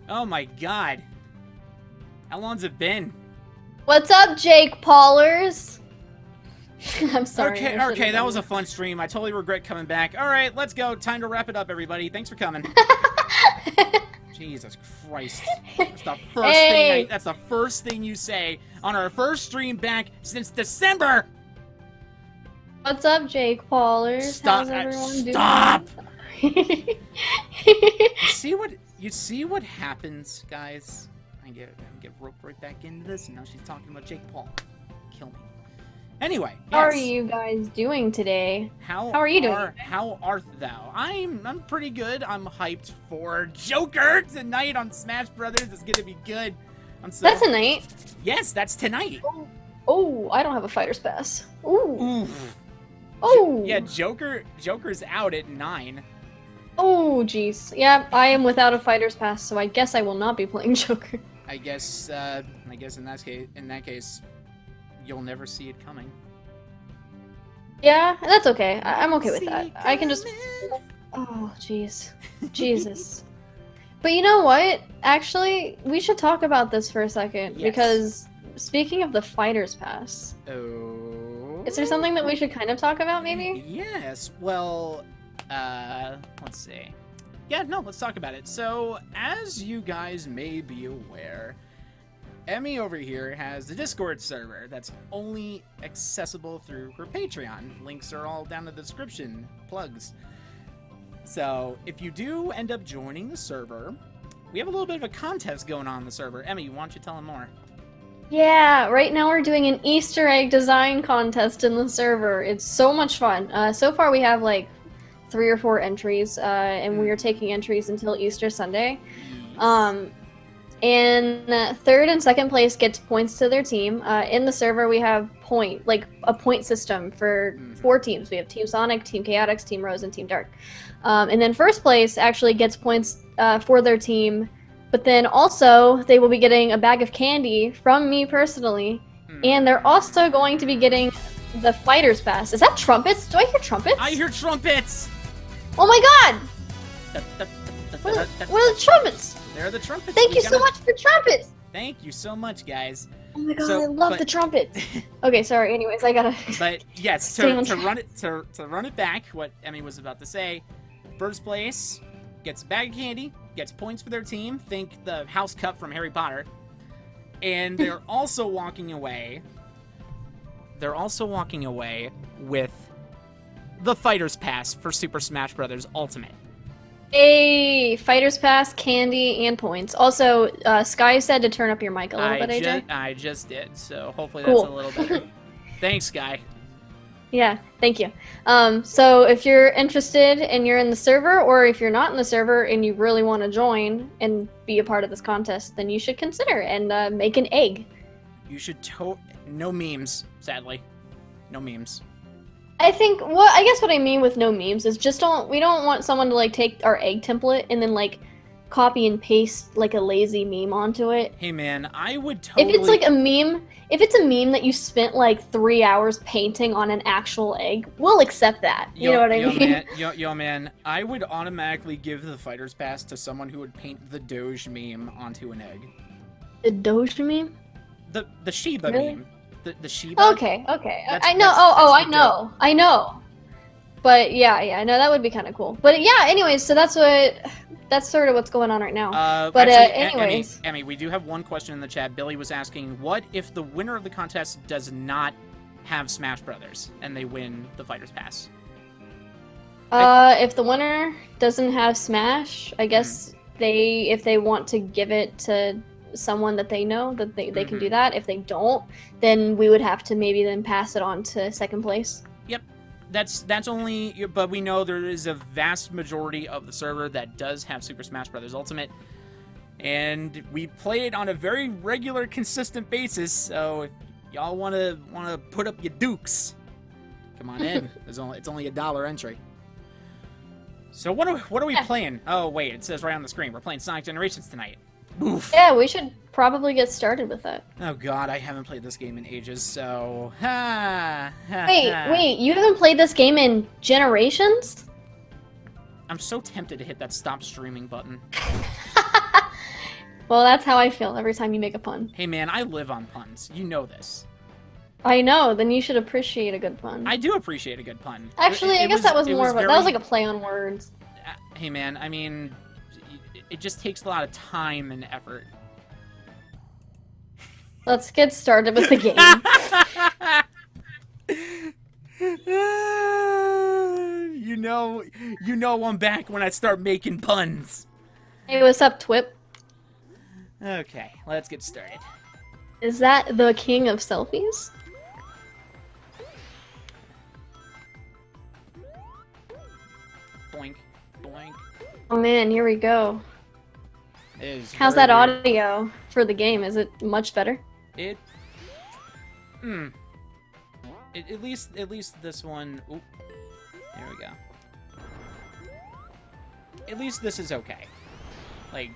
Oh my god. How long's it been? What's up, Jake Paulers? I'm sorry. Okay, that was a fun stream. I totally regret coming back. Alright, let's go. Time to wrap it up, everybody. Thanks for coming. Jesus Christ. That's the first thing that's the first thing you say on our first stream back since December! What's up, Jake Paulers? Stop. How's everyone doing? Stop! You see what happens, guys? I get roped right back into this, and now she's talking about Jake Paul. Kill me. Anyway, how are you guys doing today? How are you doing? How art thou? I'm pretty good. I'm hyped for Joker tonight on Smash Brothers. It's gonna be good. That's tonight. Yes, that's tonight. Oh, I don't have a fighter's pass. Ooh. Oof. Oh. Yeah, Joker's out at 9. Oh, jeez. Yeah, I am without a fighter's pass, so I guess I will not be playing Joker. I guess in that case, you'll never see it coming. Yeah, that's okay. I'm okay with that. I can just... Oh, jeez. Jesus. But you know what? Actually, we should talk about this for a second, because speaking of the fighter's pass... Oh... Is there something that we should kind of talk about, maybe? Yes, well... let's see. Yeah, no, let's talk about it. So, as you guys may be aware, Emmy over here has a Discord server that's only accessible through her Patreon. Links are all down in the description. Plugs. So, if you do end up joining the server, we have a little bit of a contest going on in the server. Emmy, why don't you tell them more? Yeah, right now we're doing an Easter egg design contest in the server. It's so much fun. So far we have like 3 or 4 entries, and we are taking entries until Easter Sunday. And 3rd and 2nd place gets points to their team. In the server, we have a point system for 4 teams. We have Team Sonic, Team Chaotix, Team Rose, and Team Dark. And then 1st place actually gets points for their team, but then also they will be getting a bag of candy from me personally, and they're also going to be getting the fighter's pass. Is that trumpets? Do I hear trumpets? I hear trumpets! Oh my god! What are the trumpets? They're the trumpets. Thank you so much for trumpets! Thank you so much, guys. Oh my god, I love the trumpets. Okay, sorry, anyways, I gotta... But yes, to run it back, what Emmy was about to say, 1st place gets a bag of candy, gets points for their team, think the house cup from Harry Potter, and they're also walking away with the Fighter's Pass for Super Smash Bros. Ultimate. Hey, Fighter's Pass, candy, and points. Also, Sky said to turn up your mic a little bit, AJ. I just did, so hopefully that's a little better. Thanks, Sky. Yeah, thank you. So if you're interested and you're in the server, or if you're not in the server and you really want to join and be a part of this contest, then you should consider and make an egg. You should no memes, sadly. No memes. I think I guess what I mean with no memes is we don't want someone to like take our egg template and then like copy and paste like a lazy meme onto it. Hey man, I would totally... If it's like a meme, if it's a meme that you spent like 3 hours painting on an actual egg, we'll accept that. You know what I mean? Yo man, I would automatically give the Fighter's Pass to someone who would paint the Doge meme onto an egg. The Doge meme? The Shiba meme. The Shiba. Okay. I know. I know. But yeah, no, that would be kind of cool. But yeah, anyways, so that's sort of what's going on right now. But actually, anyways, Emmy, we do have one question in the chat. Billy was asking, what if the winner of the contest does not have Smash Brothers and they win the Fighter's Pass? If the winner doesn't have Smash, I guess if they want to give it to someone that they know, that they can do that. If they don't, then we would have to maybe then pass it on to 2nd place. Yep. That's only, but we know there is a vast majority of the server that does have Super Smash Bros. Ultimate, and we play it on a very regular, consistent basis. So if y'all wanna put up your dukes, come on in. It's only $1 entry. So what are we playing? Oh wait, it says right on the screen. We're playing Sonic Generations tonight. Oof. Yeah, we should probably get started with that. Oh god, I haven't played this game in ages, so... Wait, you haven't played this game in Generations? I'm so tempted to hit that stop streaming button. Well, that's how I feel every time you make a pun. Hey man, I live on puns. You know this. I know, then you should appreciate a good pun. I do appreciate a good pun. Actually, I guess that was more of a, very... that was like a play on words. Hey man, I mean, it just takes a lot of time and effort. Let's get started with the game. You know I'm back when I start making puns. Hey, what's up, Twip? Okay, let's get started. Is that the king of selfies? Boink, boink. Oh man, here we go. How's very that audio for the game? Is it much better? At least this one. Oop, there we go. At least this is okay. Like,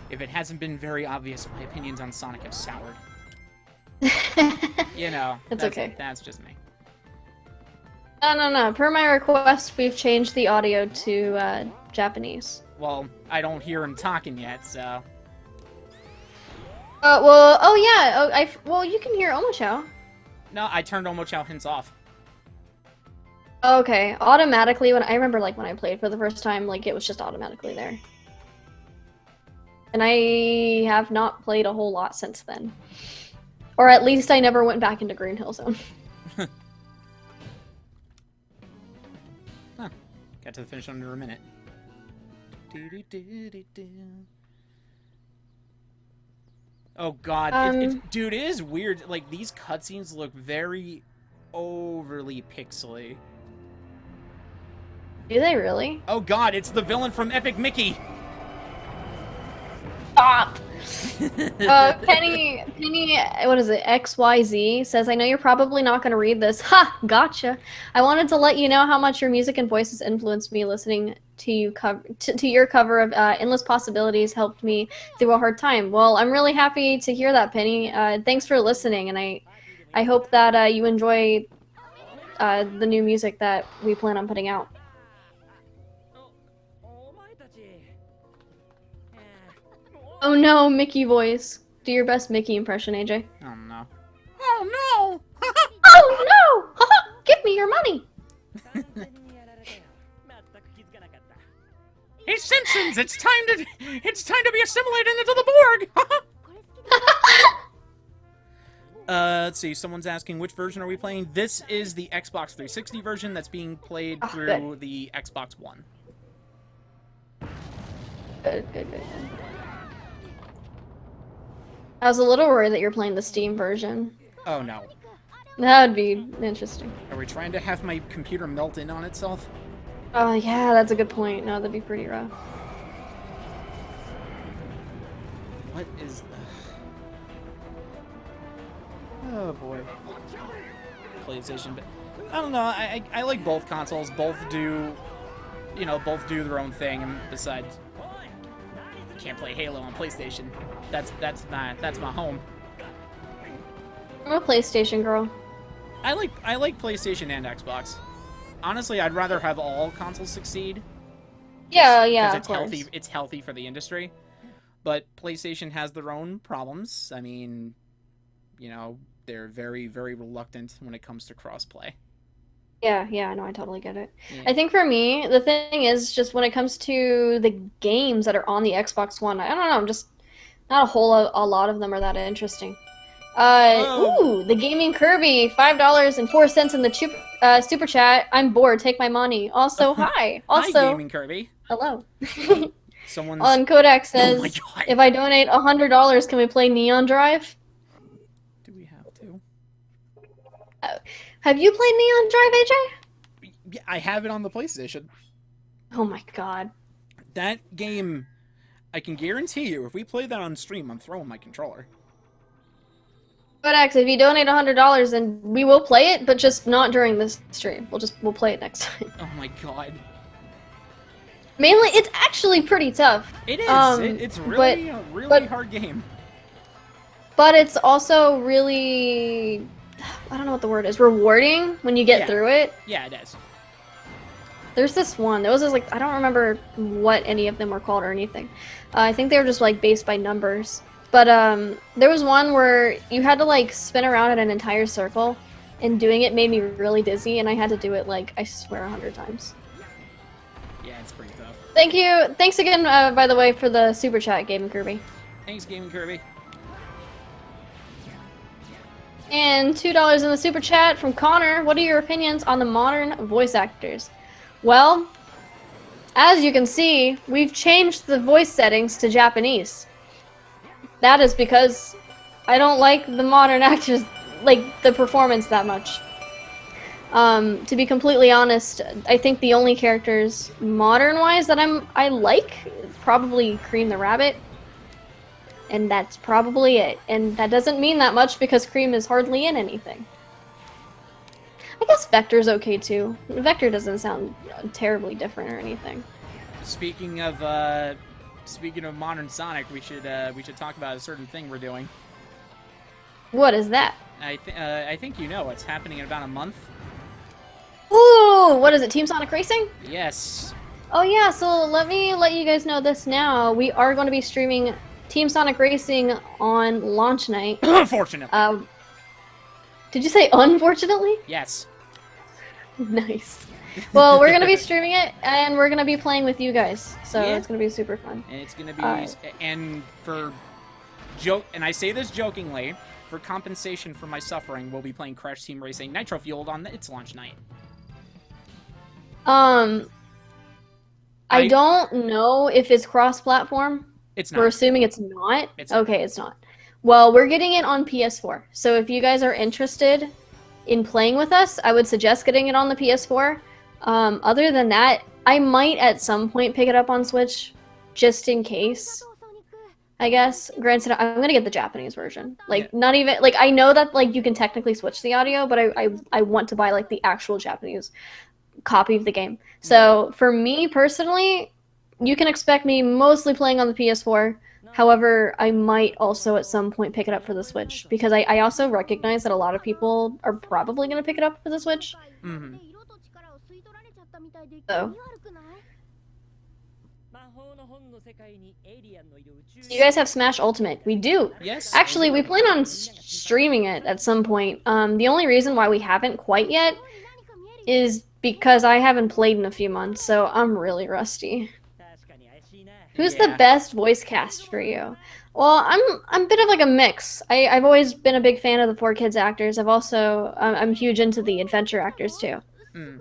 if it hasn't been very obvious, my opinions on Sonic have soured. You know, that's okay. That's just me. No. Per my request, we've changed the audio to Japanese. Well, I don't hear him talking yet, so. Well, oh yeah, well, you can hear Omochao. No, I turned Omochao hints off. Okay, automatically, I remember, like, when I played for the first time, like, it was just automatically there. And I have not played a whole lot since then. Or at least I never went back into Green Hill Zone. Huh. Got to the finish under a minute. Oh god, dude, it is weird. Like, these cutscenes look very overly pixely. Do they really? Oh god, it's the villain from Epic Mickey! Stop! Penny, what is it, XYZ, says, I know you're probably not going to read this. Ha! Gotcha! I wanted to let you know how much your music and voices influenced me. Listening to your cover of Endless Possibilities helped me through a hard time. Well, I'm really happy to hear that, Penny. Thanks for listening, and I hope that you enjoy the new music that we plan on putting out. Oh no, Mickey voice. Do your best Mickey impression, AJ. Oh no. Oh no! Oh no! Give me your money! Hey Simpsons, it's time to be assimilated into the Borg! Let's see, someone's asking which version are we playing? This is the Xbox 360 version that's being played through the Xbox One. Good. I was a little worried that you're playing the Steam version. Oh no. That would be interesting. Are we trying to have my computer melt in on itself? Oh yeah, that's a good point. No, that'd be pretty rough. What is the... Oh boy. PlayStation, but I don't know, I like both consoles. Both do their own thing, and besides, can't play Halo on PlayStation. That's my home. I'm a PlayStation girl. I like PlayStation and Xbox. Honestly, I'd rather have all consoles succeed. Yeah, because it's healthy for the industry. But PlayStation has their own problems. I mean, you know, they're very, very reluctant when it comes to crossplay. Yeah, no, I totally get it. Yeah. I think for me, the thing is just when it comes to the games that are on the Xbox One, I don't know, I'm just not a lot of them are that interesting. Ooh, the Gaming Kirby, $5.04 in the super chat. I'm bored. Take my money. Also, hi. Also, hi, Gaming Kirby. Hello. Someone's on Kodak says, oh my God. If I donate $100, can we play Neon Drive? Do we have to? Have you played Neon Drive, AJ? Yeah, I have it on the PlayStation. Oh my god. That game, I can guarantee you, if we play that on stream, I'm throwing my controller. Kodak, if you donate $100, then we will play it, but just not during this stream. We'll play it next time. Oh my god. Mainly, it's actually pretty tough. It is. It's really a really hard game. But it's also really, I don't know what the word is, rewarding when you get through it. Yeah, it is. There's this one. There was this, like, I don't remember what any of them were called or anything. I think they were just like based by numbers. But there was one where you had to like spin around in an entire circle, and doing it made me really dizzy, and I had to do it like I swear 100 times. Yeah, it's pretty tough. Thank you. Thanks again, by the way, for the super chat, Gaming Kirby. Thanks, Gaming Kirby. And $2 in the super chat from Connor. What are your opinions on the modern voice actors? Well, as you can see, we've changed the voice settings to Japanese. That is because I don't like the modern actors, like the performance that much. To be completely honest, I think the only characters modern-wise that I like probably Cream the Rabbit. And that's probably it. And that doesn't mean that much because Cream is hardly in anything. I guess Vector's okay too. Vector doesn't sound terribly different or anything. Speaking of modern Sonic, we should talk about a certain thing we're doing. What is that? I think you know it's happening in about a month. Ooh, what is it? Team Sonic Racing? Yes. Oh yeah, so let me let you guys know this now. We are going to be streaming Team Sonic Racing on launch night. Unfortunately. Did you say unfortunately? Yes. Nice. Well, we're gonna be streaming it, and we're gonna be playing with you guys, so Yeah. it's gonna be super fun. And it's gonna be and I say this jokingly, for compensation for my suffering, we'll be playing Crash Team Racing Nitro Fueled on its launch night. I don't know if it's cross-platform. It's We're not. assuming it's not? It's not. Okay, it's not. Well, we're getting it on PS4. So if you guys are interested in playing with us, I would suggest getting it on the PS4. Other than that, I might at some point pick it up on Switch, just in case, I guess. Granted, I'm gonna get the Japanese version. Like, not even, like, I know that, like, you can technically switch the audio, but I want to buy, like, the actual Japanese copy of the game. So, for me, personally, you can expect me mostly playing on the PS4. However, I might also at some point pick it up for the Switch, because I also recognize that a lot of people are probably going to pick it up for the Switch. Mm-hmm. So. Do you guys have Smash Ultimate? We do. Yes. Actually, we plan on streaming it at some point. The only reason why we haven't quite yet is because I haven't played in a few months, so I'm really rusty. Who's the best voice cast for you? Well, I'm a bit of like a mix. I've always been a big fan of the 4Kids actors. I'm huge into the adventure actors too. Mm.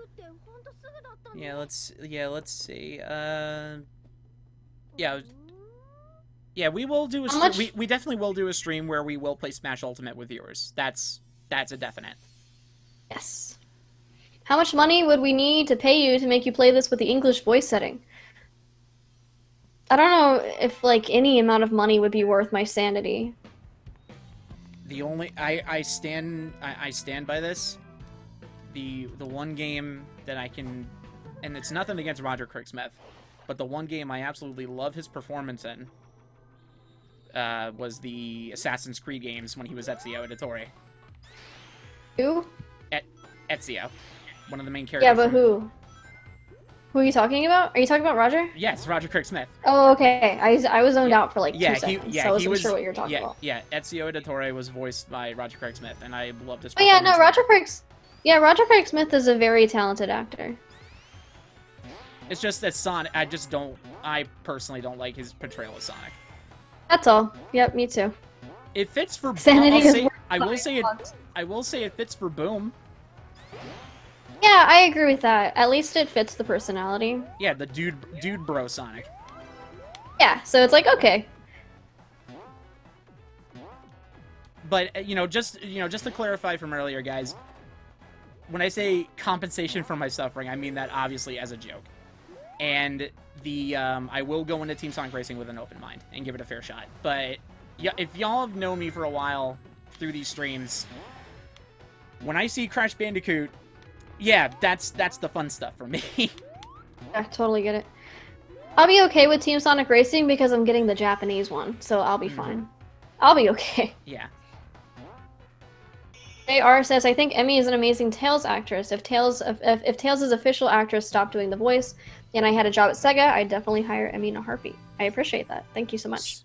Yeah, let's see. Yeah, we will do we definitely will do a stream where we will play Smash Ultimate with viewers. That's a definite. Yes. How much money would we need to pay you to make you play this with the English voice setting? I don't know if, like, any amount of money would be worth my sanity. The only I stand by this. The one game that I can, and it's nothing against Roger Craig-Smith, but the one game I absolutely love his performance in was the Assassin's Creed games when he was Ezio Auditore. Who? Ezio, one of the main characters. Yeah, but who? Who are you talking about? Are you talking about Roger? Yes, Roger Craig-Smith. Oh, okay. I was zoned out for like 2 seconds, so I wasn't sure what you were talking about. Yeah, Ezio Auditore was voiced by Roger Craig-Smith, and I loved his performance. Oh yeah, no, Roger Craig Smith is a very talented actor. It's just that Sonic, I personally don't like his portrayal of Sonic. That's all. Yep, me too. It fits for Sanity. I will say it fits for Boom. Yeah, I agree with that. At least it fits the personality. Yeah, the dude bro Sonic. Yeah, so it's like, okay. But just to clarify from earlier, guys, when I say compensation for my suffering, I mean that obviously as a joke. And I will go into Team Sonic Racing with an open mind and give it a fair shot. But yeah, if y'all have known me for a while through these streams, when I see Crash Bandicoot, yeah, that's the fun stuff for me. I totally get it. I'll be okay with Team Sonic Racing because I'm getting the Japanese one, so I'll be fine. I'll be okay. Yeah. JR says, I think Emmy is an amazing Tails actress. If Tails' official actress stopped doing the voice and I had a job at Sega, I'd definitely hire Emmy in a heartbeat. I appreciate that. Thank you so much.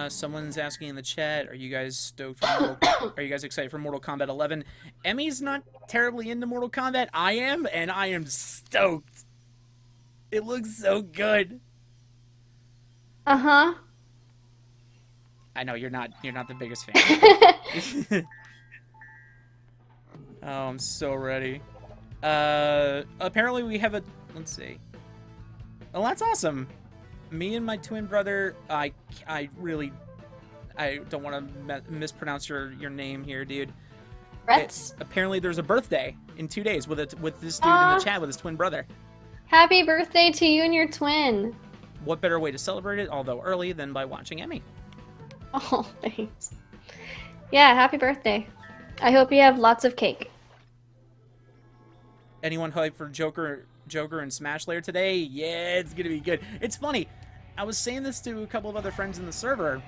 Someone's asking in the chat, are you guys stoked for are you guys excited for Mortal Kombat 11? Emmy's not terribly into Mortal Kombat. I am, and I am stoked. It looks so good. Uh-huh. I know you're not the biggest fan. Oh, I'm so ready. Apparently we have a, let's see. Well, that's awesome. Me and my twin brother, I don't want to mispronounce your name here, dude. Apparently there's a birthday in 2 days with this dude in the chat with his twin brother. Happy birthday to you and your twin. What better way to celebrate it, although early, than by watching Emmy? Oh, thanks. Yeah, happy birthday. I hope you have lots of cake. Anyone hyped for Joker and Smash later today? Yeah, it's gonna be good. It's funny. I was saying this to a couple of other friends in the server.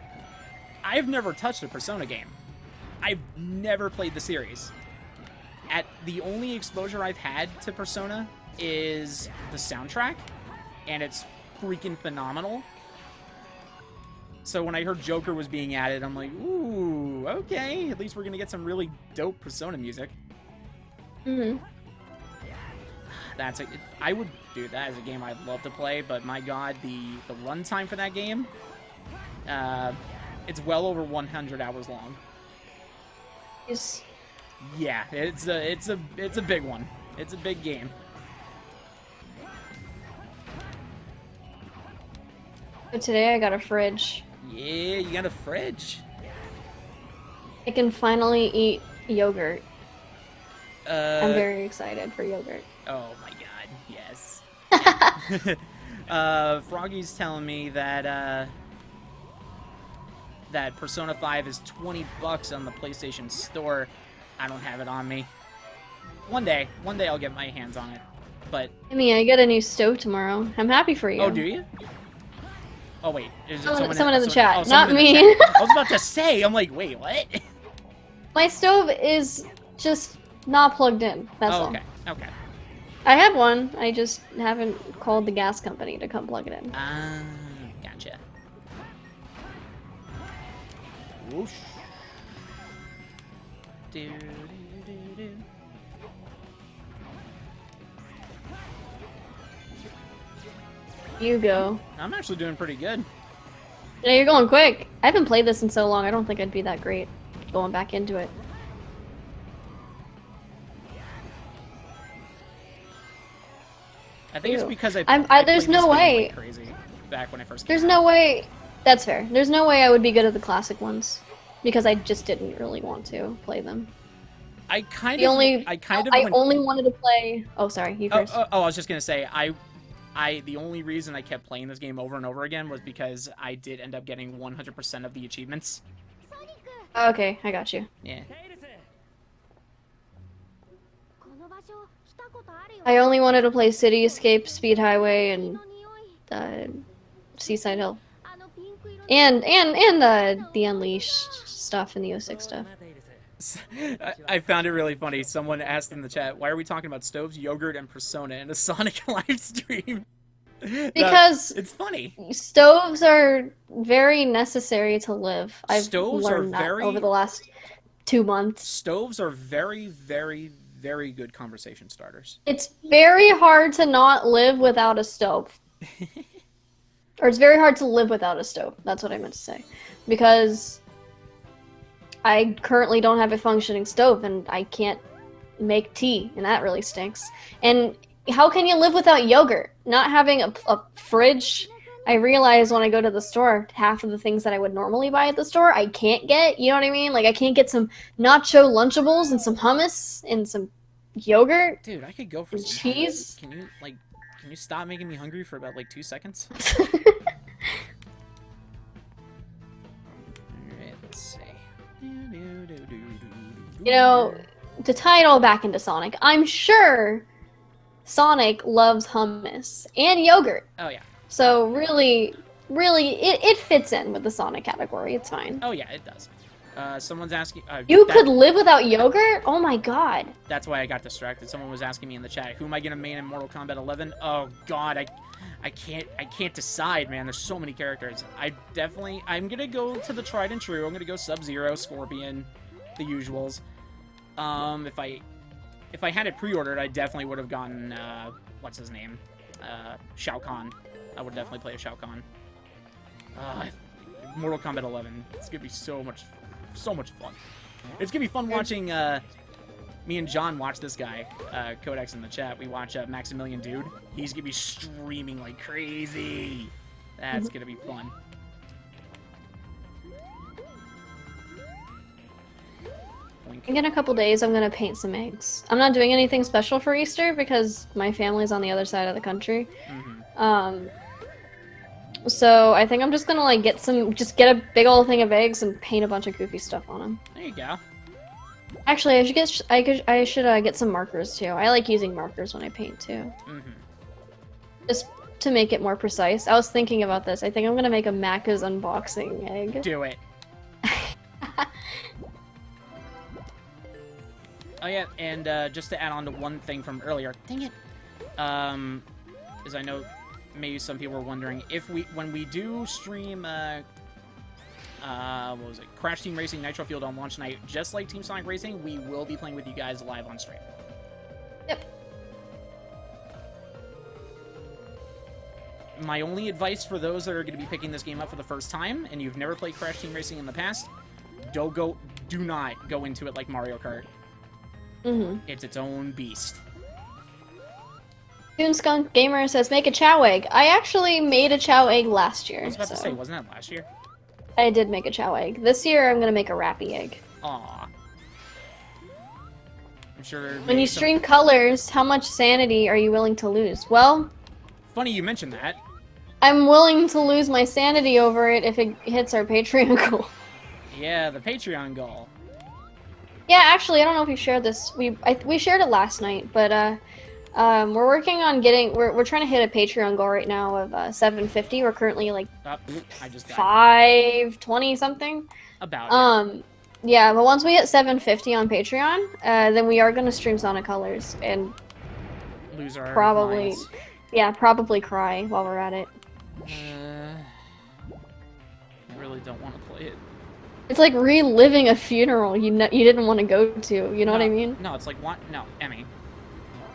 I've never touched a Persona game. I've never played the series. The only exposure I've had to Persona is the soundtrack, and it's freaking phenomenal. So when I heard Joker was being added, I'm like, ooh, okay. At least we're gonna get some really dope Persona music. Mm-hmm. I would do that as a game I'd love to play, but my god, the runtime for that game, it's well over 100 hours long. Yes. Yeah, it's a big one. It's a big game. So today I got a fridge. Yeah, you got a fridge. I can finally eat yogurt. I'm Uh, very excited for yogurt. oh my god, yes. Froggy's telling me that that Persona 5 is $20 on the PlayStation Store. I don't have it on me. One day I'll get my hands on it. But I mean, I get a new stove tomorrow. I'm happy for you. oh, do you? Oh wait, is it someone in the chat, oh, not me. I was about to say, I'm like, wait, what? My stove is just not plugged in. That's all. Okay, okay. I have one. I just haven't called the gas company to come plug it in. Gotcha. Whoosh. Do, do, do, do. You go. I'm actually doing pretty good. Yeah, you're going quick. I haven't played this in so long. I don't think I'd be that great going back into it. I think it's Ew. because I there's played no this game way. like crazy back when I first came There's out. no way. That's fair. There's no way I would be good at the classic ones because I just didn't really want to play them. I I only wanted to play. Oh, sorry. You first. I was just gonna say the only reason I kept playing this game over and over again was because I did end up getting 100% of the achievements. Okay, I got you. Yeah. I only wanted to play City Escape, Speed Highway, and Seaside Hill, and the Unleashed stuff and the 06 stuff. I found it really funny. Someone asked in the chat, why are we talking about stoves, yogurt, and Persona in a Sonic live stream? Because it's funny. Stoves are very necessary to live. I've Stoves learned that over the last 2 months. Stoves are very, very, very good conversation starters. It's very hard to not live without a stove. Or it's very hard to live without a stove. That's what I meant to say. Because I currently don't have a functioning stove and I can't make tea, and that really stinks. And how can you live without yogurt? Not having a fridge, I realize when I go to the store, half of the things that I would normally buy at the store, I can't get, you know what I mean? Like, I can't get some nacho Lunchables and some hummus and some yogurt. Dude, I could go for some cheese. Can you stop making me hungry for about, 2 seconds? Alright, let's see. You know, to tie it all back into Sonic, I'm sure Sonic loves hummus and yogurt. Oh, yeah. So really, it fits in with the Sonic category. It's fine. Oh, yeah, it does. Someone's asking. You could live without yogurt? Oh my god. That's why I got distracted. Someone was asking me in the chat, who am I gonna main in Mortal Kombat 11? Oh god, I can't decide, man. There's so many characters. I'm gonna go to the tried and true. I'm gonna go Sub-Zero, Scorpion, the usuals. If I had it pre-ordered, I definitely would have gotten what's his name, Shao Kahn. I would definitely play a Shao Kahn. Mortal Kombat 11. It's gonna be so much fun. It's gonna be fun watching me and John watch this guy, Codex in the chat. We watch Maximilian Dude. He's gonna be streaming like crazy. That's gonna be fun. Blink. In a couple days, I'm gonna paint some eggs. I'm not doing anything special for Easter because my family's on the other side of the country. So I think I'm just gonna like get a big old thing of eggs and paint a bunch of goofy stuff on them. There you go. Actually, I should get some markers too. I like using markers when I paint too. Just to make it more precise. I was thinking about this. I think I'm gonna make a Macca's unboxing egg. Do it. Oh yeah, and just to add on to one thing from earlier, dang it, as I know maybe some people were wondering, when we do stream, what was it, Crash Team Racing Nitro Field on launch night, just like Team Sonic Racing, we will be playing with you guys live on stream. Yep. My only advice for those that are going to be picking this game up for the first time, and you've never played Crash Team Racing in the past, do not go into it like Mario Kart. It's its own beast. Toonskunk Gamer says, make a Chow egg. I actually made a Chow egg last year. I was about to say, wasn't that last year? I did make a Chow egg. This year, I'm gonna make a Rappy egg. Aw. I'm sure... When you stream colors, how much sanity are you willing to lose? Well... Funny you mentioned that. I'm willing to lose my sanity over it if it hits our Patreon goal. Yeah, the Patreon goal. Yeah, actually, I don't know if you shared this. We shared it last night, but we're working on getting. We're trying to hit a Patreon goal right now of 750. We're currently like I just died. 520 something. About. Yeah, but once we hit 750 on Patreon, then we are gonna stream Sonic Colors and lose our probably cry while we're at it. I really don't want to play it. It's like reliving a funeral you didn't want to go to. You know what I mean? No, it's like what? No, Emmy.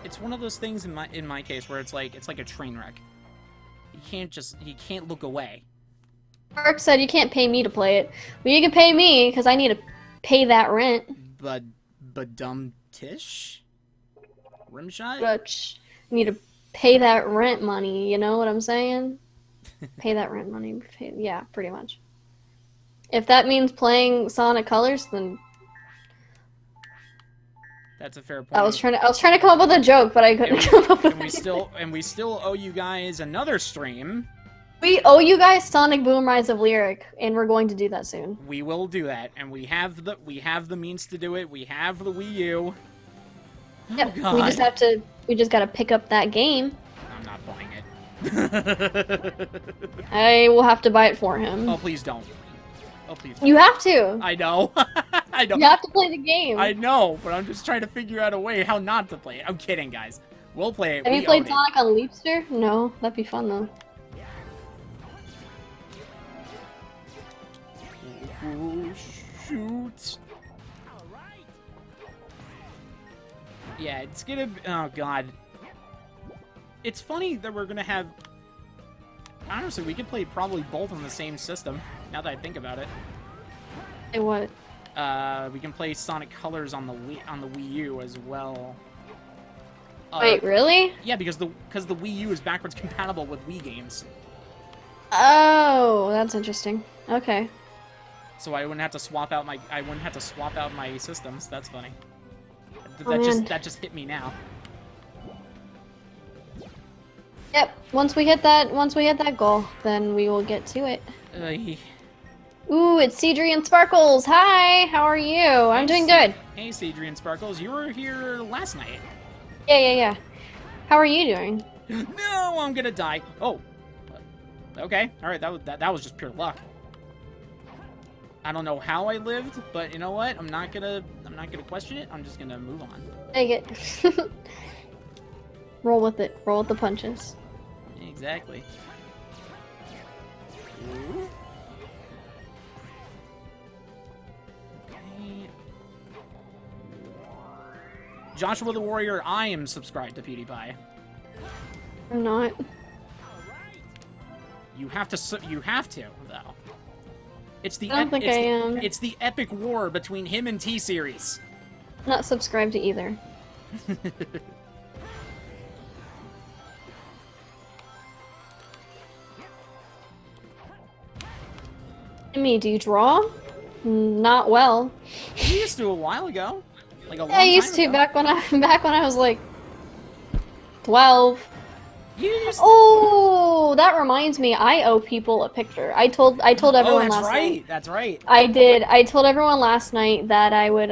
It's one of those things in my case where it's like a train wreck. You can't look away. Mark said you can't pay me to play it. Well, you can pay me because I need to pay that rent. But dumb Tish? Rimshot? But you need to pay that rent money. You know what I'm saying? Pay that rent money. Yeah, pretty much. If that means playing Sonic Colors, then that's a fair point. I was trying to come up with a joke, but I couldn't come up with it. And we still owe you guys another stream. We owe you guys Sonic Boom Rise of Lyric, and we're going to do that soon. We will do that, and we have the means to do it. We have the Wii U. Yep. Oh, God. We just gotta pick up that game. I'm not buying it. I will have to buy it for him. Oh, please don't. Oh, please. You have to. I know. I know. You have to play the game. I know, but I'm just trying to figure out a way how not to play it. I'm kidding, guys. We'll play it. Have you played Sonic on Leapster? No, that'd be fun though. Oh, shoot. Yeah, it's gonna... Oh, God. It's funny that we're gonna have... Honestly, we could play probably both on the same system, now that I think about it. Hey, what? We can play Sonic Colors on the Wii U as well. Wait, really? Yeah, because the Wii U is backwards compatible with Wii games. Oh, that's interesting. Okay. So I wouldn't have to swap out my systems. That's funny. Oh, that just hit me now. Yep. Once we hit that goal, then we will get to it. Ooh, it's Cedrian Sparkles. Hi, how are you? I'm doing good. Hey, Cedrian Sparkles. You were here last night. Yeah. How are you doing? No, I'm gonna die. Oh. Okay. All right. That was just pure luck. I don't know how I lived, but you know what? I'm not gonna question it. I'm just gonna move on. Take it. Roll with it. Roll with the punches. Exactly. Ooh. Okay. Joshua the Warrior, I am subscribed to PewDiePie. I'm not. You have to, though. It's the I don't think I am. It's the epic war between him and T-Series. Not subscribed to either. Emi, do you draw? Not well. You used to a while ago. Like a long I used time to ago. back when I was like 12. You used Oh, that reminds me. I owe people a picture. I told everyone last night. That's right. I did. I told everyone last night that I would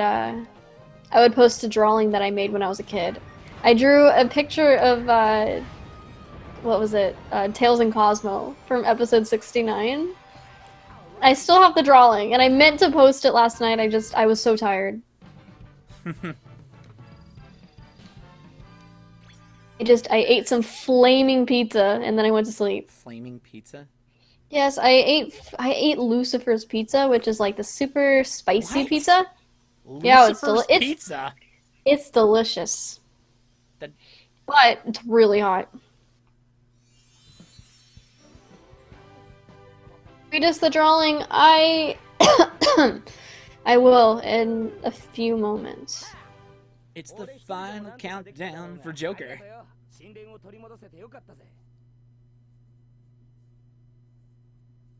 post a drawing that I made when I was a kid. I drew a picture of what was it? Tails and Cosmo from episode 69. I still have the drawing, and I meant to post it last night. I was so tired. I ate some flaming pizza, and then I went to sleep. Flaming pizza? Yes, I ate Lucifer's pizza, which is like the super spicy What? pizza. Yeah, Lucifer's pizza? It's delicious. That... But it's really hot. Read us the drawing. I will in a few moments. It's the final countdown for Joker.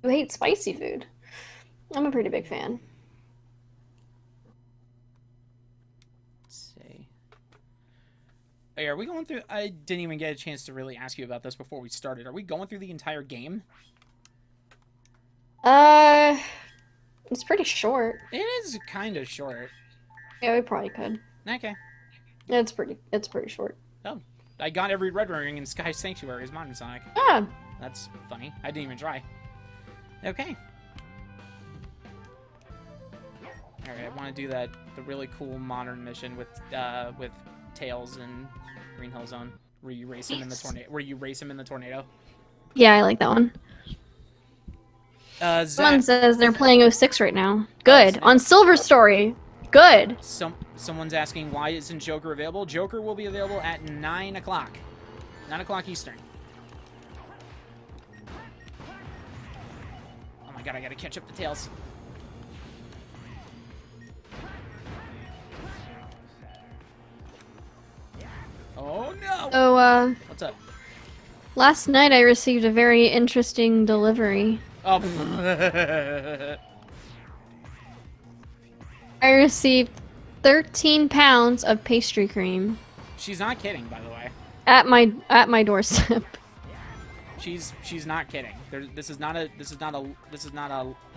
You hate spicy food. I'm a pretty big fan. Let's see. Hey, are we going through... I didn't even get a chance to really ask you about this before we started. Are we going through the entire game? It's pretty short. It is kind of short. Yeah, we probably could. Okay. It's pretty short. Oh, I got every red ring in Sky Sanctuary as Modern Sonic. Ah. That's funny. I didn't even try. Okay. Alright, I want to do the really cool modern mission with Tails and Green Hill Zone, where you race him in the tornado. Yeah, I like that one. Zach, Someone says they're playing 06 right now. Good. On Silver Story. Good. Someone's asking why isn't Joker available? Joker will be available at 9 o'clock. 9 o'clock Eastern. Oh my god, I gotta catch up to Tails. Oh no! So, what's up? last night I received a very interesting delivery. Oh. I received 13 pounds of pastry cream. She's not kidding, by the way. At my doorstep. She's not kidding. This is not a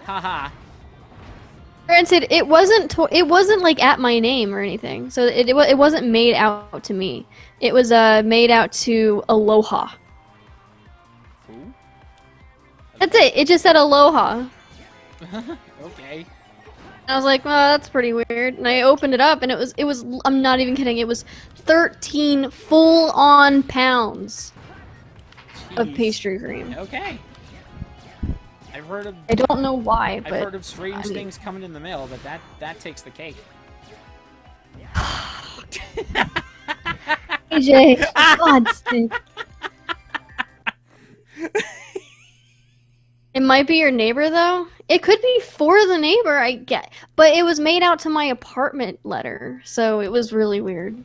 haha. Granted, it wasn't like at my name or anything, so it wasn't made out to me. It was made out to Aloha. Who? That's it. It just said Aloha. Okay. And I was like, well, that's pretty weird. And I opened it up, and it was. I'm not even kidding. It was 13 full-on pounds of pastry cream. Okay. I've heard of. I don't know why, but I've heard of strange things coming in the mail, but that takes the cake. AJ, God's sake. It might be your neighbor, though. It could be for the neighbor, I get. But it was made out to my apartment letter, so it was really weird.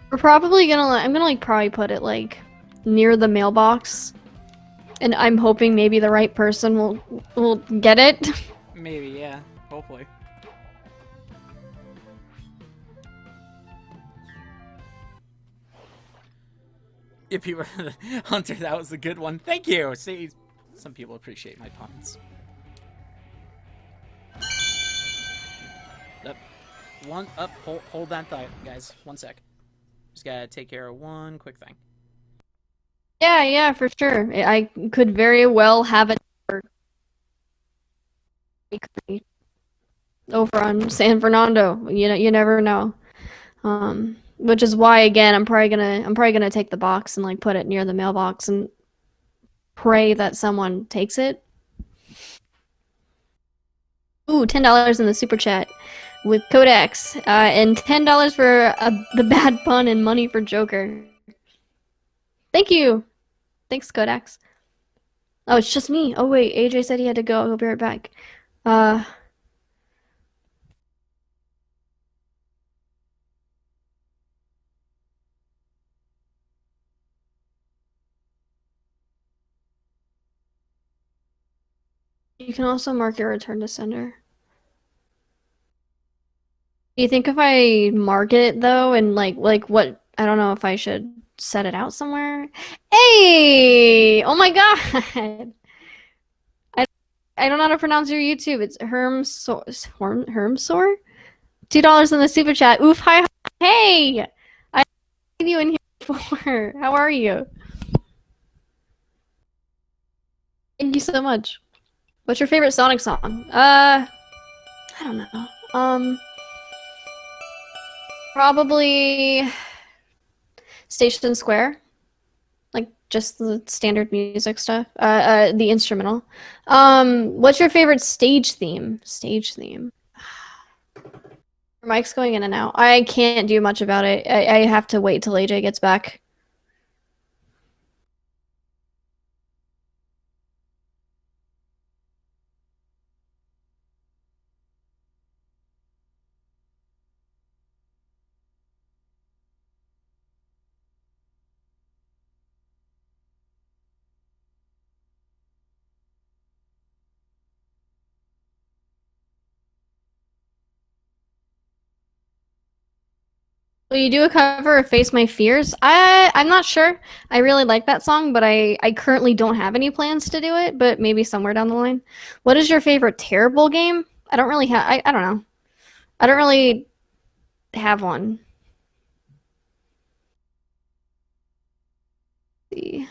We're probably gonna, I'm gonna like probably put it like near the mailbox. And I'm hoping maybe the right person will get it. Maybe, yeah. Hopefully. If you were Hunter, that was a good one. Thank you. See, some people appreciate my puns. Up, one up. Hold that thought, guys. 1 sec. Just gotta take care of one quick thing. Yeah, for sure. I could very well have it. over on San Fernando. You never know. Which is why again I'm probably gonna take the box and like put it near the mailbox and pray that someone takes it. Ooh, $10 in the super chat with Codex, and $10 for the bad pun and money for Joker. Thank you. Thanks, Codex. Oh, it's just me. Oh wait, AJ said he had to go. He'll be right back. Uh, you can also mark your return to sender. Do you think if I mark it though, and like what? I don't know if I should set it out somewhere. Hey! Oh my god! I don't know how to pronounce your YouTube. It's Hermsor? $2 in the super chat. Oof! Hi! Hey! I seen you in here before. How are you? Thank you so much. What's your favorite Sonic song? I don't know. Probably Station Square. Like just the standard music stuff. The instrumental. What's your favorite stage theme? Stage theme. Your mic's going in and out. I can't do much about it. I have to wait till AJ gets back. Will you do a cover of Face My Fears? I'm not sure. I really like that song, but I currently don't have any plans to do it, but maybe somewhere down the line. What is your favorite terrible game? I don't really have I don't know. I don't really have one. Let's see.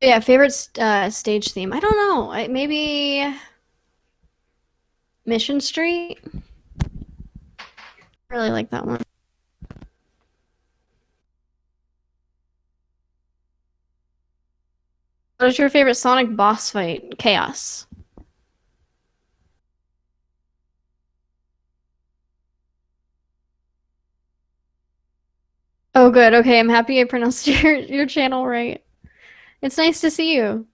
Yeah, favorite stage theme. I don't know. Maybe Mission Street. I really like that one. What is your favorite Sonic boss fight? Chaos. Oh, good. Okay, I'm happy I pronounced your channel right. It's nice to see you.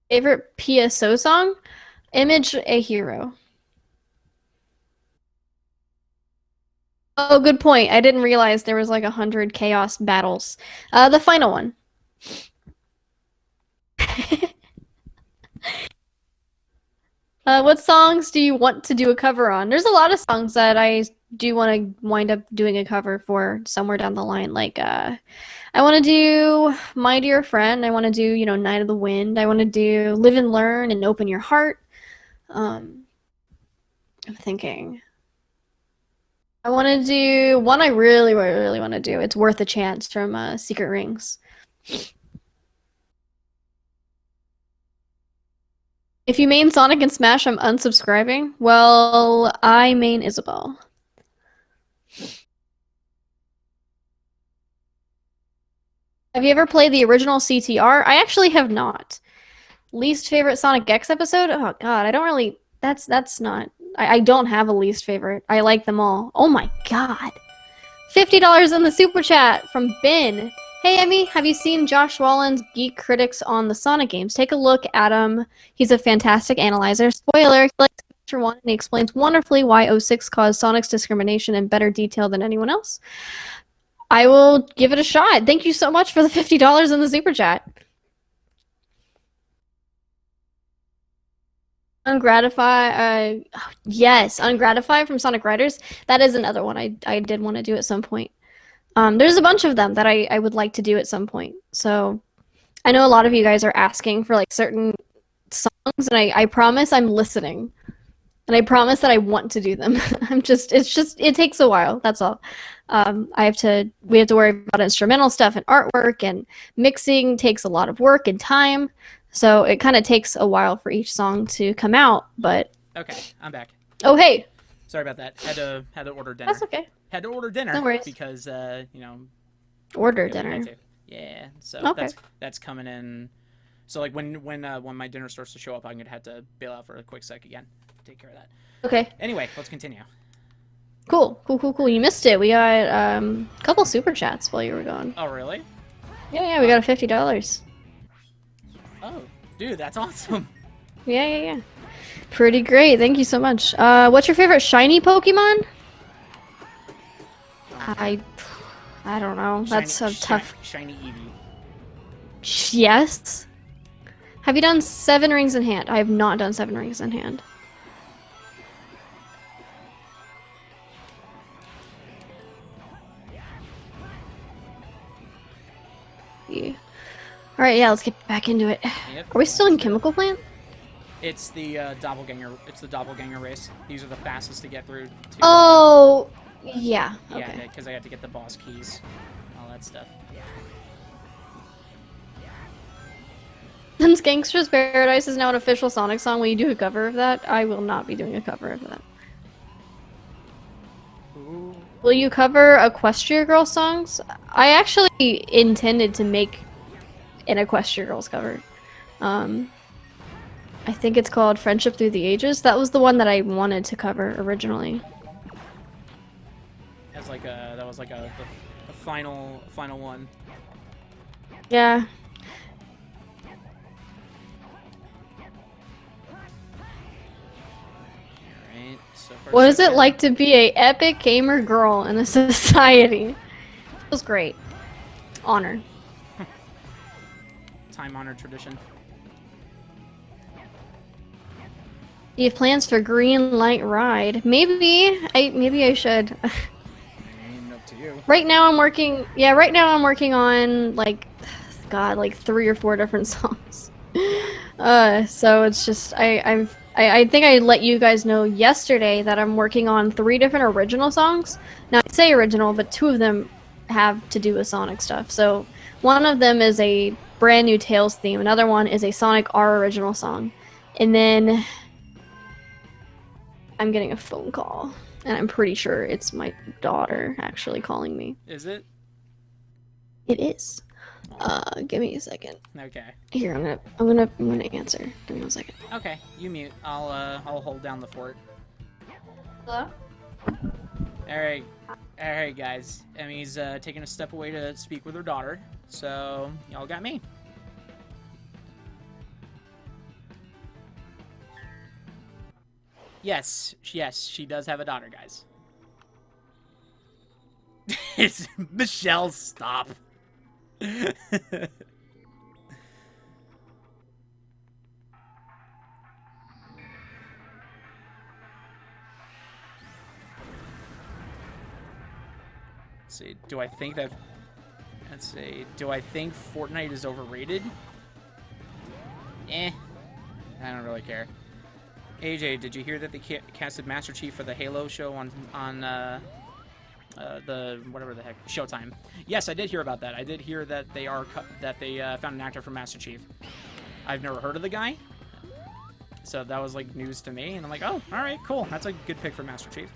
Favorite PSO song? Image a Hero. Oh, good point. I didn't realize there was like 100 Chaos battles. The final one. What songs do you want to do a cover on? There's a lot of songs that I do want to wind up doing a cover for somewhere down the line. Like, I want to do My Dear Friend. I want to do, Night of the Wind. I want to do Live and Learn and Open Your Heart. I'm thinking. I want to do one I really, really, really want to do. It's Worth a Chance from Secret Rings. If you main Sonic and Smash, I'm unsubscribing. Well, I main Isabelle. Have you ever played the original CTR? I actually have not. Least favorite Sonic X episode? Oh god, I don't really. That's not. I don't have a least favorite. I like them all. Oh my god. $50 in the super chat from Ben. Hey Emmy, have you seen Josh Wallen's Geek Critics on the Sonic games? Take a look at him. He's a fantastic analyzer. Spoiler, he likes Picture One and he explains wonderfully why 06 caused Sonic's discrimination in better detail than anyone else. I will give it a shot. Thank you so much for the $50 in the super chat. Ungratify, yes, Ungratify from Sonic Riders. That is another one I did want to do at some point. There's a bunch of them that I would like to do at some point. So I know a lot of you guys are asking for like certain songs, and I promise I'm listening. and I promise that I want to do them. It takes a while. That's all. We have to worry about instrumental stuff and artwork, and mixing takes a lot of work and time. So it kind of takes a while for each song to come out. But Okay, I'm back. oh hey, Sorry about that. Had to order dinner. that's okay. Had to order dinner No worries. because Order yeah, we had dinner. to. Yeah, so Okay. that's coming in. So like when my dinner starts to show up, I'm gonna have to bail out for a quick sec again. Take care of that. Okay. Anyway, let's continue. Cool. You missed it. We got a couple super chats while you were gone. Oh really? Yeah. We got a $50. Oh, dude, that's awesome. Yeah. Pretty great. Thank you so much. What's your favorite shiny Pokemon? I don't know. That's a tough. Shiny Eevee. Yes. Have you done 7 rings in hand? I have not done 7 rings in hand. Yeah. All right. Yeah. Let's get back into it. Yep. Are we still in Chemical Plant? It's the doppelganger. It's the doppelganger race. These are the fastest to get through. To, Oh. Yeah. Okay. Yeah, because I have to get the boss keys, all that stuff. Since Gangster's Paradise is now an official Sonic song, will you do a cover of that? I will not be doing a cover of that. Ooh. Will you cover Equestria Girls songs? I actually intended to make an Equestria Girls cover. I think it's called Friendship Through the Ages. That was the one that I wanted to cover originally. That was like a final one. Yeah. Alright, so What is it like to be a epic gamer girl in a society? It feels great. Honor. Time-honored tradition. Do you have plans for Green Light Ride? Maybe I should. Up to you. Right now I'm working. Yeah, right now I'm working on like 3 or 4 different songs. So it's just I think I let you guys know yesterday that I'm working on 3 different original songs. Now I say original, but 2 of them have to do with Sonic stuff. So one of them is a brand new Tails theme. Another one is a Sonic R original song, and then I'm getting a phone call, and I'm pretty sure it's my daughter actually calling me. Is it? It is. Give me a second. Okay. Here, I'm gonna answer. Give me 1 second. Okay, you mute. I'll hold down the fort. Hello? Alright guys. Emi's taking a step away to speak with her daughter, so y'all got me. Yes, she does have a daughter, guys. It's Michelle, stop. See, do I think Fortnite is overrated? I don't really care. AJ, did you hear that they casted Master Chief for the Halo show on the whatever the heck Showtime? Yes, I did hear about that. I did hear that they found an actor for Master Chief. I've never heard of the guy, so that was like news to me, and I'm like, oh, all right, cool. That's a good pick for Master Chief.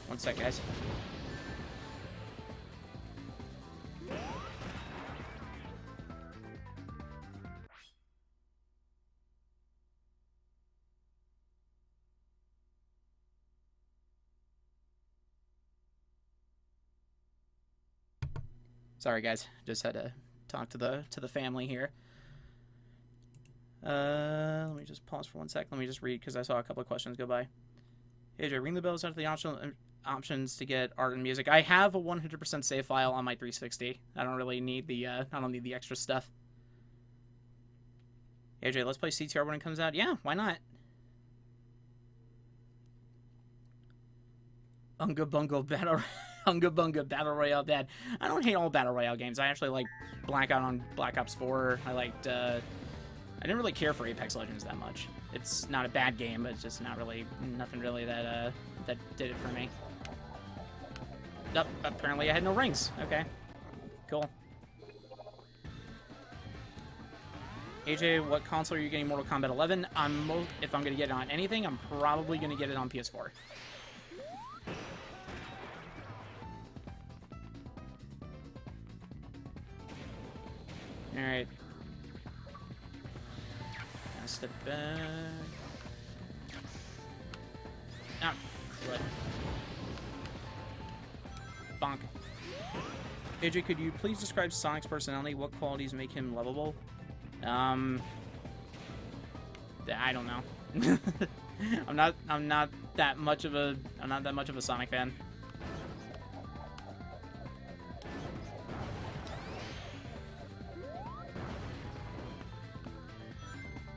One sec, guys. Sorry, guys. Just had to talk to the family here. Let me just pause for 1 sec. Let me just read because I saw a couple of questions go by. AJ, ring the bells out of the options to get art and music. I have a 100% save file on my 360. I don't really need the I don't need the extra stuff. AJ, let's play CTR when it comes out. Yeah, why not? Unga Bunga Battle Hunga Bunga Battle Royale bad. I don't hate all Battle Royale games. I actually like Blackout on Black Ops 4. I liked, I didn't really care for Apex Legends that much. It's not a bad game, but it's just not really, nothing really that, that did it for me. Apparently I had no rings. Okay. Cool. AJ, what console are you getting Mortal Kombat 11? If I'm going to get it on anything, I'm probably going to get it on PS4. Alright. Gonna step back. Ah, crud. Bonk. AJ, could you please describe Sonic's personality? What qualities make him lovable? I don't know. I'm not that much of a Sonic fan.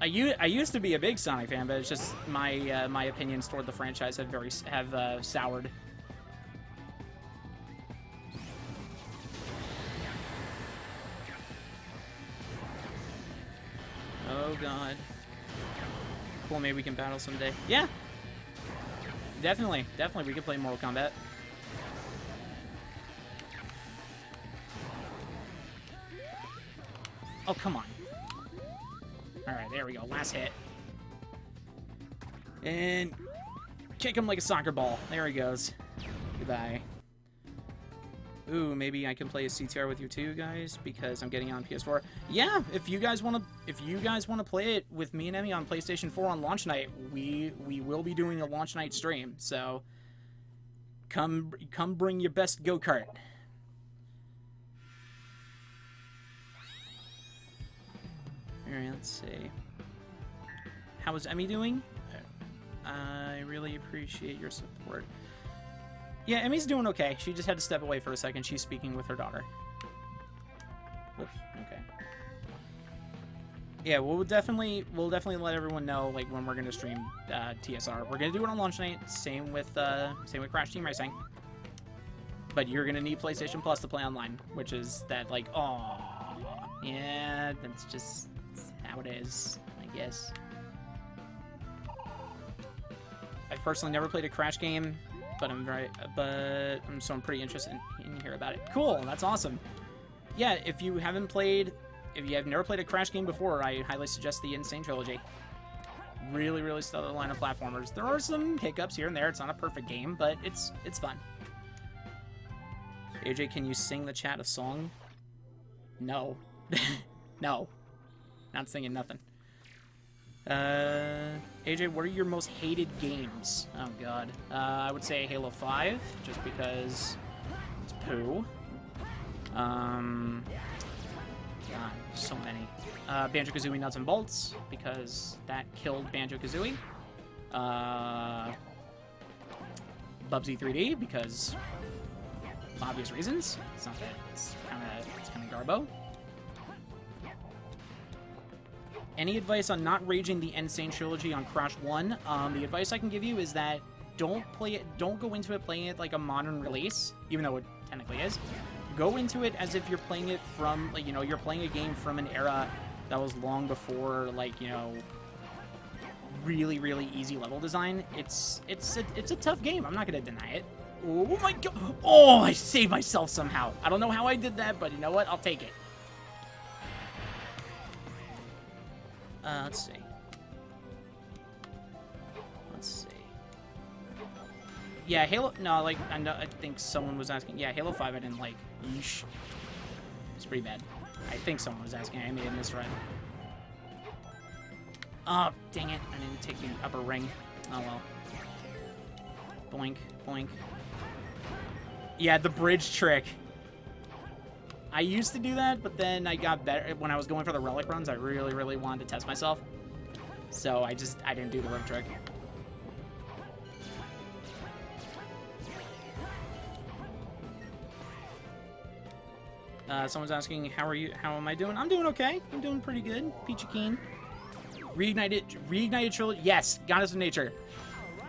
I used to be a big Sonic fan, but it's just my my opinions toward the franchise have soured. Oh god. Cool, maybe we can battle someday. Yeah! Definitely, we can play Mortal Kombat. Oh, come on. Alright, there we go. Last hit. And kick him like a soccer ball. There he goes. Goodbye. Ooh, maybe I can play a CTR with you too, guys, because I'm getting on PS4. Yeah, if you guys want to play it with me and Emmy on PlayStation 4 on launch night, we will be doing a launch night stream. So come bring your best go-kart. Alright, let's see. How is Emmy doing? I really appreciate your support. Yeah, Emmy's doing okay. She just had to step away for a second. She's speaking with her daughter. Whoops. Okay. Yeah, we'll definitely let everyone know like when we're gonna stream TSR. We're gonna do it on launch night. Same with Crash Team Racing. But you're gonna need PlayStation Plus to play online, which is that like, oh, yeah, that's just how it is, I guess. I've personally never played a Crash game. But I'm pretty interested in hear about it. Cool, that's awesome. Yeah, if you have never played a Crash game before, I highly suggest the Insane Trilogy. Really, really stellar line of platformers. There are some hiccups here and there. It's not a perfect game, but it's fun. AJ, can you sing the chat a song? No. No. Not singing nothing. AJ, what are your most hated games? Oh god. I would say Halo 5, just because it's poo. God, so many. Banjo-Kazooie Nuts and Bolts, because that killed Banjo-Kazooie. Bubsy 3D, because obvious reasons. It's not that it's kinda garbo. Any advice on not raging the Insane Trilogy on Crash 1? The advice I can give you is that don't go into it playing it like a modern release, even though it technically is. Go into it as if you're playing it from, like, you know, you're playing a game from an era that was long before, like, you know, really, really easy level design. It's a tough game. I'm not gonna deny it. Oh my god! Oh, I saved myself somehow. I don't know how I did that, but you know what? I'll take it. Let's see. Yeah, Halo. No, like I think someone was asking. Yeah, Halo 5. I didn't like. Yeesh. It's pretty bad. I think someone was asking. I made a misread. Oh, dang it! I didn't take the upper ring. Oh well. Boink, boink. Yeah, the bridge trick. I used to do that, but then I got better. When I was going for the relic runs, I really, really wanted to test myself. So I didn't do the rope trick. Someone's asking, how am I doing? I'm doing okay. I'm doing pretty good. Peachy keen. Reignited Trilogy. Yes, Goddess of Nature.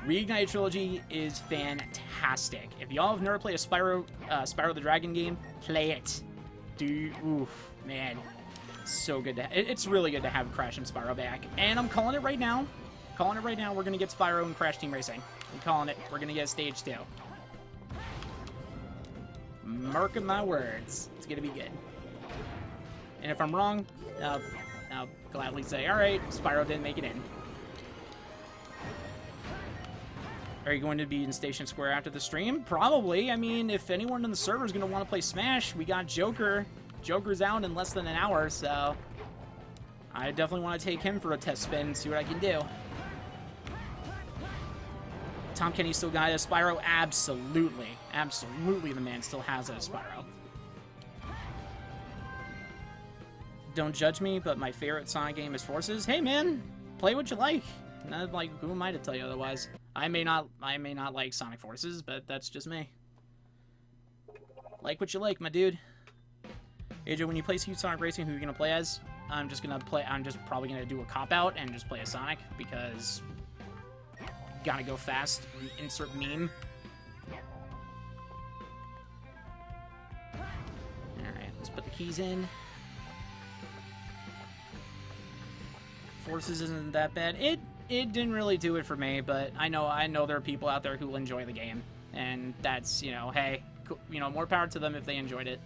Reignited Trilogy is fantastic. If y'all have never played a Spyro the Dragon game, play it. Oof, man. So good it's really good to have Crash and Spyro back. And I'm calling it right now. We're going to get Spyro and Crash Team Racing. I'm calling it. We're going to get Stage 2. Marking my words. It's going to be good. And if I'm wrong, I'll gladly say, alright, Spyro didn't make it in. Are you going to be in Station Square after the stream? Probably. I mean, if anyone in the server is going to want to play Smash, we got Joker. Joker's out in less than an hour, so I definitely want to take him for a test spin and see what I can do. Tom Kenny still got a Spyro? Absolutely. Absolutely the man still has a Spyro. Don't judge me, but my favorite Sonic game is Forces. Hey man, play what you like. Not like, who am I to tell you otherwise? I may not like Sonic Forces, but that's just me. Like what you like, my dude. AJ, when you play Sonic Racing, who are you gonna play as? I'm just probably gonna do a cop-out and just play as Sonic, because gotta go fast. Insert meme. Alright, let's put the keys in. Forces isn't that bad. It didn't really do it for me, but I know there are people out there who will enjoy the game, and that's, you know, hey, you know, more power to them if they enjoyed it.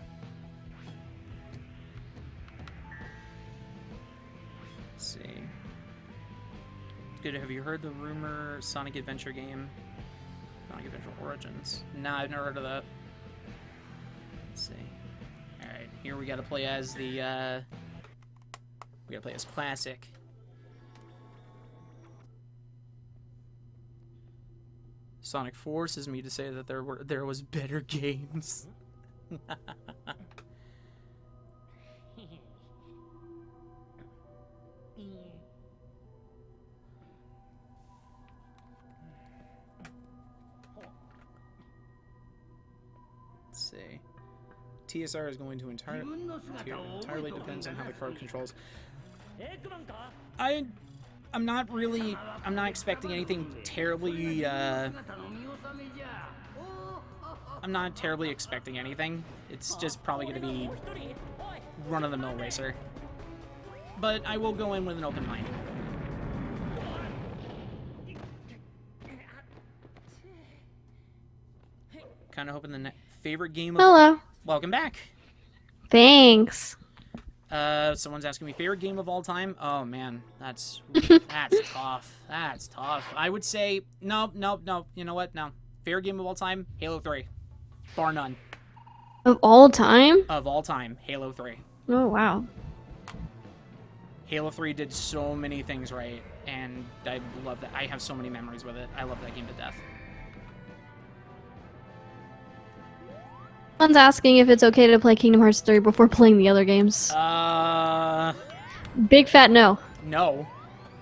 Let's see. Good. Have you heard the rumor Sonic Adventure game? Sonic Adventure Origins. Nah, I've never heard of that. Let's see. All right, here we got to play as the. We got to play as Classic. Sonic forces me to say that there was better games. Let's see. TSR is going to entirely depends on how the card controls. I'm not expecting anything terribly, I'm not terribly expecting anything. It's just probably going to be run-of-the-mill racer. But I will go in with an open mind. Kind of hoping the favorite game of... Hello. Welcome back. Thanks. Someone's asking me favorite game of all time. Oh man, that's tough. That's tough. I would say no. You know what? No. Favorite game of all time, Halo 3, bar none. Of all time? Of all time, Halo 3. Oh wow. Halo 3 did so many things right, and I love that. I have so many memories with it. I love that game to death. Someone's asking if it's okay to play Kingdom Hearts 3 before playing the other games. Big fat no. No.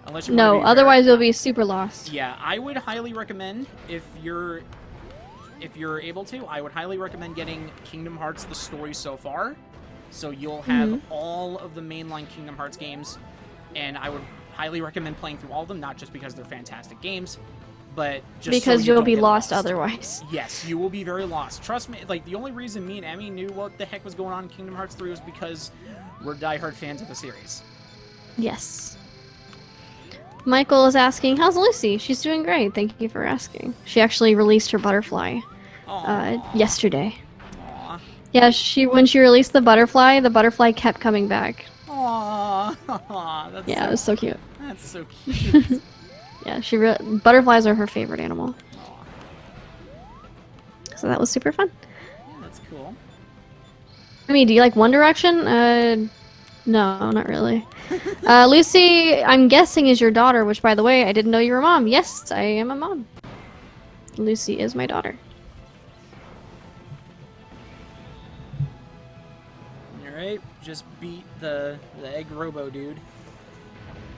Unless you no, otherwise you'll be super lost. Yeah, I would highly recommend, if you're able to, I would highly recommend getting Kingdom Hearts The Story So Far. So you'll have all of the mainline Kingdom Hearts games, and I would highly recommend playing through all of them, not just because they're fantastic games, but just because so you'll be lost otherwise. Yes, you will be very lost. Trust me, like, the only reason me and Emmy knew what the heck was going on in Kingdom Hearts 3 was because we're diehard fans of the series. Yes. Michael is asking, how's Lucy? She's doing great. Thank you for asking. She actually released her butterfly yesterday. Aww. Yeah, when she released the butterfly kept coming back. Aww. Yeah, it was so cute. That's so cute. Yeah, butterflies are her favorite animal. Aww. So that was super fun. Yeah, that's cool. I mean, do you like One Direction? No, not really. Lucy, I'm guessing is your daughter, which, by the way, I didn't know you were a mom. Yes, I am a mom. Lucy is my daughter. Alright, just beat the egg robo dude.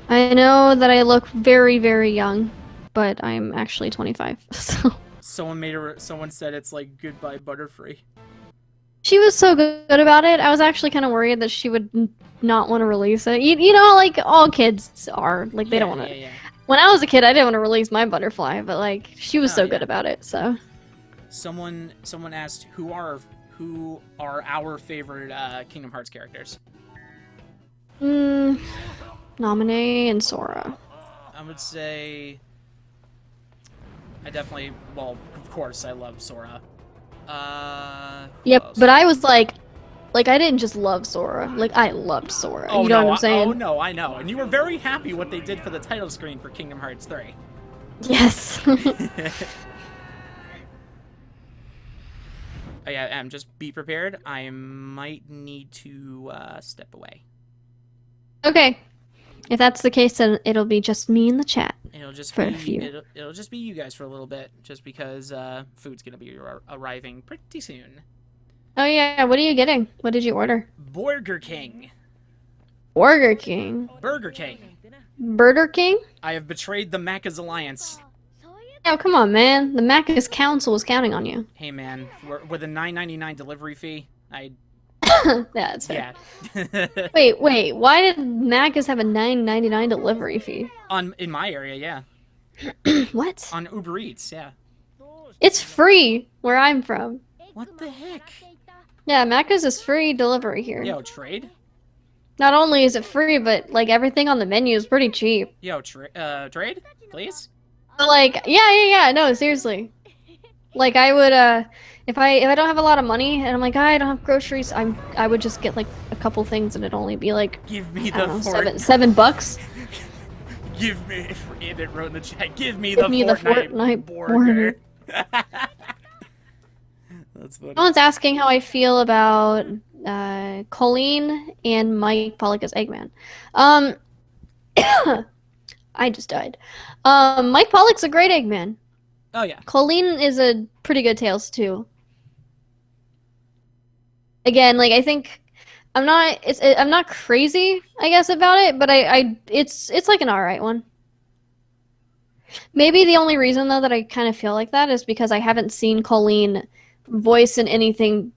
I know that I look very, very young, but I'm actually 25. So. Someone said it's like goodbye Butterfree. She was so good about it. I was actually kind of worried that she would not want to release it. You know, like all kids are. Like they don't want to. Yeah. When I was a kid, I didn't want to release my butterfly, but like she was Oh, so yeah. good about it. So Someone asked who are our favorite Kingdom Hearts characters. Naminé and Sora. I would say I definitely. Well, of course, I love Sora. Who Yep, else? but I was like I didn't just love Sora. Like I loved Sora. Oh You know no! what I'm saying? Oh no! I know. And you were very happy what they did for the title screen for Kingdom Hearts 3. Yes. Oh yeah, just be prepared. I might need to step away. Okay. If that's the case, then it'll be just me in the chat. It'll just For a be few. it'll just be you guys for a little bit, just because food's gonna be arriving pretty soon. Oh yeah, what are you getting? What did you order? Burger King. Burger King. Burger King. Burger King? I have betrayed the Macca's alliance. Oh, come on, man. The Macca's Council was counting on you. Hey man, with a $9.99 delivery fee, That's fair. yeah. Wait. Why did Macca's have a $9.99 delivery fee? In my area, yeah. What? On Uber Eats, yeah. It's free where I'm from. What the heck? Yeah, Macca's is free delivery here. Yo, trade? Not only is it free, but like everything on the menu is pretty cheap. Yo, trade? Please? But, like, yeah. No, seriously. Like I would, if I don't have a lot of money and I'm like, I don't have groceries, I would just get like a couple things and it'd only be like, Give me I don't the know, Fortnite. $7. Give me. It wrote in the chat. Give me Give the me the Fortnite Fortnite burger. That's funny. Someone's asking how I feel about Colleen and Mike Pollock as Eggman. I just died. Mike Pollock's a great Eggman. Oh yeah. Colleen is a pretty good Tails too. Again, like I think I'm not crazy, I guess, about it, but it's like an alright one. Maybe the only reason though that I kind of feel like that is because I haven't seen Colleen voice in anything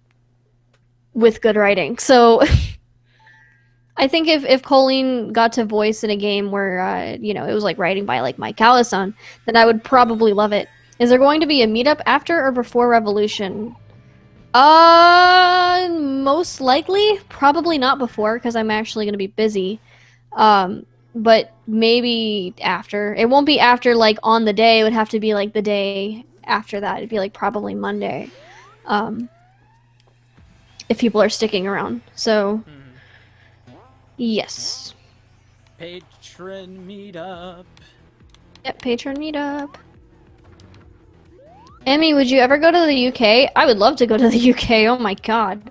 with good writing. So I think if Colleen got to voice in a game where it was like writing by like Mike Callison, then I would probably love it. Is there going to be a meetup after or before Revolution? Most likely, probably not before because I'm actually going to be busy. But maybe after. It won't be after like on the day. It would have to be like the day after that. It'd be like probably Monday. If people are sticking around. So, yes. Patron meetup. Yep, patron meetup. Emmy, would you ever go to the UK? I would love to go to the UK. Oh my god.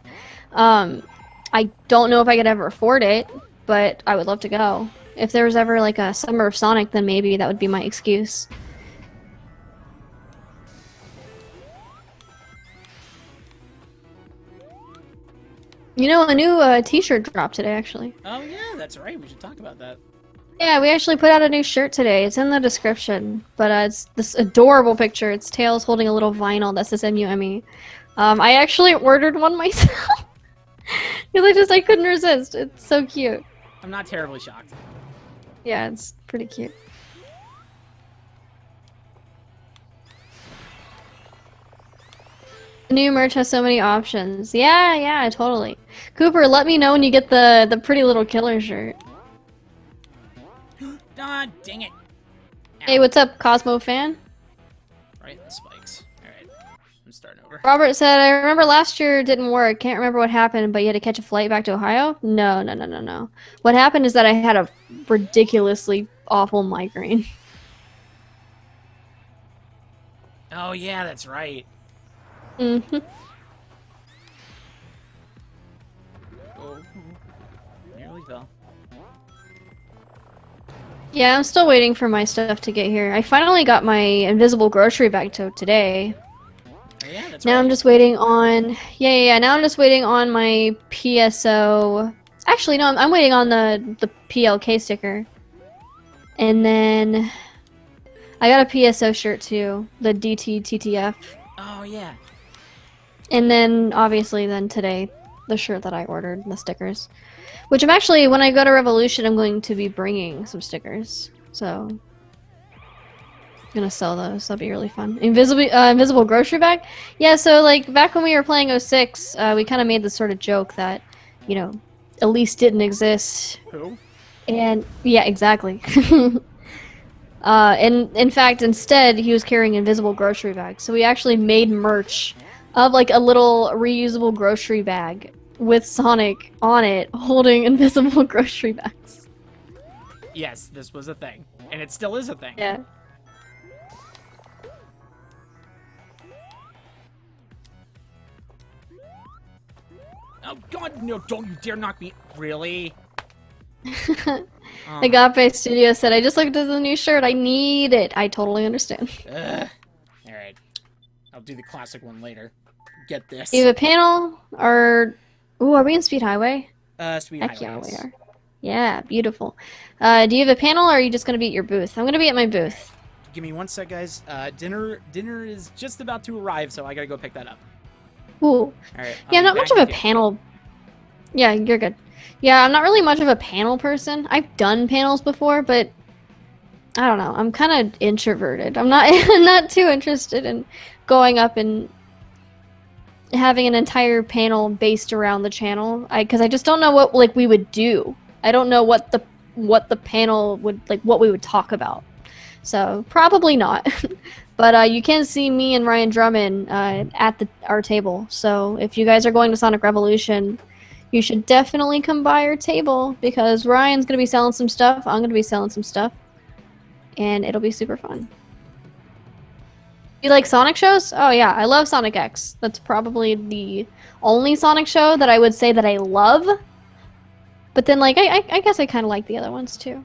I don't know if I could ever afford it, but I would love to go. If there was ever like a Summer of Sonic, then maybe that would be my excuse. You know, a new T-shirt dropped today, actually. Oh yeah, that's right. We should talk about that. Yeah, we actually put out a new shirt today. It's in the description, but it's this adorable picture. It's Tails holding a little vinyl that says EmuEmi. I actually ordered one myself because I couldn't resist. It's so cute. I'm not terribly shocked. Yeah, it's pretty cute. The new merch has so many options. Yeah, totally. Cooper, let me know when you get the pretty little killer shirt. Ah, dang it. Hey, what's up, Cosmo fan? Right, the spikes. Alright, I'm starting over. Robert said, I remember last year it didn't work. Can't remember what happened, but you had to catch a flight back to Ohio? No. What happened is that I had a ridiculously awful migraine. Oh yeah, that's right. Mm-hmm. Oh, nearly fell. Yeah, I'm still waiting for my stuff to get here. I finally got my invisible grocery bag today. Oh, yeah, that's Now right. I'm just waiting on... Yeah. Now I'm just waiting on my PSO... Actually, no, I'm waiting on the PLK sticker. And then... I got a PSO shirt too. The DT-TTF. Oh, yeah. And then, obviously, then today, the shirt that I ordered, the stickers. Which I'm actually, when I go to Revolution, I'm going to be bringing some stickers. So, gonna sell those. That'd be really fun. Invisible grocery bag. Yeah. So like back when we were playing 06, we kind of made this sort of joke that, you know, Elise didn't exist. Who? And yeah, exactly. And in fact, instead, he was carrying invisible grocery bags. So we actually made merch of like a little reusable grocery bag with Sonic on it, holding invisible grocery bags. Yes, this was a thing, and it still is a thing. Yeah. Oh God, no! Don't you dare knock me! Really? Agape Studio said, I just looked at the new shirt. I need it. I totally understand. Alright. I'll do the classic one later. Get this. Do you have a panel? Or... Ooh, are we in Speed Highway? Speed Heck Highway. Yeah, we are. Yeah, beautiful. Do you have a panel, or are you just going to be at your booth? I'm going to be at my booth. Give me one sec, guys. Dinner is just about to arrive, so I gotta go pick that up. Ooh. Alright. Yeah, not much of a panel... Yeah, you're good. Yeah, I'm not really much of a panel person. I've done panels before, but I don't know. I'm kind of introverted. I'm not I'm not too interested in going up and having an entire panel based around the channel. Because I just don't know what like we would do. I don't know what the panel would like what we would talk about. So probably not. But you can see me and Ryan Drummond at our table. So if you guys are going to Sonic Revolution, you should definitely come by our table, because Ryan's going to be selling some stuff, I'm going to be selling some stuff, and it'll be super fun. You like Sonic shows? Oh yeah, I love Sonic X. That's probably the only Sonic show that I would say that I love. But then, like, I guess I kind of like the other ones too.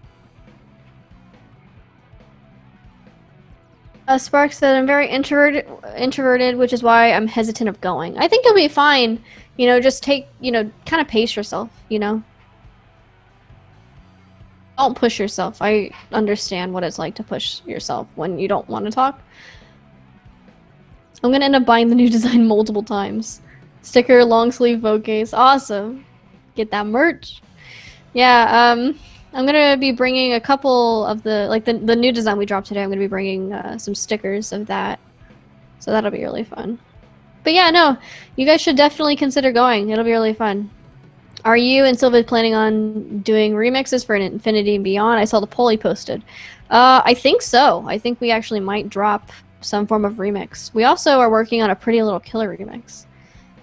Spark said, I'm very introverted, which is why I'm hesitant of going. I think you'll be fine. You know, just take, you know, kind of pace yourself, you know? Don't push yourself. I understand what it's like to push yourself when you don't want to talk. I'm gonna end up buying the new design multiple times. Sticker, long sleeve bow case. Awesome. Get that merch. Yeah, I'm gonna be bringing a couple of the new design we dropped today. I'm gonna be bringing some stickers of that, so that'll be really fun. But yeah, no, you guys should definitely consider going. It'll be really fun. Are you and Sylvia planning on doing remixes for Infinity and Beyond? I saw the poll he posted. I think so. I think we actually might drop some form of remix. We also are working on a Pretty Little Killer remix,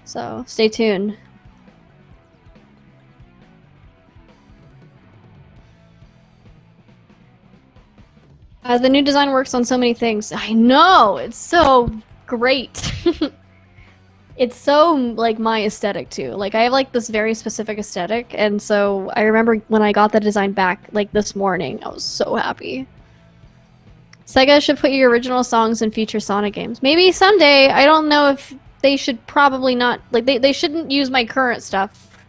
so stay tuned. The new design works on so many things. I know! It's so great! It's so, like, my aesthetic, too. Like, I have, like, this very specific aesthetic, and so I remember when I got the design back, like, this morning, I was so happy. Sega should put your original songs in future Sonic games. Maybe someday. I don't know if they should probably not... Like, they shouldn't use my current stuff,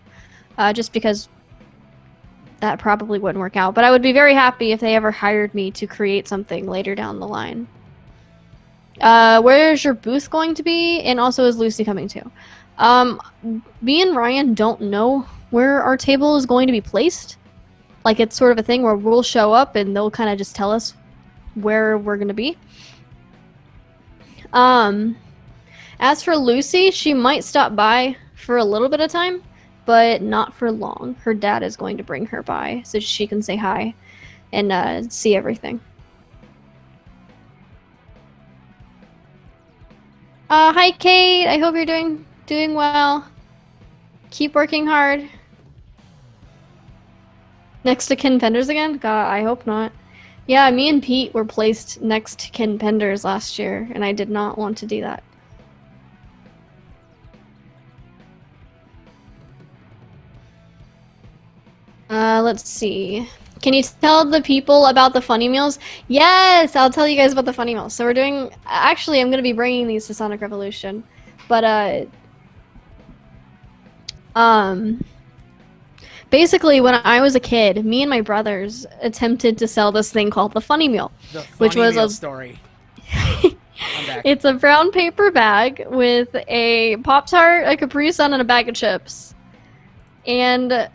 just because that probably wouldn't work out. But I would be very happy if they ever hired me to create something later down the line. Where's your booth going to be? And also, is Lucy coming too? Me and Ryan don't know where our table is going to be placed. Like, it's sort of a thing where we'll show up and they'll kind of just tell us where we're going to be. As for Lucy, she might stop by for a little bit of time, but not for long. Her dad is going to bring her by so she can say hi and see everything. Hi Kate, I hope you're doing well. Keep working hard. Next to Ken Penders again? God, I hope not. Yeah, me and Pete were placed next to Ken Penders last year, and I did not want to do that. Let's see. Can you tell the people about the funny meals? Yes, I'll tell you guys about the funny meals. So we're doing... Actually, I'm going to be bringing these to Sonic Revolution. But, basically, when I was a kid, me and my brothers attempted to sell this thing called the funny meal. The funny which was meal a story. It's a brown paper bag with a Pop-Tart, a Capri Sun, and a bag of chips. And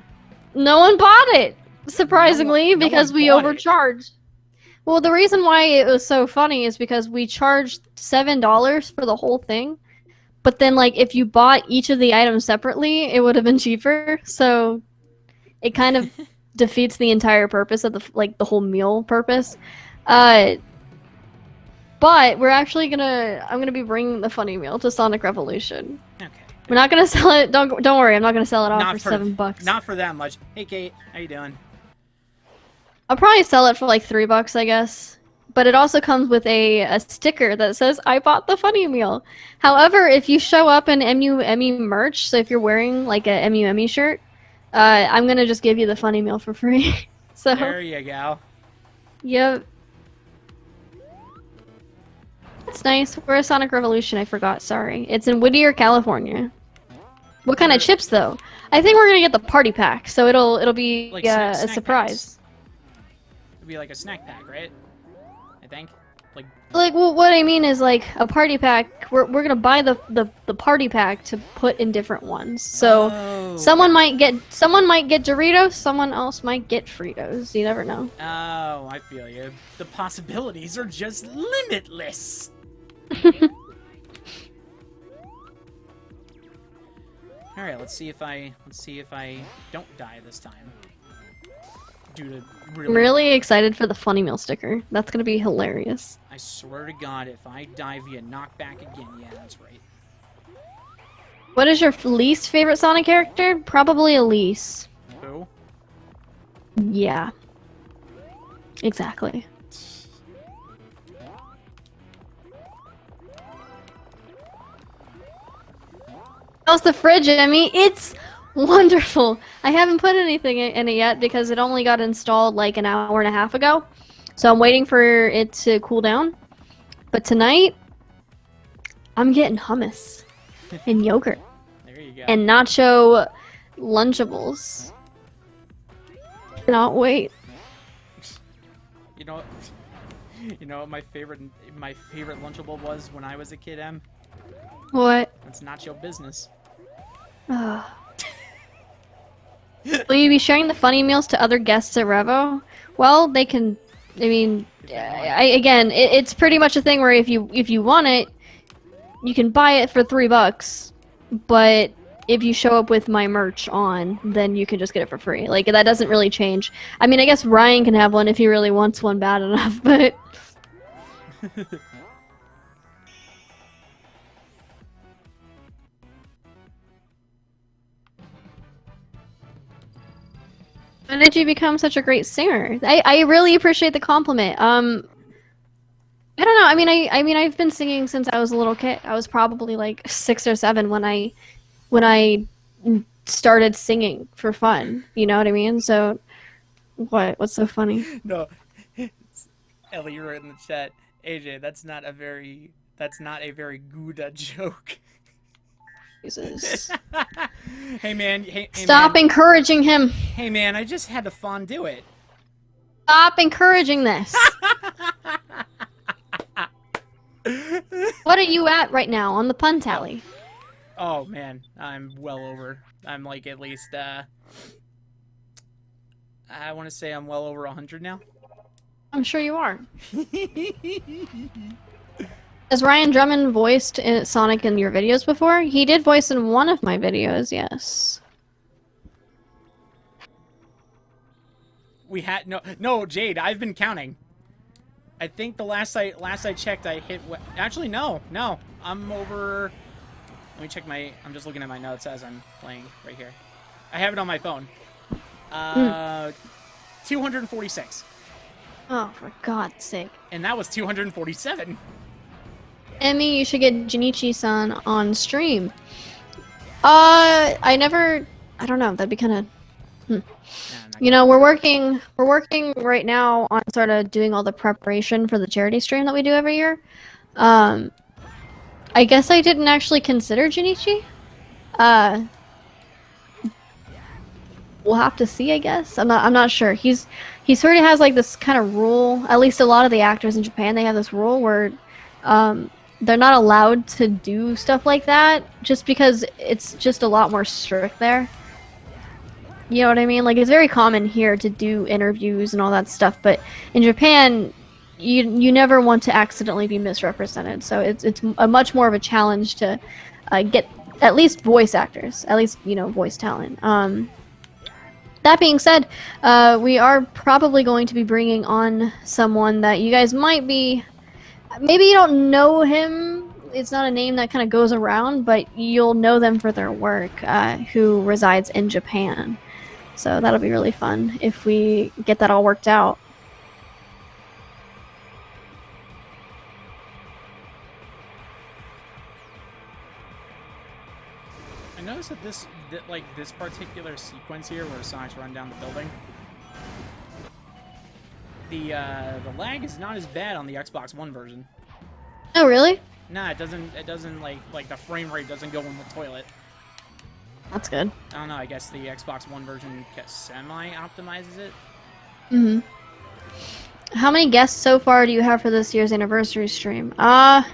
no one bought it. Surprisingly, because we overcharged. Well, the reason why it was so funny is because we charged $7 for the whole thing, but then like if you bought each of the items separately, it would have been cheaper. So it kind of defeats the entire purpose of the whole meal purpose. Uh, but I'm gonna be bringing the funny meal to Sonic Revolution. Okay. We're not gonna sell it. Don't worry. I'm not gonna sell it off for $7. Not for that much. Hey, Kate, how you doing? I'll probably sell it for like $3, I guess. But it also comes with a sticker that says, I bought the funny meal. However, if you show up in EmuEmi merch, so if you're wearing like a EmuEmi shirt, I'm gonna just give you the funny meal for free. So there you go. Yep. That's nice. Where's Sonic Revolution? I forgot, sorry. It's in Whittier, California. What kind of chips though? I think we're gonna get the party pack, so it'll be like a snack surprise. Packs. It'll be like a snack pack, right? I think. Like, well, what I mean is like a party pack. We're gonna buy the party pack to put in different ones. So someone might get Doritos, someone else might get Fritos. You never know. Oh, I feel you. The possibilities are just limitless. All right, let's see if I don't die this time. I'm really excited for the funny meal sticker. That's gonna be hilarious. I swear to God, if I die via knockback again, yeah, that's right. What is your least favorite Sonic character? Probably Elise. Who? Yeah. Exactly. How's the fridge, Emmy? It's wonderful. I haven't put anything in it yet because it only got installed like an hour and a half ago. So I'm waiting for it to cool down. But tonight, I'm getting hummus and yogurt. There you go. And nacho Lunchables. Cannot wait. You know what my favorite Lunchable was when I was a kid, Em? What? It's not your business. Will you be sharing the funny meals to other guests at Revo? Well, they can. I mean, it's pretty much a thing where if you want it, you can buy it for $3. But if you show up with my merch on, then you can just get it for free. Like that doesn't really change. I mean, I guess Ryan can have one if he really wants one bad enough, but. When did you become such a great singer? I really appreciate the compliment. I don't know. I mean I've been singing since I was a little kid. I was probably like 6 or 7 when I started singing for fun. You know what I mean? So what's so funny? No. Ellie wrote in the chat, AJ, that's not a very good joke. Jesus. Hey man, Stop encouraging him. Hey man, I just had to fondue it. Stop encouraging this. What are you at right now on the pun tally? Oh man, I'm well over. I'm like at least I want to say I'm well over 100 now. I'm sure you are. Has Ryan Drummond voiced Sonic in your videos before? He did voice in one of my videos, yes. We had no Jade. I've been counting. I think the last I checked, I hit. Actually, no. I'm over. Let me check my. I'm just looking at my notes as I'm playing right here. I have it on my phone. 246. Oh, for God's sake! And that was 247. Emmy, you should get Jinichi-san on stream. I don't know. That'd be kind of. You know, we're working right now on sort of doing all the preparation for the charity stream that we do every year. I guess I didn't actually consider Jinichi. We'll have to see, I guess. I'm not sure. He sort of has like this kind of rule. At least a lot of the actors in Japan, they have this rule where they're not allowed to do stuff like that just because it's just a lot more strict there. You know what I mean? Like, it's very common here to do interviews and all that stuff, but in Japan, you never want to accidentally be misrepresented. So it's a much more of a challenge to get at least voice actors, at least voice talent. That being said, we are probably going to be bringing on someone that you guys might be. Maybe you don't know him. It's not a name that kind of goes around, but you'll know them for their work, who resides in Japan. So that'll be really fun if we get that all worked out. I noticed that this particular sequence here where Sonic's run down the building, the lag is not as bad on the Xbox One version. Oh, really? Nah, it doesn't like the frame rate doesn't go in the toilet. That's good. I don't know, I guess the Xbox One version semi-optimizes it. Mm-hmm. How many guests so far do you have for this year's anniversary stream? It's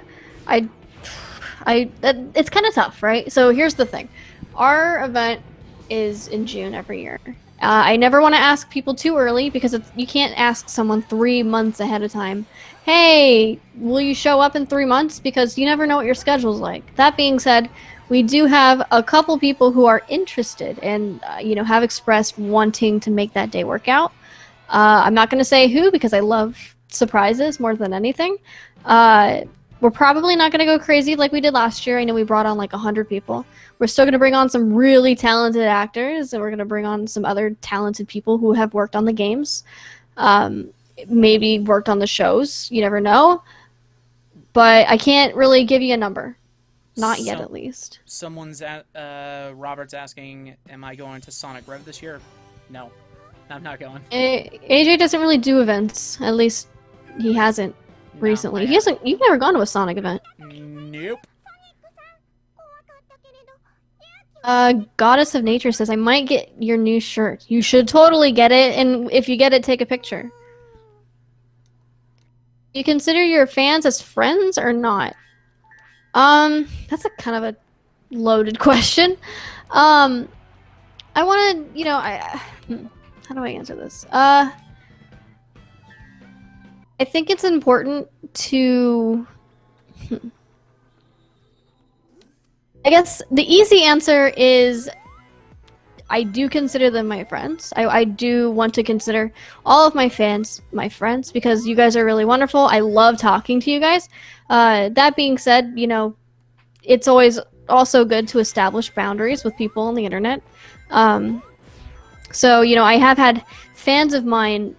kind of tough, right? So here's the thing. Our event is in June every year. I never want to ask people too early because you can't ask someone 3 months ahead of time, hey, will you show up in 3 months? Because you never know what your schedule's like. That being said, we do have a couple people who are interested and, have expressed wanting to make that day work out. I'm not going to say who because I love surprises more than anything. We're probably not going to go crazy like we did last year. I know we brought on like 100 people. We're still going to bring on some really talented actors, and we're going to bring on some other talented people who have worked on the games, maybe worked on the shows. You never know. But I can't really give you a number. Not yet, at least. Someone's Robert's asking, am I going to Sonic Rev this year? No, I'm not going. AJ doesn't really do events. At least he hasn't recently. You've never gone to a Sonic event. Nope. Goddess of Nature says, I might get your new shirt. You should totally get it, and if you get it, take a picture. You consider your fans as friends or not? That's a kind of a loaded question. I want to, how do I answer this? I think it's important to... I guess the easy answer is I do consider them my friends. I do want to consider all of my fans my friends because you guys are really wonderful. I love talking to you guys. That being said, it's always also good to establish boundaries with people on the internet. So, I have had fans of mine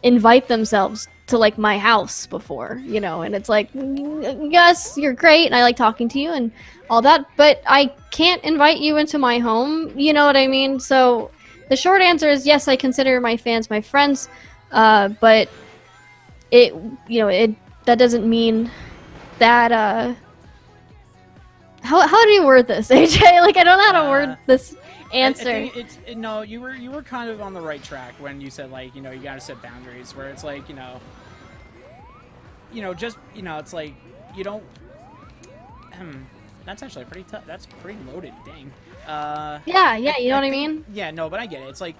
invite themselves to like my house before, and it's like, yes, you're great and I like talking to you and all that, but I can't invite you into my home, you know what I mean? So the short answer is yes, I consider my fans my friends, but that doesn't mean that how do you word this, AJ? Like I don't know how to word this answer. I think no, you were kind of on the right track when you said like, you gotta set boundaries where it's like, it's like you don't that's actually pretty tough. That's pretty loaded, dang. Yeah, you know what I mean? Yeah, no, but I get it. It's like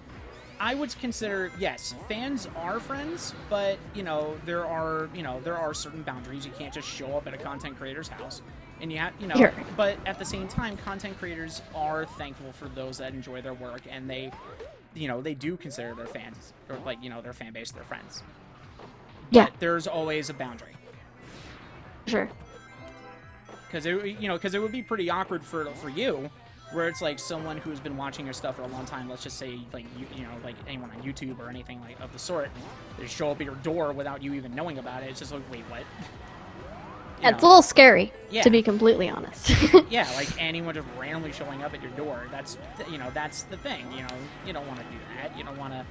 I would consider, yes, fans are friends, but there are certain boundaries. You can't just show up at a content creator's house. And you have, Sure. But at the same time, content creators are thankful for those that enjoy their work, and they do consider their fans, or like, their fan base, their friends. Yeah. But there's always a boundary. Sure. Because it would be pretty awkward for you, where it's like someone who's been watching your stuff for a long time. Let's just say like like anyone on YouTube or anything like of the sort, they show up at your door without you even knowing about it. It's just like, wait, what? It's a little scary, to be completely honest. Yeah, like anyone just randomly showing up at your door. That's that's the thing. You don't want to do that. You don't want to.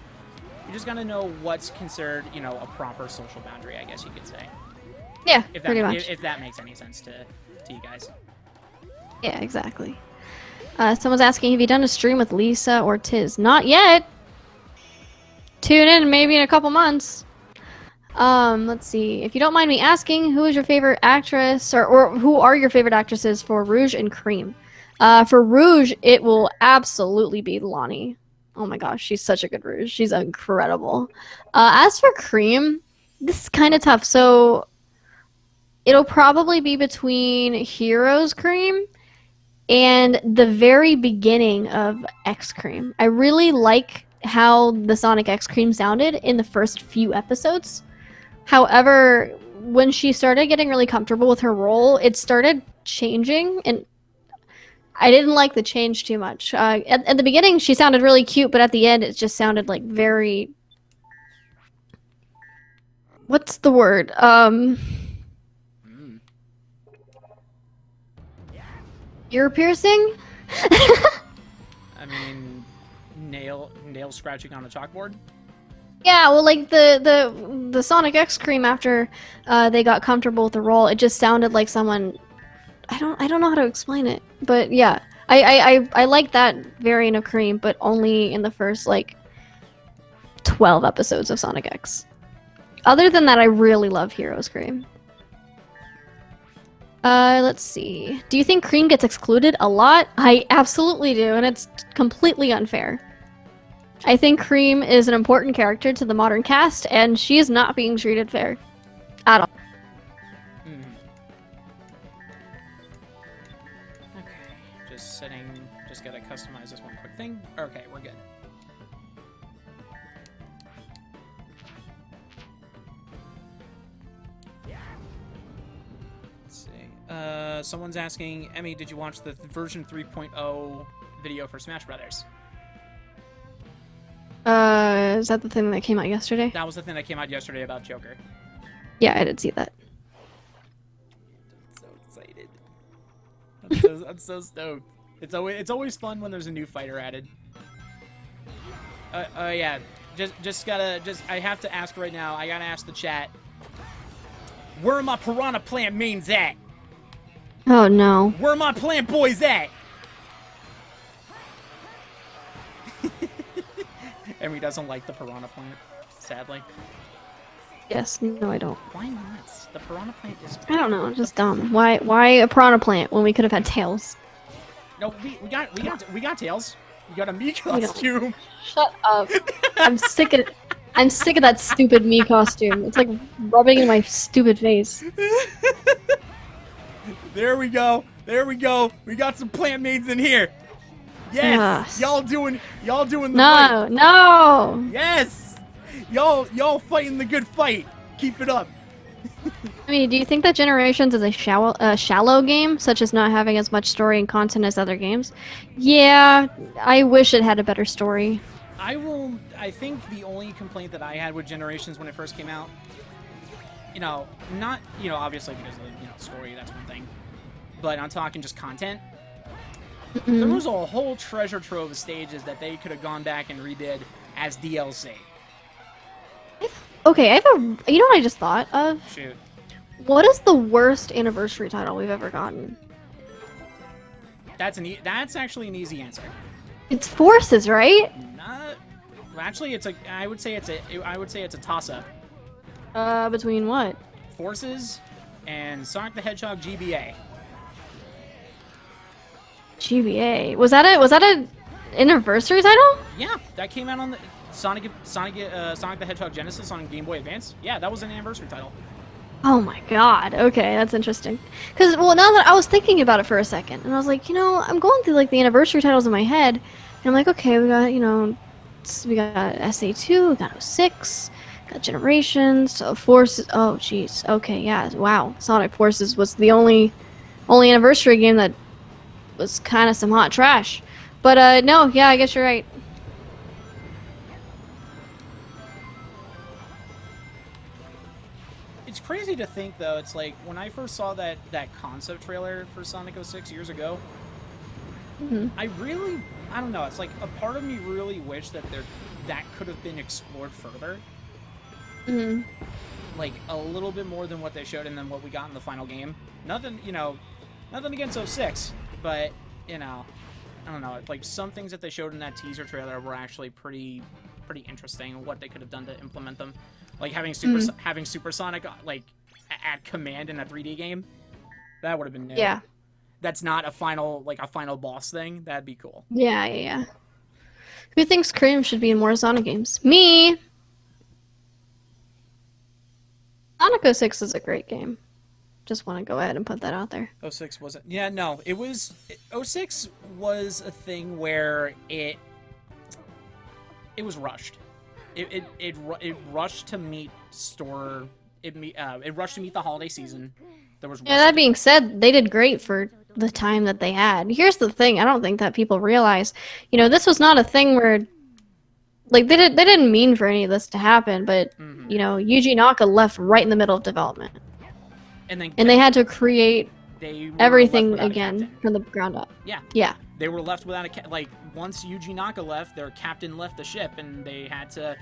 You just gotta know what's considered a proper social boundary, I guess you could say. Yeah, pretty much. If that makes any sense to you guys. Yeah, exactly. Someone's asking, have you done a stream with Lisa or Tiz? Not yet. Tune in maybe in a couple months. Let's see. If you don't mind me asking, who is your favorite actress, or who are your favorite actresses for Rouge and Cream? For Rouge, it will absolutely be Lonnie. Oh my gosh, she's such a good Rouge. She's incredible. As for Cream, This is kind of tough. So it'll probably be between Heroes Cream and the very beginning of X Cream. I really like how the Sonic X Cream sounded in the first few episodes. However, when she started getting really comfortable with her role, it started changing, and I didn't like the change too much. At the beginning, she sounded really cute, but at the end, it just sounded like very. What's the word? Mm. Ear piercing? I mean, nail scratching on a chalkboard. Yeah, well, like the Sonic X Cream after they got comfortable with the role, it just sounded like someone. I don't know how to explain it, but yeah, I like that variant of Cream, but only in the first like 12 episodes of Sonic X. Other than that, I really love Heroes Cream. Let's see. Do you think Cream gets excluded a lot? I absolutely do, and it's completely unfair. I think Cream is an important character to the modern cast, and she is not being treated fair at all. Mm. Okay, just setting. Just gotta customize this one quick thing. Okay, we're good. Let's see. Someone's asking, Emmy, did you watch the version 3.0 video for Smash Brothers? Is that the thing that came out yesterday? That was the thing that came out yesterday about Joker. Yeah, I did see that. I'm so excited. I'm so stoked. It's always fun when there's a new fighter added. Yeah. I have to ask right now. I gotta ask the chat. Where are my Piranha Plant mains at? Oh no. Where are my plant boys at? Emmy doesn't like the Piranha Plant, sadly. Yes, no, I don't. Why not? The Piranha Plant is. I don't know, just dumb. Why a piranha plant when we could have had tails? No, we got Tails. We got a Mii costume. Shut up. I'm sick of that stupid me costume. It's like rubbing in my stupid face. There we go. There we go. We got some plant mains in here. Yes. Y'all doing the fight. No. Yes. Y'all fighting the good fight. Keep it up. I mean, do you think that Generations is a shallow game, such as not having as much story and content as other games? Yeah, I wish it had a better story. I think the only complaint that I had with Generations when it first came out, not, obviously because of the, story, that's one thing, but I'm talking just content. Mm-hmm. There was a whole treasure trove of stages that they could have gone back and redid as DLC. Okay, you know what I just thought of? Shoot. What is the worst anniversary title we've ever gotten? That's actually an easy answer. It's Forces, right? Actually, I would say it's a toss-up. Between what? Forces and Sonic the Hedgehog GBA. GBA. Was that a anniversary title? Yeah, that came out on the Sonic the Hedgehog Genesis on Game Boy Advance. Yeah, that was an anniversary title. Oh my god. Okay, that's interesting. Because, well, now that I was thinking about it for a second, and I was like, I'm going through, like, the anniversary titles in my head, and I'm like, okay, we got, we got SA2, we got 06, got Generations, Forces, oh, jeez. Okay, yeah, wow. Sonic Forces was the only anniversary game that was kind of some hot trash. But, no, yeah, I guess you're right. It's crazy to think, though. It's like when I first saw that concept trailer for Sonic 06 years ago, Mm-hmm. I don't know. It's like a part of me really wished that that could have been explored further. Mm-hmm. Like a little bit more than what they showed and then what we got in the final game. Nothing against 06, but I don't know. Like some things that they showed in that teaser trailer were actually pretty interesting. What they could have done to implement them. Like having Supersonic like at command in a 3D game, that would have been new. Yeah. That's not a final boss thing. That'd be cool. Yeah. Who thinks Cream should be in more Sonic games? Me. Sonic 06 is a great game. Just want to go ahead and put that out there. '06 wasn't. Yeah, no, it was. '06 was a thing where it was rushed. It rushed to meet store. It rushed to meet the holiday season. There was. Yeah, that being said, they did great for the time that they had. Here's the thing: I don't think that people realize. This was not a thing where, like, they didn't mean for any of this to happen, but Yuji Naka left right in the middle of development, and they had to create everything again from the ground up. Yeah. Yeah. They were left without once Yuji Naka left, their captain left the ship, and they had to,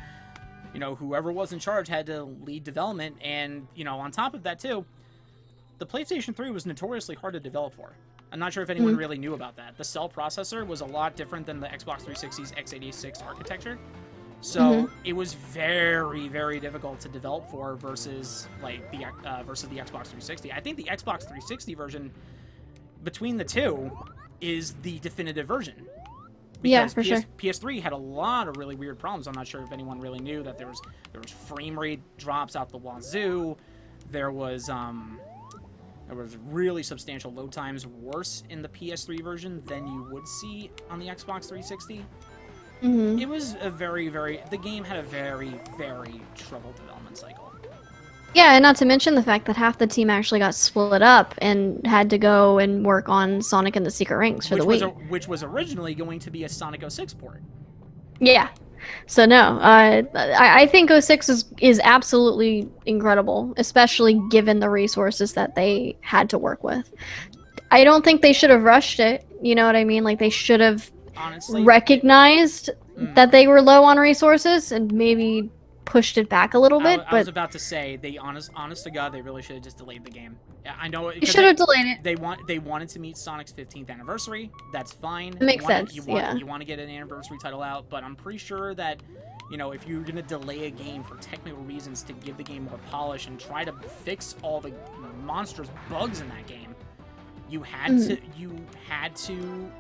whoever was in charge had to lead development, and on top of that too, the PlayStation 3 was notoriously hard to develop for. I'm not sure if anyone really knew about that. The cell processor was a lot different than the Xbox 360's x86 architecture. So it was very, very difficult to develop for versus the Xbox 360. I think the Xbox 360 version, between the two, is the definitive version. Yeah, for sure. PS3 had a lot of really weird problems. I'm not sure if anyone really knew that there was frame rate drops out the wazoo. There was really substantial load times, worse in the PS3 version than you would see on the Xbox 360. It was the game had a very, very troubled development cycle. Yeah, and not to mention the fact that half the team actually got split up and had to go and work on Sonic and the Secret Rings for the Wii. Which was originally going to be a Sonic 06 port. Yeah. So no, I think 06 is absolutely incredible, especially given the resources that they had to work with. I don't think they should have rushed it. You know what I mean? Like, they should have recognized that they were low on resources and maybe pushed it back a little bit. I was about to say, honest to God, they really should have just delayed the game. I know you should have delayed it. They wanted to meet Sonic's 15th anniversary. That's fine. It makes sense. You want to get an anniversary title out, but I'm pretty sure that if you're gonna delay a game for technical reasons to give the game more polish and try to fix all the monstrous bugs in that game, you had to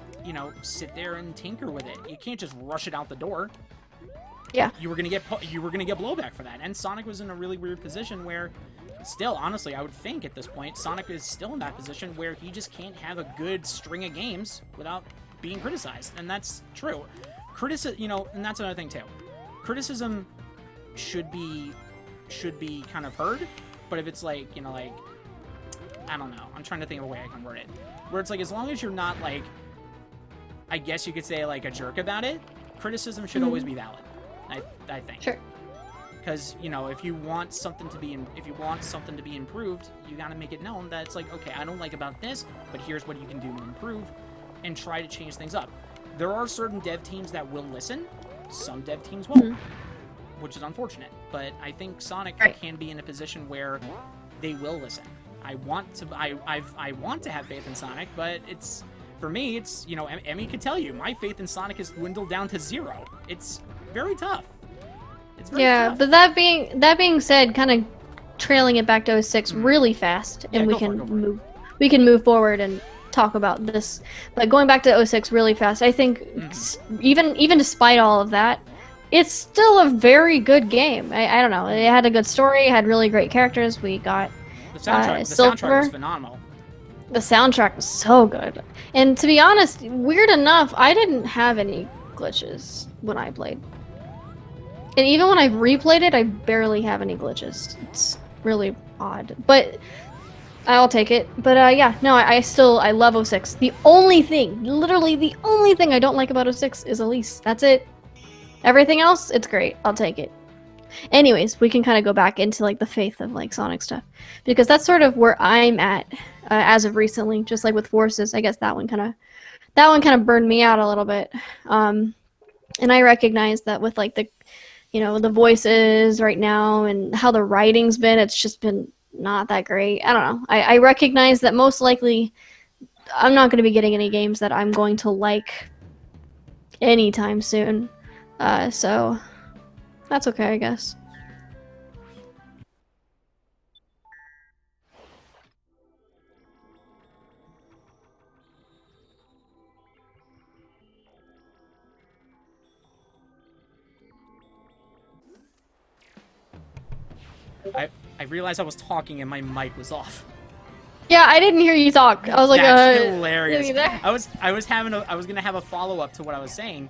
sit there and tinker with it. You can't just rush it out the door. Yeah. You were gonna get blowback for that, and Sonic was in a really weird position where, still, honestly, I would think at this point, Sonic is still in that position where he just can't have a good string of games without being criticized, and that's true. And that's another thing too. Criticism should be kind of heard, but if it's I don't know. I'm trying to think of a way I can word it, where it's as long as you're not I guess you could say a jerk about it, criticism should always be valid. I think. Sure. Because if you want something to be improved, you gotta make it known that it's okay, I don't like about this, but here's what you can do to improve, and try to change things up. There are certain dev teams that will listen, some dev teams won't, which is unfortunate. But I think Sonic can be in a position where they will listen. I want to have faith in Sonic, but for me, Emmy could tell you, my faith in Sonic has dwindled down to 0. It's very tough. It's very tough. But that being said, kind of trailing it back to 06 really fast, and we can move forward and talk about this. But going back to 06 really fast, I think even despite all of that, it's still a very good game. I don't know. It had a good story. It had really great characters. We got the soundtrack was phenomenal. The soundtrack was so good. And to be honest, weird enough, I didn't have any glitches when I played. And even when I've replayed it, I barely have any glitches. It's really odd. But I'll take it. But I love 06. Literally the only thing I don't like about 06 is Elise. That's it. Everything else, it's great. I'll take it. Anyways, we can kind of go back into the faith of Sonic stuff, because that's sort of where I'm at as of recently. Just with Forces, I guess that one kind of burned me out a little bit. And I recognize that with the voices right now and how the writing's been, it's just been not that great. I don't know. I recognize that most likely I'm not going to be getting any games that I'm going to like anytime soon. So that's okay, I guess. I realized I was talking and my mic was off. Yeah, I didn't hear you talk. I was like, That's hilarious. you there? I was gonna have a follow up to what I was saying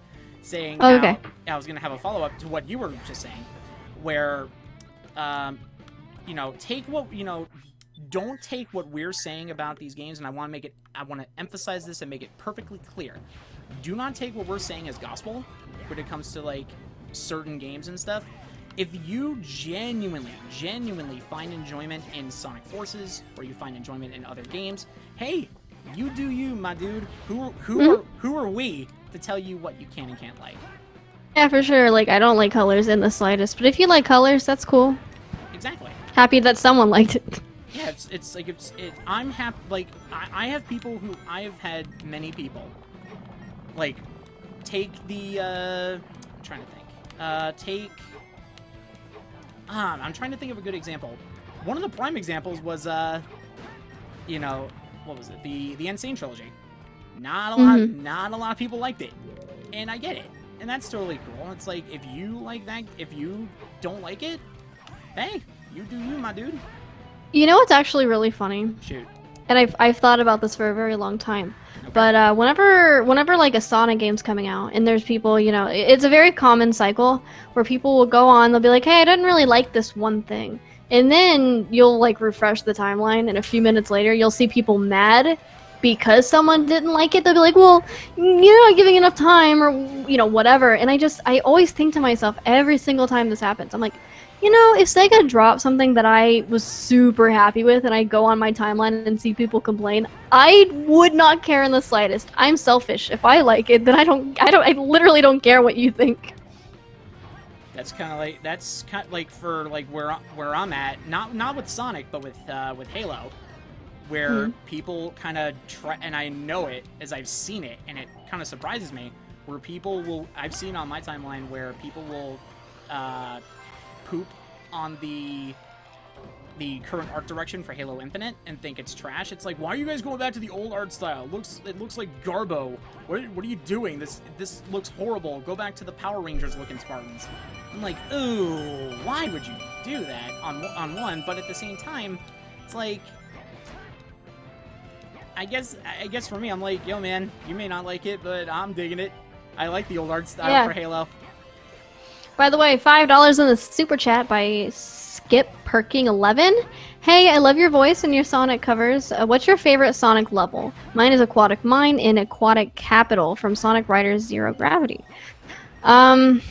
Oh, how okay. I was gonna have a follow up to what you were just saying, where, you know, don't take what we're saying about these games, and I want to emphasize this and make it perfectly clear. Do not take what we're saying as gospel when it comes to like certain games and stuff. If you genuinely find enjoyment in Sonic Forces, or you find enjoyment in other games, hey, you do you, my dude. Who are we to tell you what you can and can't like? Yeah, for sure. Like, I don't like colors in the slightest, but if you like colors, that's cool. Exactly. Happy that someone liked it. Yeah, I'm happy. Like, I have people who I have had many people like take the I'm trying to think. I'm trying to think of a good example. One of the prime examples was, you know, what was it? The Insane trilogy. Not a lot of people liked it, and I get it, and that's totally cool. It's like, if you like that, if you don't like it, hey, you do you, my dude. You know what's actually really funny? Shoot. And I've thought about this for a very long time. Okay. But whenever like a Sonic game's coming out, and there's people, you know, it's a very common cycle where people will go on, they'll be like, hey, I didn't really like this one thing. And then you'll like refresh the timeline, and a few minutes later you'll see people mad because someone didn't like it. They'll be like, well, you're not giving enough time, or, you know, whatever. And I always think to myself every single time this happens, I'm like, you know, if Sega dropped something that I was super happy with, and I go on my timeline and see people complain, I would not care in the slightest. I'm selfish. If I like it, then I literally don't care what you think. That's kind of like for like where I'm at, not with Sonic, but with Halo, where people kind of try, and I know it as I've seen it, and it kind of surprises me, where I've seen on my timeline where people will poop on the current art direction for Halo Infinite and think it's trash. It's like, why are you guys going back to the old art style? It looks like Garbo. What are you doing? This looks horrible. Go back to the Power Rangers looking Spartans. I'm like, ooh, why would you do that on one? But at the same time, it's like, I guess for me, I'm like, yo man, you may not like it, but I'm digging it. I like the old art style for Halo. By the way, $5 in the super chat by Skip Perking 11. Hey, I love your voice and your Sonic covers. What's your favorite Sonic level? Mine is Aquatic Mine in Aquatic Capital from Sonic Riders Zero Gravity. That's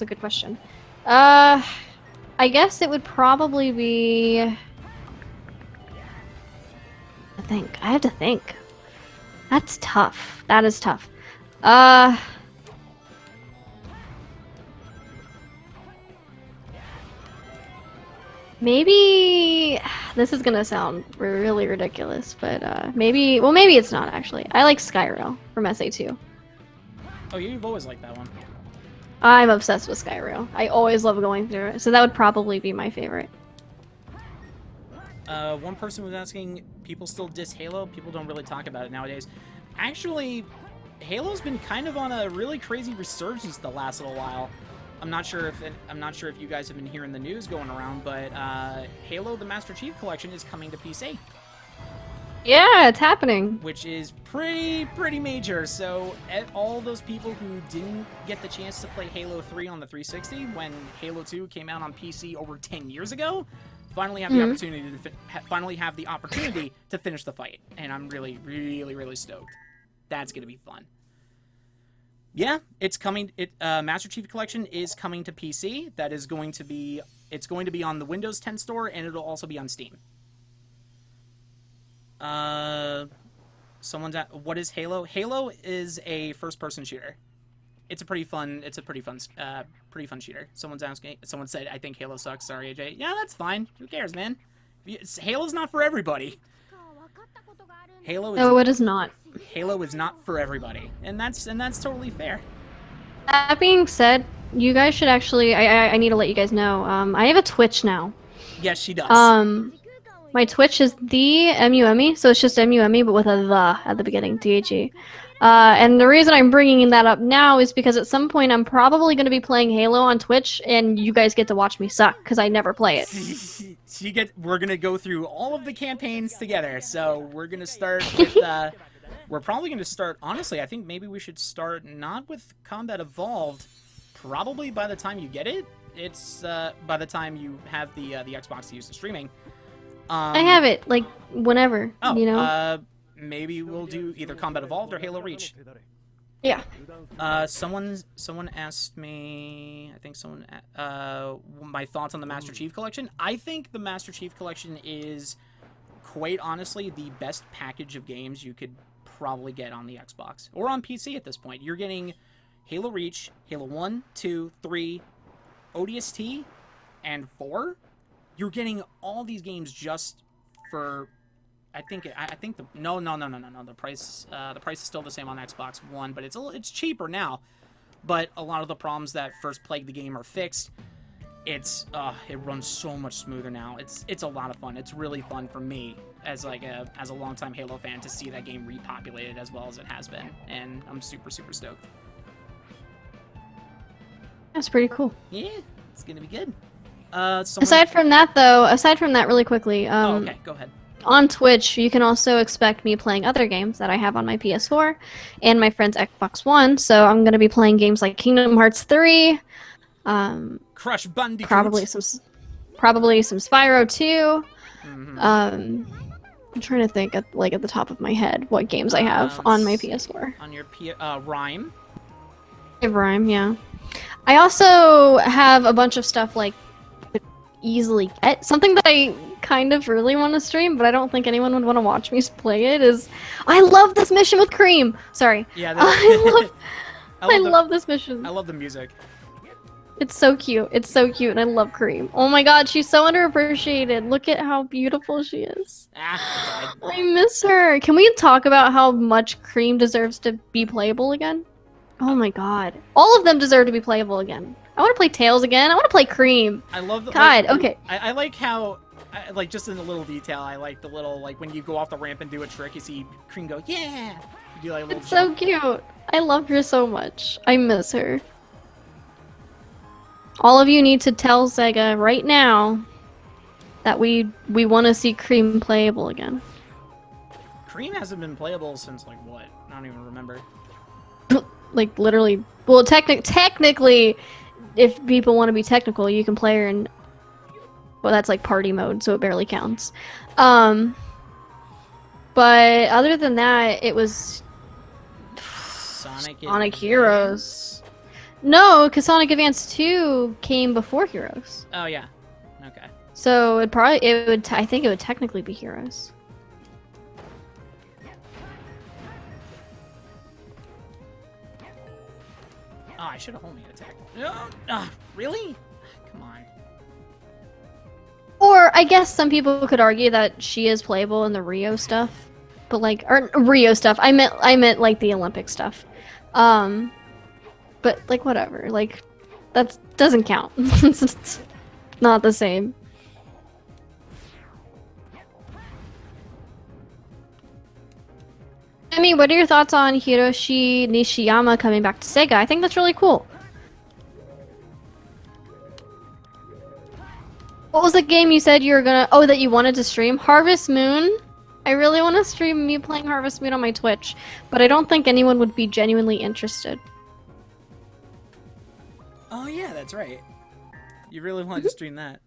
a good question. I guess it would probably be... I have to think. That's tough. That is tough. Maybe this is gonna sound really ridiculous, but maybe it's not actually. I like Skyrail from SA2. Oh, you've always liked that one. I'm obsessed with Skyrail. I always love going through it, so that would probably be my favorite. One person was asking, people still diss Halo? People don't really talk about it nowadays. Actually, Halo's been kind of on a really crazy resurgence the last little while. I'm not sure if you guys have been hearing the news going around, but Halo: The Master Chief Collection is coming to PC. Yeah, it's happening. Which is pretty major. So all those people who didn't get the chance to play Halo 3 on the 360 when Halo 2 came out on PC over 10 years ago, finally have the opportunity to finish the fight, and I'm really stoked. That's gonna be fun. Yeah, it's coming. Master Chief Collection is coming to PC. It's going to be on the Windows 10 store, and it'll also be on Steam. What is Halo? Halo is a first-person shooter. It's a pretty fun shooter. Someone said, I think Halo sucks. Sorry, AJ. Yeah, that's fine. Who cares, man? Halo's not for everybody. No, it is not. Halo is not for everybody, and that's totally fair. That being said, you guys should actually. I need to let you guys know. I have a Twitch now. Yes, she does. My Twitch is the EmuEmi, so it's just EmuEmi, but with a the at the beginning, THE. And the reason I'm bringing that up now is because at some point I'm probably going to be playing Halo on Twitch, and you guys get to watch me suck because I never play it. We're gonna go through all of the campaigns together. So we're gonna start with. We're probably gonna start. Honestly, I think maybe we should start not with Combat Evolved. Probably by the time you get it, it's by the time you have the Xbox to use the streaming. I have it like whenever. Oh, you know. Maybe we'll do either Combat Evolved or Halo Reach. Yeah. Someone asked me, I think someone, my thoughts on the Master Chief Collection. I think the Master Chief Collection is, quite honestly, the best package of games you could probably get on the Xbox. Or on PC at this point. You're getting Halo Reach, Halo 1, 2, 3, ODST, and 4. You're getting all these games just for... I think no. The price is still the same on Xbox One, but it's cheaper now. But a lot of the problems that first plagued the game are fixed. It runs so much smoother now. It's a lot of fun. It's really fun for me as a longtime Halo fan to see that game repopulated as well as it has been, and I'm super stoked. That's pretty cool. Yeah, it's gonna be good. Aside from that, really quickly. Okay, go ahead. On Twitch, you can also expect me playing other games that I have on my PS4 and my friend's Xbox One. So I'm going to be playing games like Kingdom Hearts 3, Crush Bandicoot, probably some Spyro 2. Mm-hmm. I'm trying to think at the top of my head what games I have on my PS4. On your Rhyme. Rhyme, yeah. I also have a bunch of stuff like easily get. Something that I kind of really want to stream, but I don't think anyone would want to watch me play it is... I love this mission with Cream! Sorry. Yeah, I love this mission. I love the music. It's so cute. It's so cute, and I love Cream. Oh my god, she's so underappreciated. Look at how beautiful she is. I miss her. Can we talk about how much Cream deserves to be playable again? Oh my god. All of them deserve to be playable again. I want to play Tails again. I want to play Cream. I love the... God, okay. I like how... just in a little detail, I like the little, when you go off the ramp and do a trick, you see Cream go, yeah! You do, a little it's jump. So cute. I love her so much. I miss her. All of you need to tell Sega right now that we want to see Cream playable again. Cream hasn't been playable since, what? I don't even remember. Literally... Well, technically, if people want to be technical, you can play her in... Well, that's party mode, so it barely counts. But other than that, it was... Sonic Heroes. No, because Sonic Advance 2 came before Heroes. Oh, yeah. Okay. So I think it would technically be Heroes. Oh, I should have only attacked. Really? Come on. Or I guess some people could argue that she is playable in the Rio stuff, but or Rio stuff. I meant the Olympic stuff. But whatever. That doesn't count. It's not the same. I mean, what are your thoughts on Hiroshi Nishiyama coming back to Sega? I think that's really cool. What was the game you said you were gonna... Oh, that you wanted to stream? Harvest Moon? I really want to stream me playing Harvest Moon on my Twitch, but I don't think anyone would be genuinely interested. Oh yeah, that's right. You really wanted to stream that.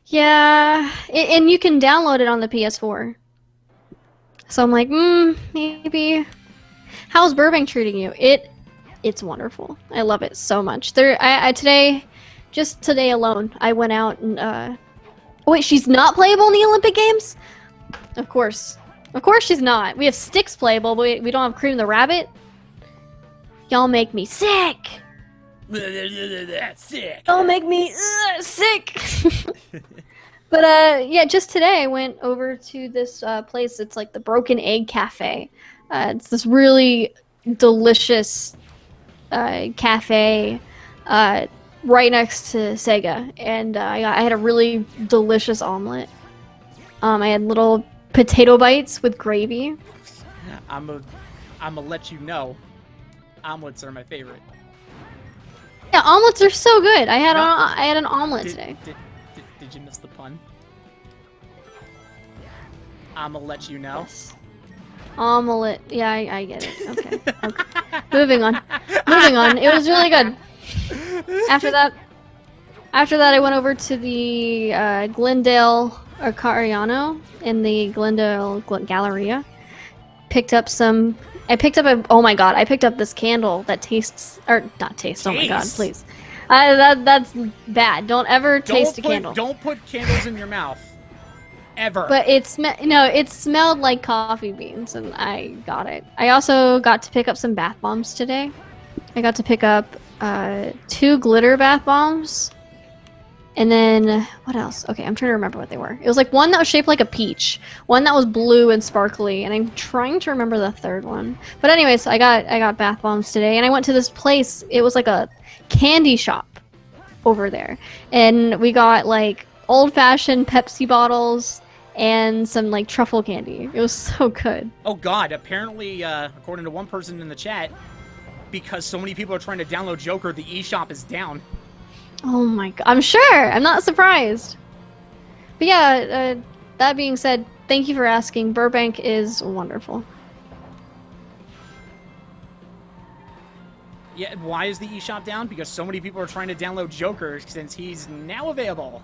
Yeah, and you can download it on the PS4. So I'm like, maybe. How's Burbank treating you? It's wonderful. I love it so much. Just today alone, I went out and, Oh wait, she's not playable in the Olympic Games? Of course. Of course she's not. We have Styx playable, but we don't have Cream the Rabbit? Y'all make me sick! Sick! Y'all make me sick! But, yeah, just today I went over to this place. It's the Broken Egg Cafe. It's this really delicious cafe right next to Sega. And I had a really delicious omelet. I had little potato bites with gravy. I'm gonna let you know, omelets are my favorite. Yeah, omelets are so good. I had an omelet today. Did you miss the pun? I'ma let you know. Yes. Omelet. Yeah, I get it. Okay. Okay. Moving on. Moving on. It was really good. After that, I went over to the Glendale Arcariano in the Glendale Galleria. Picked up some. I picked up a. Oh my god! I picked up this candle that tastes, or not taste. Oh my god! Please. That's bad. Don't ever taste a candle. Don't put candles in your mouth. Ever. But it smelled like coffee beans, and I got it. I also got to pick up some bath bombs today. I got to pick up 2 glitter bath bombs, and then what else? Okay, I'm trying to remember what they were. It was like one that was shaped like a peach, one that was blue and sparkly, and I'm trying to remember the third one. But anyways, I got bath bombs today, and I went to this place. It was like a candy shop over there, and we got like old-fashioned Pepsi bottles and some like truffle candy. It was so good. Oh god, apparently according to one person in the chat, because so many people are trying to download Joker, the eShop is down. Oh my god. I'm sure. I'm not surprised. But yeah, that being said, thank you for asking. Burbank is wonderful. Yeah, why is the eShop down? Because so many people are trying to download Joker since he's now available.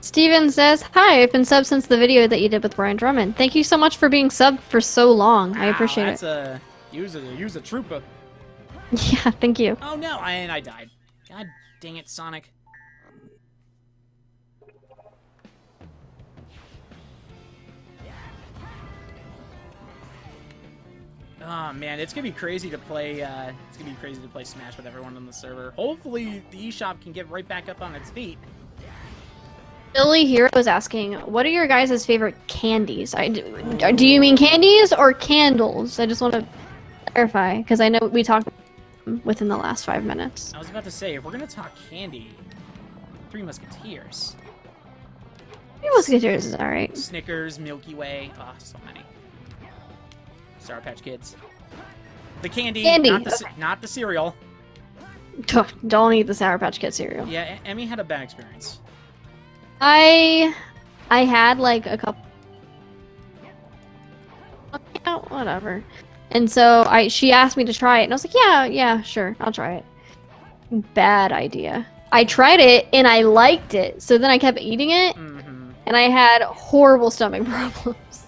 Steven says, "Hi, I've been subbed since the video that you did with Brian Drummond. Thank you so much for being subbed for so long. I appreciate it." Use a trooper. Yeah, thank you. Oh no, I died. God dang it, Sonic. Oh man, it's gonna be crazy to play. It's gonna be crazy to play Smash with everyone on the server. Hopefully, the eShop can get right back up on its feet. Billy Hero was asking, what are your guys' favorite candies? Do you mean candies or candles? I just want to clarify, because I know we talked within the last 5 minutes. I was about to say, if we're going to talk candy, Three Musketeers. Three Musketeers is alright. Snickers, Milky Way, oh, so many. Sour Patch Kids. The candy, not the cereal. Don't eat the Sour Patch Kid cereal. Yeah, Emmy had a bad experience. I had like a couple. Yeah, whatever. And so she asked me to try it, and I was like, yeah, sure, I'll try it. Bad idea. I tried it and I liked it, so then I kept eating it, and I had horrible stomach problems.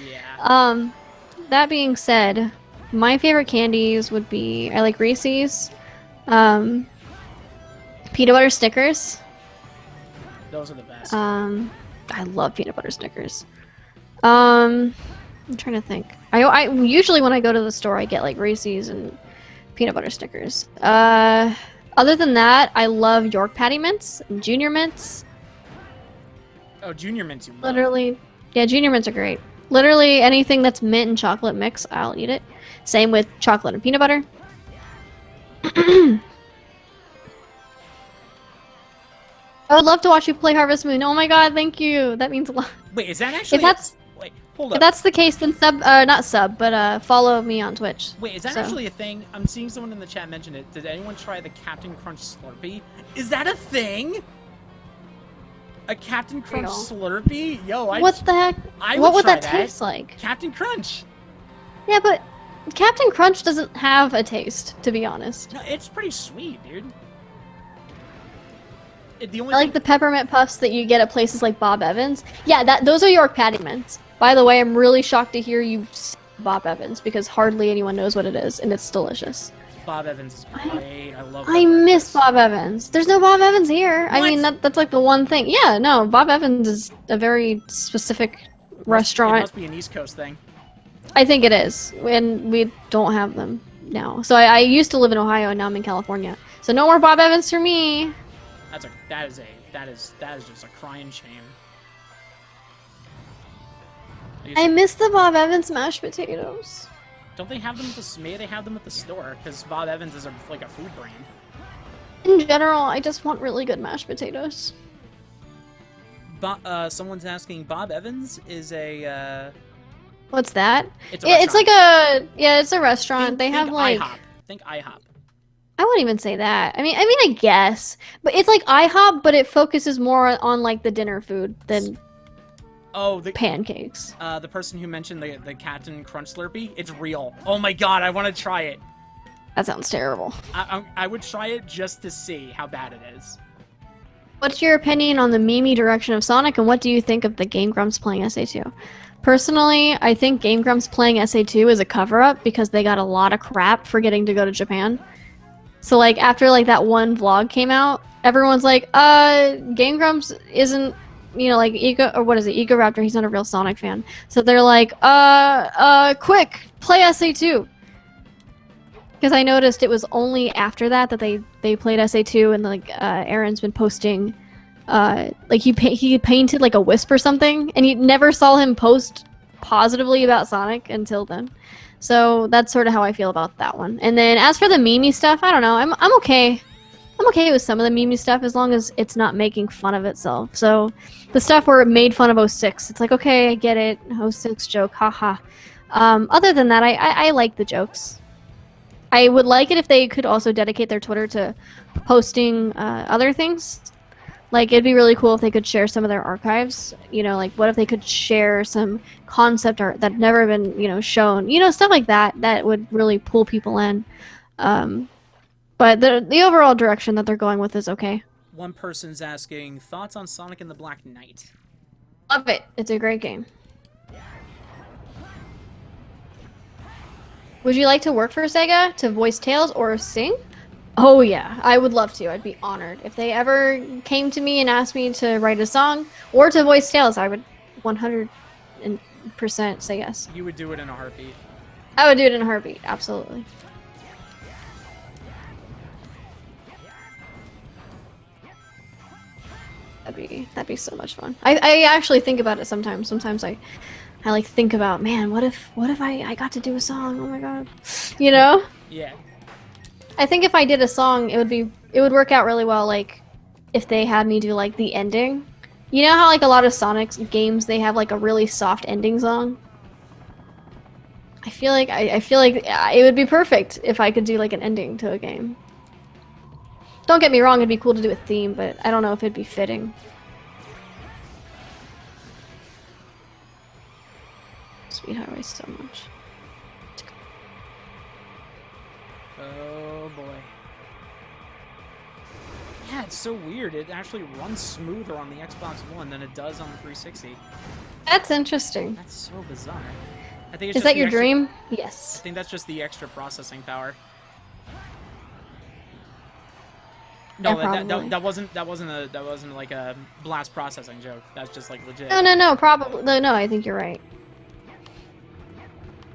Yeah. That being said, my favorite candies would be I like Reese's, peanut butter Snickers. Those are the best. I love peanut butter Snickers. I'm trying to think. I usually when I go to the store I get like Reese's and peanut butter Snickers. Other than that, I love York Patty Mints and Junior Mints. Oh, Junior Mints you love. Literally, yeah, Junior Mints are great. Literally anything that's mint and chocolate mix, I'll eat it. Same with chocolate and peanut butter. I would love to watch you play Harvest Moon. Oh my god, thank you. That means a lot. Wait, is that actually? Wait, hold up. If that's the case, then follow me on Twitch. Wait, is that actually a thing? I'm seeing someone in the chat mention it. Did anyone try the Captain Crunch Slurpee? Is that a thing? A Captain Crunch Slurpee? Yo, what the heck? What would that taste like? Captain Crunch. Yeah, but Captain Crunch doesn't have a taste, to be honest. No, it's pretty sweet, dude. I like the peppermint puffs that you get at places like Bob Evans. Yeah, those are York Patty Mints. By the way, I'm really shocked to hear you say Bob Evans because hardly anyone knows what it is, and it's delicious. Bob Evans is great. I love. I miss Bob Evans. There's no Bob Evans here. What? I mean, that's like the one thing. Yeah, no, Bob Evans is a very specific restaurant. It must be an East Coast thing. I think it is, and we don't have them now. So I used to live in Ohio, and now I'm in California. So no more Bob Evans for me. That is just a crying shame. I miss the Bob Evans mashed potatoes. Don't they have them at the? Maybe they have them at the store because Bob Evans is like a food brand. In general, I just want really good mashed potatoes. Someone's asking. Bob Evans is a. What's that? It's a it's like a it's a restaurant. They have like IHOP. Think IHOP. I wouldn't even say that. I mean, I guess, but it's like IHOP, but it focuses more on like the dinner food than Oh, the pancakes. The person who mentioned the Captain Crunch Slurpee, it's real. Oh my god, I want to try it. That sounds terrible. I would try it just to see how bad it is. What's your opinion on the memey direction of Sonic, and what do you think of the Game Grumps playing SA2? Personally, I think Game Grumps playing SA2 is a cover-up because they got a lot of crap for getting to go to Japan. So, like, after, like, that one vlog came out, everyone's like, Game Grumps isn't, you know, like, Ego Raptor, he's not a real Sonic fan. So they're like, quick, play SA2. Because I noticed it was only after that they played SA2, and like Aaron's been posting, like he painted like a wisp or something, and you never saw him post positively about Sonic until then. So that's sort of how I feel about that one. And then as for the memey stuff, I don't know. I'm okay. I'm okay with some of the memey stuff as long as it's not making fun of itself. So the stuff where it made fun of 06, it's like, okay, I get it, 06 joke, haha. Other than that, I like the jokes. I would like it if they could also dedicate their Twitter to posting other things. Like, it'd be really cool if they could share some of their archives. You know, like, what if they could share some concept art that never been, you know, shown. You know, stuff like that. That would really pull people in. But the overall direction that they're going with is okay. One person's asking, thoughts on Sonic and the Black Knight? Love it. It's a great game. Would you like to work for Sega to voice Tails or sing? Oh yeah, I would love to. I'd be honored. If they ever came to me and asked me to write a song or to voice Tails, I would 100% say yes. You would do it in a heartbeat. I would do it in a heartbeat, absolutely. That'd be so much fun. I actually think about it sometimes. Sometimes I like think about, man, what if I got to do a song? Oh my god. You know? Yeah. I think if I did a song, it would work out really well, like if they had me do like the ending. You know how like a lot of Sonic games they have like a really soft ending song? I feel like it would be perfect if I could do like an ending to a game. Don't get me wrong, it'd be cool to do a theme, but I don't know if it'd be fitting. Sweet Highway so much. Oh boy. Yeah, it's so weird. It actually runs smoother on the Xbox One than it does on the 360. That's interesting. That's so bizarre. I think it's Is that your dream? Yes. I think that's just the extra processing power. No, Yeah, that wasn't like a blast processing joke. That's just like legit. No, probably no. I think you're right.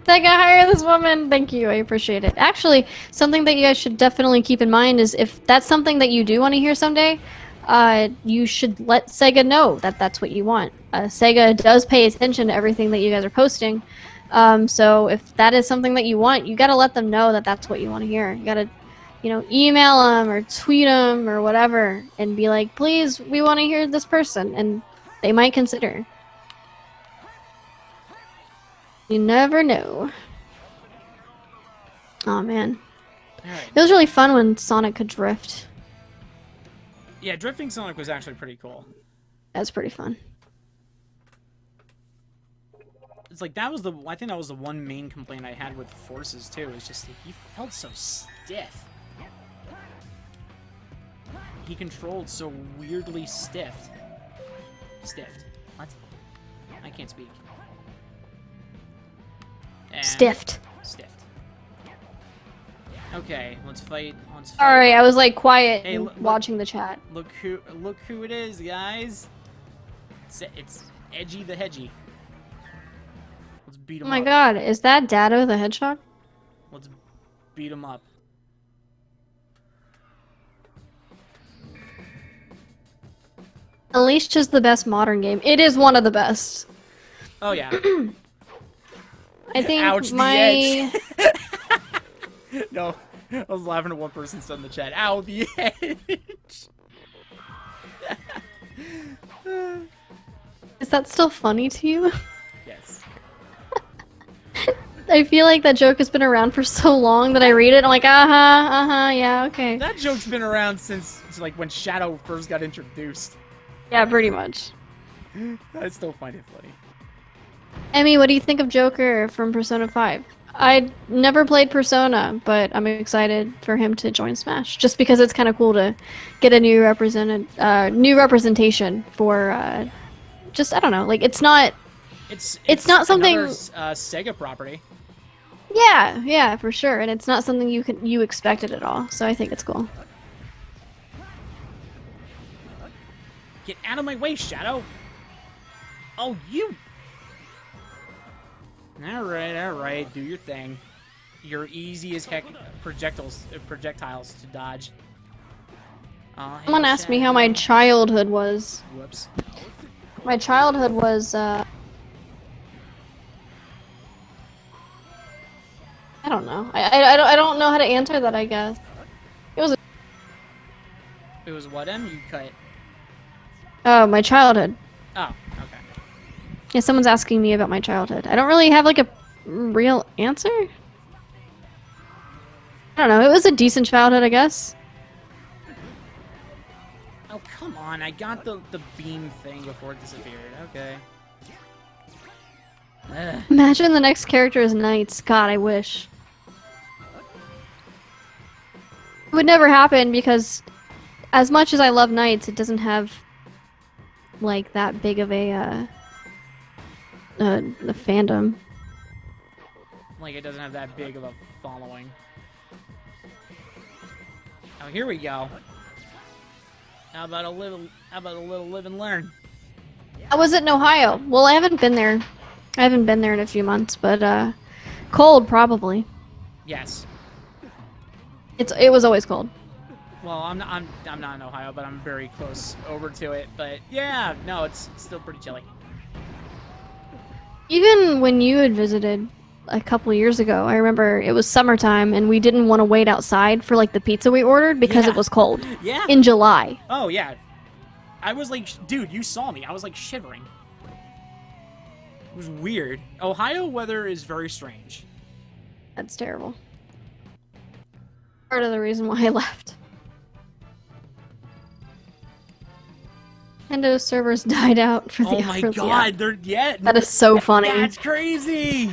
Sega, hire this woman. Thank you, I appreciate it. Actually, something that you guys should definitely keep in mind is if that's something that you do want to hear someday, you should let Sega know that that's what you want. Sega does pay attention to everything that you guys are posting, so if that is something that you want, you gotta let them know that that's what you want to hear. You gotta, you know, email them or tweet them or whatever, and be like, please, we want to hear this person, and they might consider. You never know. Oh man. Right. It was really fun when Sonic could drift. Yeah, drifting Sonic was actually pretty cool. That's pretty fun. It's like I think that was the one main complaint I had with Forces too. Is just like, he felt so stiff. He controlled so weirdly stiffed. Stiffed. What? I can't speak. And Stiffed. Stiffed. Okay, let's fight. Sorry, I was like quiet Hey, and watching the chat. Look who it is, guys. It's Edgy the Hedgy. Let's beat him Oh up. my god, is that Dado the Hedgehog? Let's beat him up. Unleashed is the best modern game. It is one of the best. Oh yeah. I think Ouch, my the edge. No, I was laughing at one person said in the chat. Ow, the edge. Is that still funny to you? Yes. I feel like that joke has been around for so long that I read it and I'm like, yeah, okay. That joke's been around since like when Shadow first got introduced. Yeah, pretty much. I still find it funny. Emmy, what do you think of Joker from Persona 5? I never played Persona, but I'm excited for him to join Smash, just because it's kind of cool to get a new representation for just I don't know, like it's not not something another, Sega property. Yeah, for sure, and it's not something you expected at all. So I think it's cool. Get out of my way, Shadow. Oh, you. All right, do your thing. You're easy as heck projectiles to dodge. Someone asked me how my childhood was. Whoops. My childhood was, I don't know. I don't know how to answer that, I guess. It was what, Em? You cut. Oh, my childhood. Oh, okay. Yeah, someone's asking me about my childhood. I don't really have, like, a real answer? I don't know. It was a decent childhood, I guess. Oh, come on. I got the beam thing before it disappeared. Okay. Ugh. Imagine the next character is Knights. God, I wish. It would never happen because as much as I love Knights, it doesn't have like that big of a fandom. Like it doesn't have that big of a following. Oh, here we go. How about a little live and learn? I was in Ohio. Well, I haven't been there. I haven't been there in a few months, but cold probably. Yes. It was always cold. Well, I'm not in Ohio, but I'm very close over to it. But yeah, no, it's still pretty chilly. Even when you had visited a couple years ago, I remember it was summertime and we didn't want to wait outside for like the pizza we ordered because it was cold. Yeah. In July. Oh yeah. I was like, dude, you saw me. I was like shivering. It was weird. Ohio weather is very strange. That's terrible. Part of the reason why I left. Nintendo servers died out for the. Oh my god, they're yet. That is so funny. That's crazy.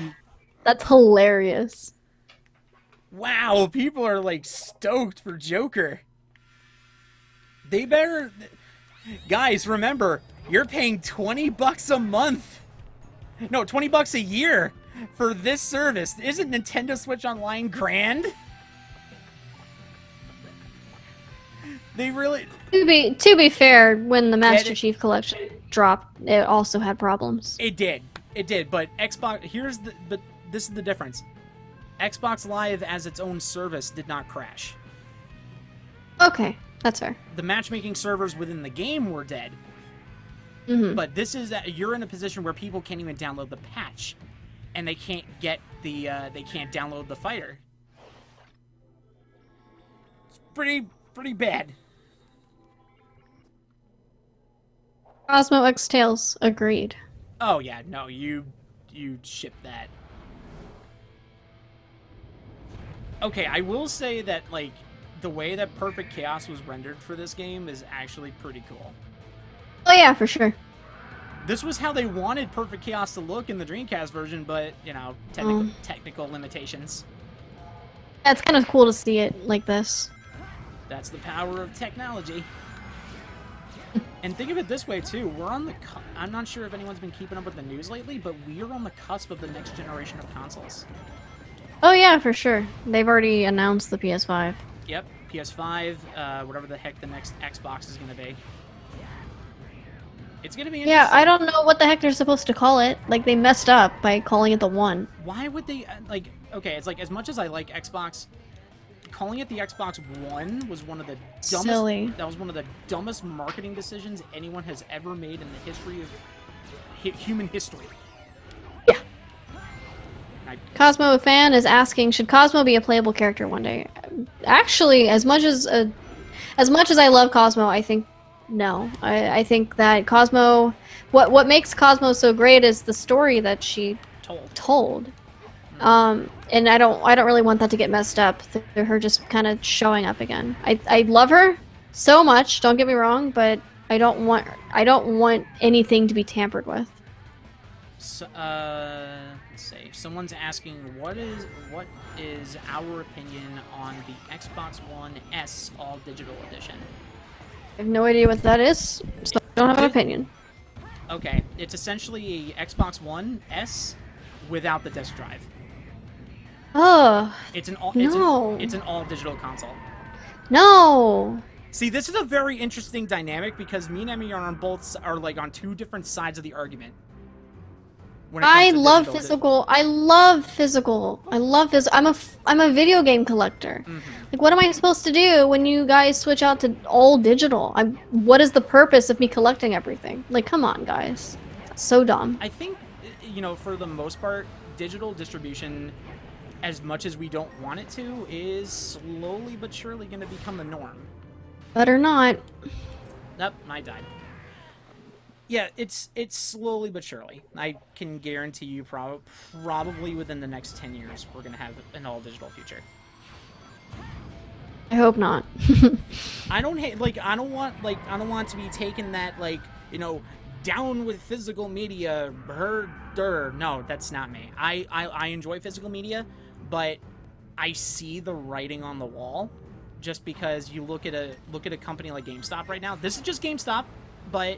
That's hilarious. Wow, people are like stoked for Joker. They better, guys. Remember, you're paying $20 a month. No, $20 a year for this service. Isn't Nintendo Switch Online grand? They really. To be fair, when the Master Chief Collection dropped, it also had problems. It did, but Xbox. But this is the difference. Xbox Live as its own service did not crash. Okay, that's fair. The matchmaking servers within the game were dead. Mm-hmm. But this is you're in a position where people can't even download the patch, and they can't get the they can't download the fighter. It's pretty bad. Cosmo X Tails, agreed. Oh yeah, no, you ship that. Okay, I will say that like the way that Perfect Chaos was rendered for this game is actually pretty cool. Oh yeah, for sure. This was how they wanted Perfect Chaos to look in the Dreamcast version, but you know, technical limitations. Yeah, it's kind of cool to see it like this. That's the power of technology. And think of it this way too, we're on the I'm not sure if anyone's been keeping up with the news lately, but we are on the cusp of the next generation of consoles. Oh yeah, for sure. They've already announced the PS5. Yep, PS5, whatever the heck the next Xbox is going to be. It's going to be interesting. Yeah, I don't know what the heck they're supposed to call it. Like, they messed up by calling it the One. Why would they, like, okay, it's like, as much as I like Xbox, calling it the Xbox One was one of the dumbest... Silly. That was one of the dumbest marketing decisions anyone has ever made in the history of human history. Yeah. Cosmo fan is asking, should Cosmo be a playable character one day? Actually, as much as I love Cosmo, I think no. I think that Cosmo, what makes Cosmo so great is the story that she told. And I don't really want that to get messed up through her just kind of showing up again. I love her so much, don't get me wrong, but I don't want anything to be tampered with. So, let's see. Someone's asking, what is our opinion on the Xbox One S All Digital Edition? I have no idea what that is, so I don't have an opinion. Okay, it's essentially a Xbox One S without the disc drive. Oh, It's an all digital console. No. See, this is a very interesting dynamic because me and Emmy are on two different sides of the argument. I love physical. I love physical. I'm a video game collector. Mm-hmm. Like, what am I supposed to do when you guys switch out to all digital? What is the purpose of me collecting everything? Like, come on, guys. That's so dumb. I think, for the most part, digital distribution, as much as we don't want it to, is slowly but surely going to become the norm. Better not. Nope, I died. Yeah, it's slowly but surely. I can guarantee you probably within the next 10 years we're going to have an all-digital future. I hope not. I don't want it to be taken that, down with physical media, no, that's not me. I enjoy physical media, but I see the writing on the wall just because you look at a company like GameStop right now. This is just GameStop, but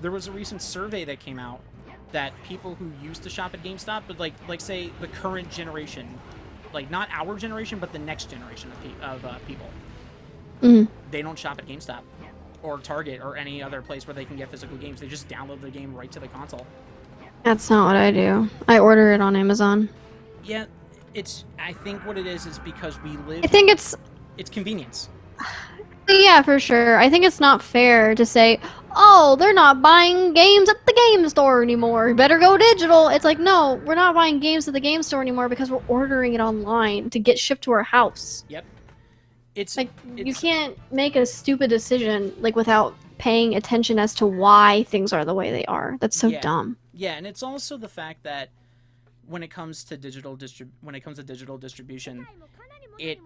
there was a recent survey that came out that people who used to shop at GameStop, but like say the current generation, like not our generation, but the next generation of people, they don't shop at GameStop or Target or any other place where they can get physical games. They just download the game right to the console. That's not what I do. I order it on Amazon. Yeah, I think what it is because we live. I think it's convenience. Yeah, for sure. I think it's not fair to say, oh, they're not buying games at the game store anymore. Better go digital. It's like, no, we're not buying games at the game store anymore because we're ordering it online to get shipped to our house. Yep. You can't make a stupid decision without paying attention as to why things are the way they are. That's so dumb. Yeah, and it's also the fact that when it comes to digital distribution, it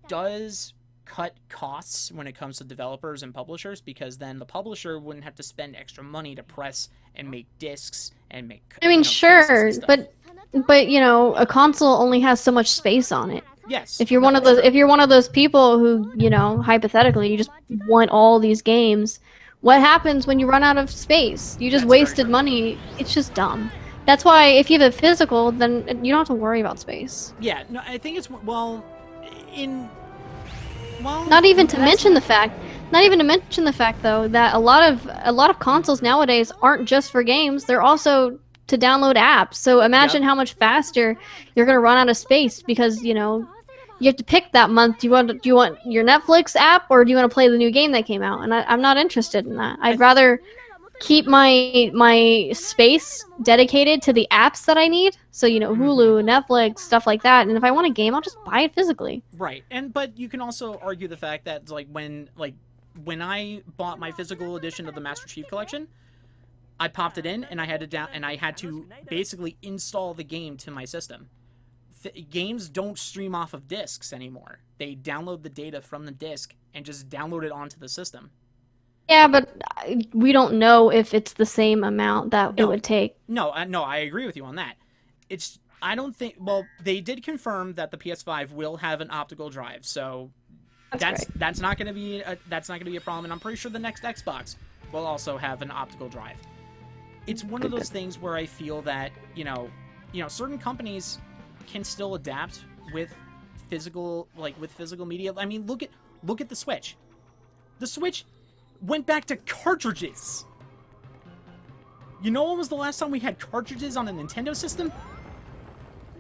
does cut costs when it comes to developers and publishers, because then the publisher wouldn't have to spend extra money to press and make discs and make. I mean, sure, but a console only has so much space on it. Yes. If you're one of those people who, hypothetically, you just want all these games, what happens when you run out of space? You just wasted money. It's just dumb. That's why if you have a physical, then you don't have to worry about space. Yeah, no, I think it's not even to mention the fact though that a lot of consoles nowadays aren't just for games, they're also to download apps. So imagine how much faster you're going to run out of space because, you have to pick that month. Do you want your Netflix app or do you want to play the new game that came out? And I'm not interested in that. I'd rather keep my space dedicated to the apps that I need. So, Hulu, Netflix, stuff like that. And if I want a game, I'll just buy it physically. Right. But you can also argue the fact that when I bought my physical edition of the Master Chief Collection, I popped it in and I had to basically install the game to my system. Games don't stream off of discs anymore. They download the data from the disc and just download it onto the system. Yeah, but we don't know if it's the same amount that it would take. No, I agree with you on that. I don't think. Well, they did confirm that the PS5 will have an optical drive, so that's not going to be a problem. And I'm pretty sure the next Xbox will also have an optical drive. It's one of those things where I feel that certain companies can still adapt with physical media. I mean, look at the Switch. The Switch went back to cartridges. When was the last time we had cartridges on a Nintendo system?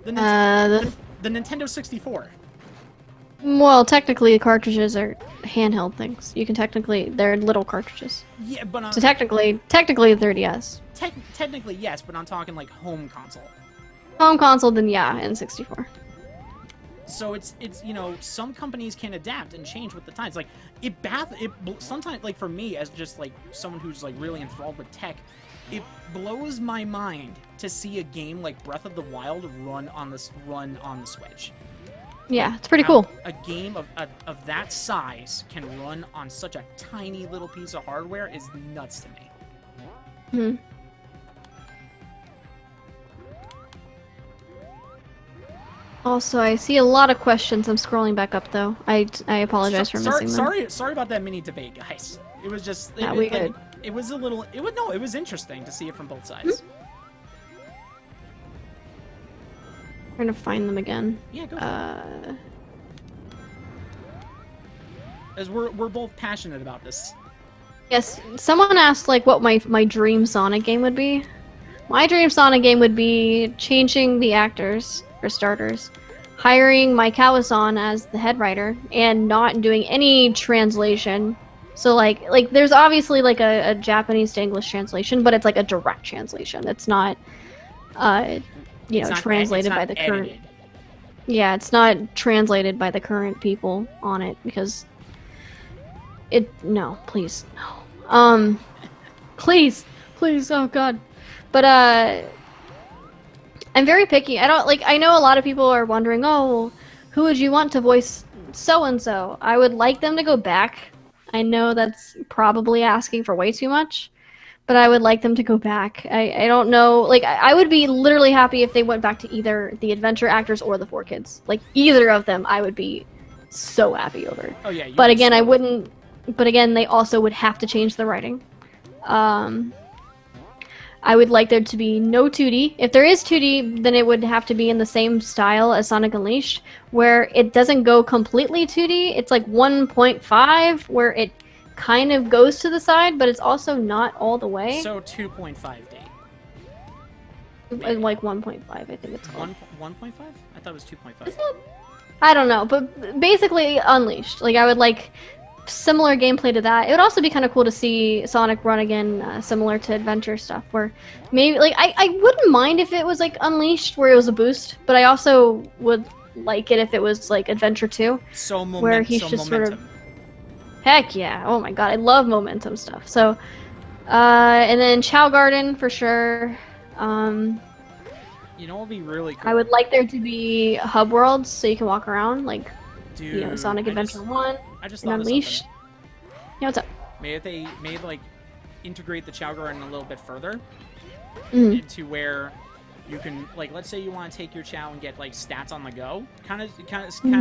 The Nintendo 64. Well, technically, cartridges are handheld things. They're little cartridges. Yeah, but so technically 3DS. Technically, yes, but I'm talking home console. Home console, then yeah, N64. So it's some companies can adapt and change with the times. Sometimes for me as just someone who's really enthralled with tech, it blows my mind to see a game like Breath of the Wild run on the Switch. Yeah, it's pretty How cool. a game of that size can run on such a tiny little piece of hardware is nuts to me. Hmm. Also, I see a lot of questions. I'm scrolling back up though. I apologize for missing them. Sorry about that mini debate, guys. It was just Yeah, we good. It was a little. It was interesting to see it from both sides. I'm trying to find them again. Yeah, go for it. As we're both passionate about this. Yes, someone asked like what my dream Sonic game would be. My dream Sonic game would be changing the actors, for starters, hiring Mike Kawasan as the head writer, and not doing any translation. So like there's obviously like a Japanese to English translation, but it's like a direct translation. It's not translated by the current. Yeah, it's not translated by the current people on it because no, please, no. Please, oh god. But I'm very picky. I know a lot of people are wondering, "Oh, who would you want to voice so and so?" I would like them to go back. I know that's probably asking for way too much, but I would like them to go back. I don't know, like I would be literally happy if they went back to either the adventure actors or the 4Kids. Like either of them I would be so happy over. Oh yeah, but again, I wouldn't. But again, they also would have to change the writing. I would like there to be no 2D. If there is 2D, then it would have to be in the same style as Sonic Unleashed, where it doesn't go completely 2D. It's like 1.5, where it kind of goes to the side, but it's also not all the way. So 2.5D. Like 1.5, I think it's called. 1.5? I thought it was 2.5. I don't know, but basically Unleashed. Like I would like similar gameplay to that. It would also be kind of cool to see Sonic run again, similar to adventure stuff, where maybe like I wouldn't mind if it was like Unleashed, where it was a boost, but I also would like it if it was like Adventure 2, where he's just sort of. Heck yeah! Oh my god, I love momentum stuff. So, and then Chow Garden for sure. You know what would be really cool? I would like there to be hub worlds so you can walk around, like, dude, you know, Sonic Adventure 1 and Unleashed. Yeah, what's up? Maybe like integrate the Chow Garden a little bit further into where you can, like, let's say you want to take your Chow and get like stats on the go, kind of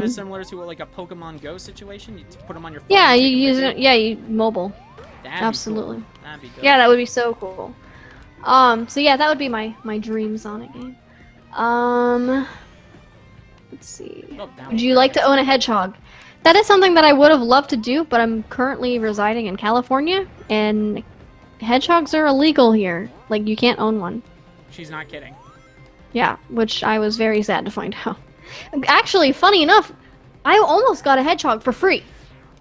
similar to like a Pokemon Go situation. You put them on your phone. Yeah, you use it. Yeah, you mobile. Absolutely. Cool. That'd be good. Yeah, that would be so cool. So yeah, that would be my dream Sonic game. Let's see. Would you like to own a hedgehog? That is something that I would have loved to do, but I'm currently residing in California, and hedgehogs are illegal here. Like, you can't own one. She's not kidding. Yeah, which I was very sad to find out. Actually, funny enough, I almost got a hedgehog for free.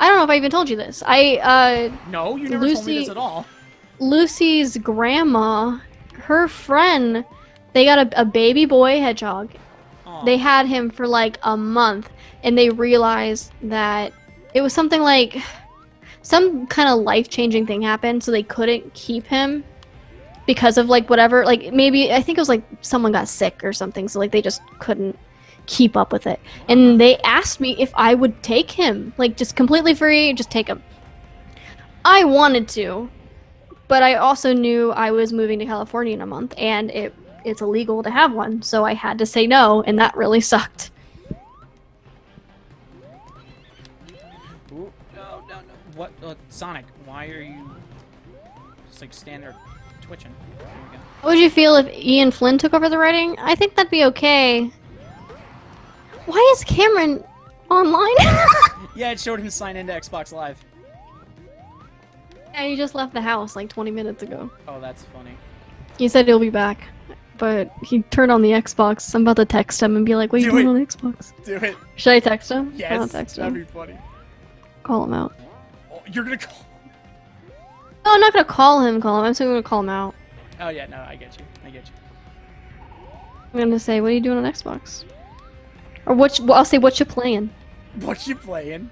I don't know if I even told you this. No, you never told me this at all. Lucy's grandma, her friend, they got a baby boy hedgehog. Aww. They had him for like a month, and they realized that it was something like some kind of life-changing thing happened, so they couldn't keep him because of like whatever, like maybe I think it was like someone got sick or something, so like they just couldn't keep up with it. And they asked me if I would take him, like just completely free, just take him. I wanted to, but I also knew I was moving to California in a month, and it's illegal to have one, so I had to say no, and that really sucked. Ooh, no. What? Sonic, why are you just like standing there twitching? There we go. How would you feel if Ian Flynn took over the writing? I think that'd be okay. Why is Cameron online? Yeah, it showed him sign into Xbox Live. Yeah, he just left the house like 20 minutes ago. Oh, that's funny. He said he'll be back, but he turned on the Xbox. I'm about to text him and be like, what are you doing on Xbox? Do it. Should I text him? Yes, I'll text him. That'd be funny. Call him out. Oh, you're gonna call? No, I'm not gonna call him. I'm still gonna call him out. Oh yeah, no, I get you. I'm gonna say, what are you doing on Xbox? Or I'll say, what you playing? What you playing?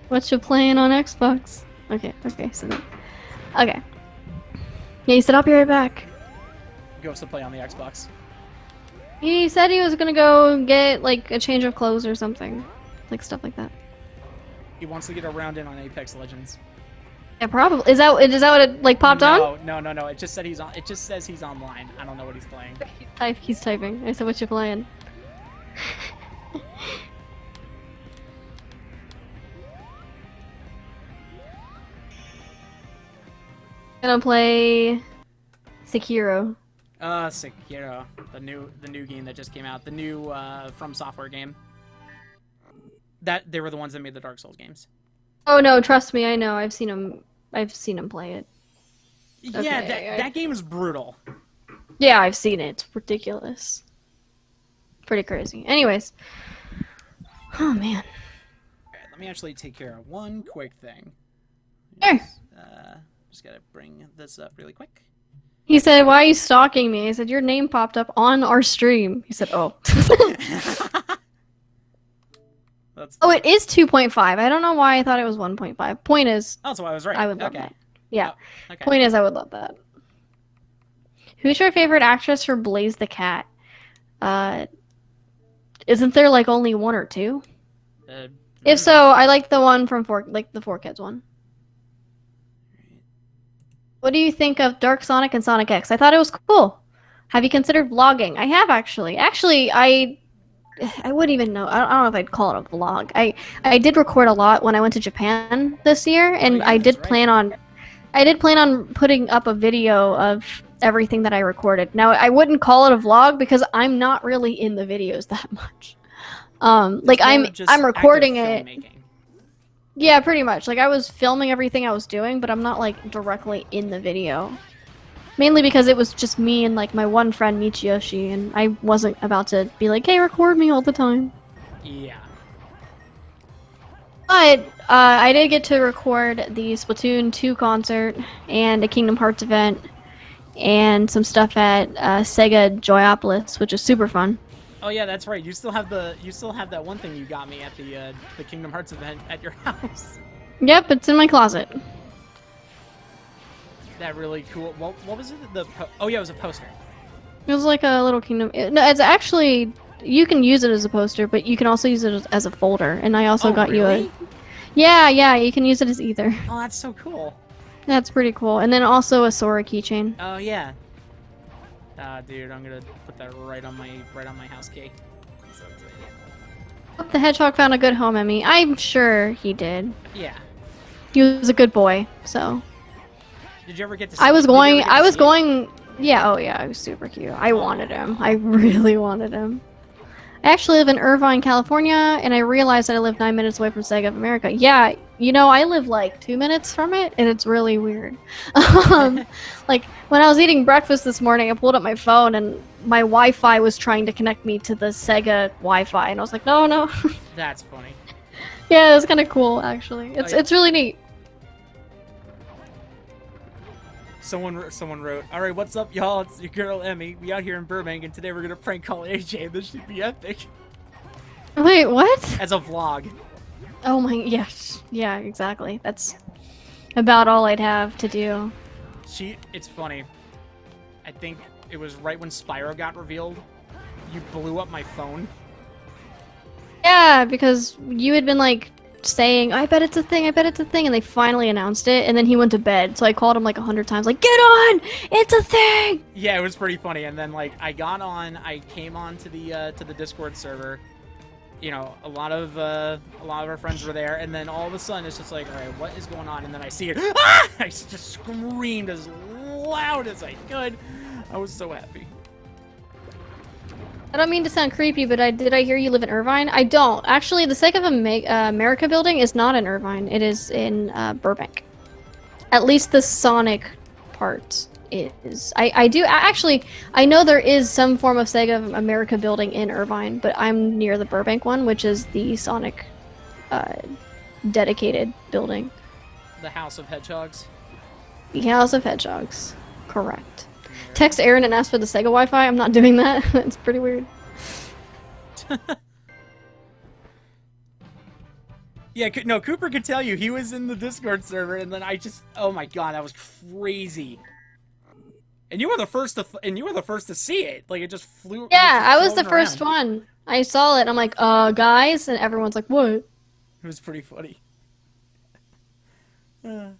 What you playing on Xbox? Okay, so then. Okay. Yeah, he said, I'll be right back. He goes to play on the Xbox. He said he was gonna go get like a change of clothes or something, like stuff like that. He wants to get a round in on Apex Legends. Yeah, probably. Is that what it like popped on? No. It just said he's on. It just says he's online. I don't know what he's playing. He's typing. I said, "What you playing?" Gonna play Sekiro. Sekiro, the new game that just came out, the new From Software game. That they were the ones that made the Dark Souls games. Oh no, trust me, I know. I've seen him play it. Yeah, Okay, that game is brutal. Yeah, I've seen it. It's ridiculous. Pretty crazy. Anyways. Oh man. Alright, let me actually take care of one quick thing. Sure. Just gotta bring this up really quick. He said, "Why are you stalking me?" I said, "Your name popped up on our stream." He said, "Oh." Oh, it is 2.5. I don't know why I thought it was 1.5. Point is... Oh, so I was right. I would love that. Yeah. Oh, okay. Point is, I would love that. Who's your favorite actress for Blaze the Cat? Isn't there like only one or two? If so, I like the one from the Four Kids one. What do you think of Dark Sonic and Sonic X? I thought it was cool. Have you considered vlogging? I have actually. Actually, I wouldn't even know. I don't know if I'd call it a vlog. I did record a lot when I went to Japan this year, and I did plan on putting up a video of everything that I recorded. Now, I wouldn't call it a vlog because I'm not really in the videos that much. Like I'm recording it. Yeah, pretty much. Like I was filming everything I was doing, but I'm not like directly in the video. Mainly because it was just me and like my one friend Michiyoshi, and I wasn't about to be like, "Hey, record me all the time." Yeah. But I did get to record the Splatoon 2 concert and a Kingdom Hearts event and some stuff at Sega Joyopolis, which is super fun. Oh yeah, that's right. You still have that one thing you got me at the Kingdom Hearts event at your house. Yep, it's in my closet. That really cool. What was it? Oh yeah, it was a poster. It was like a little Kingdom. No, it's actually, you can use it as a poster, but you can also use it as a folder. And I also got you a. Yeah, you can use it as either. Oh, that's so cool. That's pretty cool. And then also a Sora keychain. Oh yeah. Dude, I'm gonna put that right on my house key. So Hope the hedgehog found a good home, Emmy. I'm sure he did. Yeah. He was a good boy, so. Did you ever get to see I was going. Yeah, oh yeah, he was super cute. I wanted him. I really wanted him. I actually live in Irvine, California, and I realized that I live 9 minutes away from Sega of America. Yeah, you know, I live like 2 minutes from it, and it's really weird. Like, when I was eating breakfast this morning, I pulled up my phone, and my Wi-Fi was trying to connect me to the Sega Wi-Fi, and I was like, no. That's funny. Yeah, it was kind of cool, actually. It's really neat. Someone wrote, "All right, what's up, y'all? It's your girl Emmy. We out here in Burbank, and today we're gonna prank call AJ. This should be epic." Wait, what? As a vlog. Oh my, yeah, exactly. That's about all I'd have to do. It's funny. I think it was right when Spyro got revealed. You blew up my phone. Yeah, because you had been like saying, "I bet it's a thing, and they finally announced it, and then he went to bed, so I called him like 100 times, like, "Get on! It's a thing!" Yeah, it was pretty funny, and then like I came on to the Discord server. You know, a lot of our friends were there, and then all of a sudden it's just like, all right, what is going on? And then I see it. Ah! I just screamed as loud as I could. I was so happy. I don't mean to sound creepy, but did I hear you live in Irvine? I don't. Actually, the Sega of America building is not in Irvine. It is in Burbank. At least the Sonic part is. I know there is some form of Sega of America building in Irvine, but I'm near the Burbank one, which is the Sonic dedicated building. The House of Hedgehogs? The House of Hedgehogs. Correct. Text Aaron and ask for the Sega Wi-Fi. I'm not doing that. It's pretty weird. Yeah, no, Cooper could tell you. He was in the Discord server, and then oh my god, that was crazy. And you were the first to see it. Like it just flew. Yeah, I was the floating first around. one. I saw it. And I'm like, guys, and everyone's like, what? It was pretty funny. I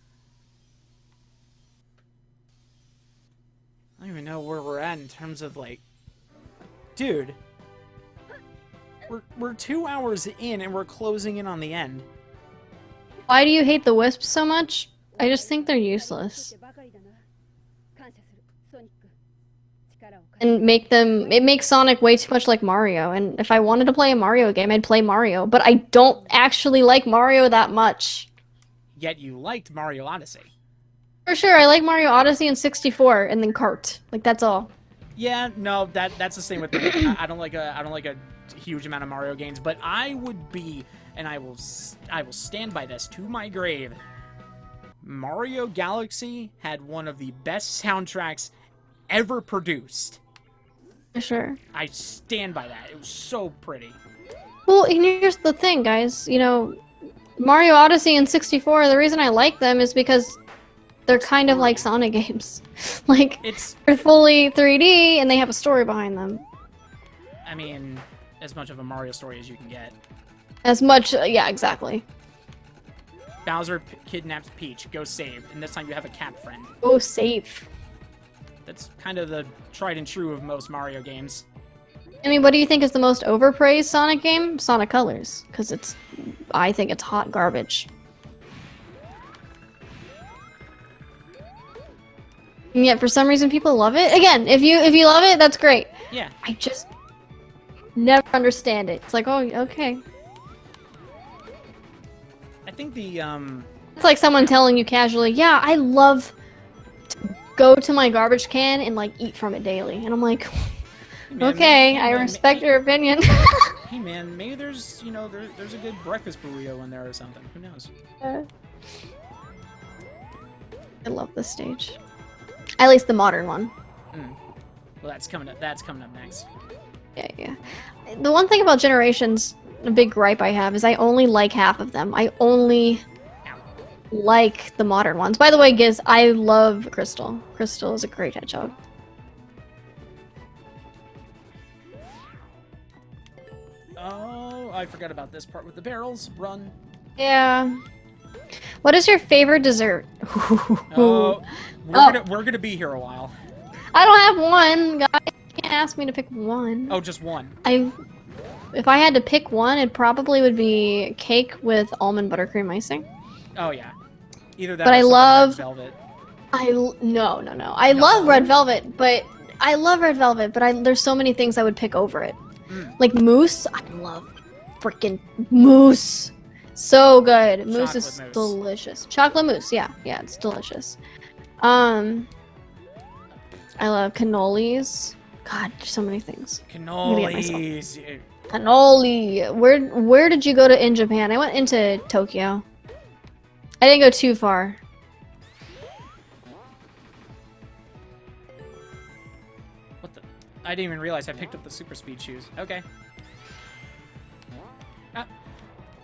don't even know where we're at in terms of like, dude. We're 2 hours in and we're closing in on the end. Why do you hate the wisps so much? I just think they're useless. And it makes Sonic way too much like Mario. And if I wanted to play a Mario game, I'd play Mario. But I don't actually like Mario that much. Yet you liked Mario Odyssey. For sure, I like Mario Odyssey and 64, and then Kart. Like that's all. Yeah, no, that's the same with me. I don't like a huge amount of Mario games, but I would be, and I will stand by this to my grave. Mario Galaxy had one of the best soundtracks ever produced. For sure. I stand by that. It was so pretty. Well, and here's the thing, guys. You know, Mario Odyssey and 64, the reason I like them is because they're kind of like Sonic games. Like, they're fully 3D, and they have a story behind them. I mean, as much of a Mario story as you can get. As much, yeah, exactly. Bowser kidnaps Peach, go save, and this time you have a cat friend. Go save. That's kind of the tried and true of most Mario games. I mean, what do you think is the most overpraised Sonic game? Sonic Colors, because I think it's hot garbage. And yet, for some reason, people love it. Again, if you love it, that's great. Yeah. I just never understand it. It's like, oh, okay. I think It's like someone telling you casually, yeah, I love to go to my garbage can and, like, eat from it daily. And I'm like, man, okay, I respect your opinion. Hey, man, maybe there's a good breakfast burrito in there or something. Who knows? I love this stage. At least the modern one. Well, that's coming up next. Yeah. The one thing about Generations, a big gripe I have, is I only like half of them. I only like the modern ones. By the way, Giz, I love Crystal. Crystal is a great hedgehog. Oh, I forgot about this part with the barrels. Run. Yeah. What is your favorite dessert? We're gonna be here a while. I don't have one, guys. You can't ask me to pick one. Oh, just one. If I had to pick one, it probably would be cake with almond buttercream icing. Oh yeah. Either that but or I love red velvet. No. I love red velvet, but there's so many things I would pick over it. Like mousse, I love freaking mousse. So good. Mousse is delicious. Chocolate mousse, yeah, it's delicious. I love cannolis. God, there's so many things. Cannolis. Cannoli. Where did you go to in Japan? I went into Tokyo. I didn't go too far. What the? I didn't even realize I picked up the super speed shoes. Okay.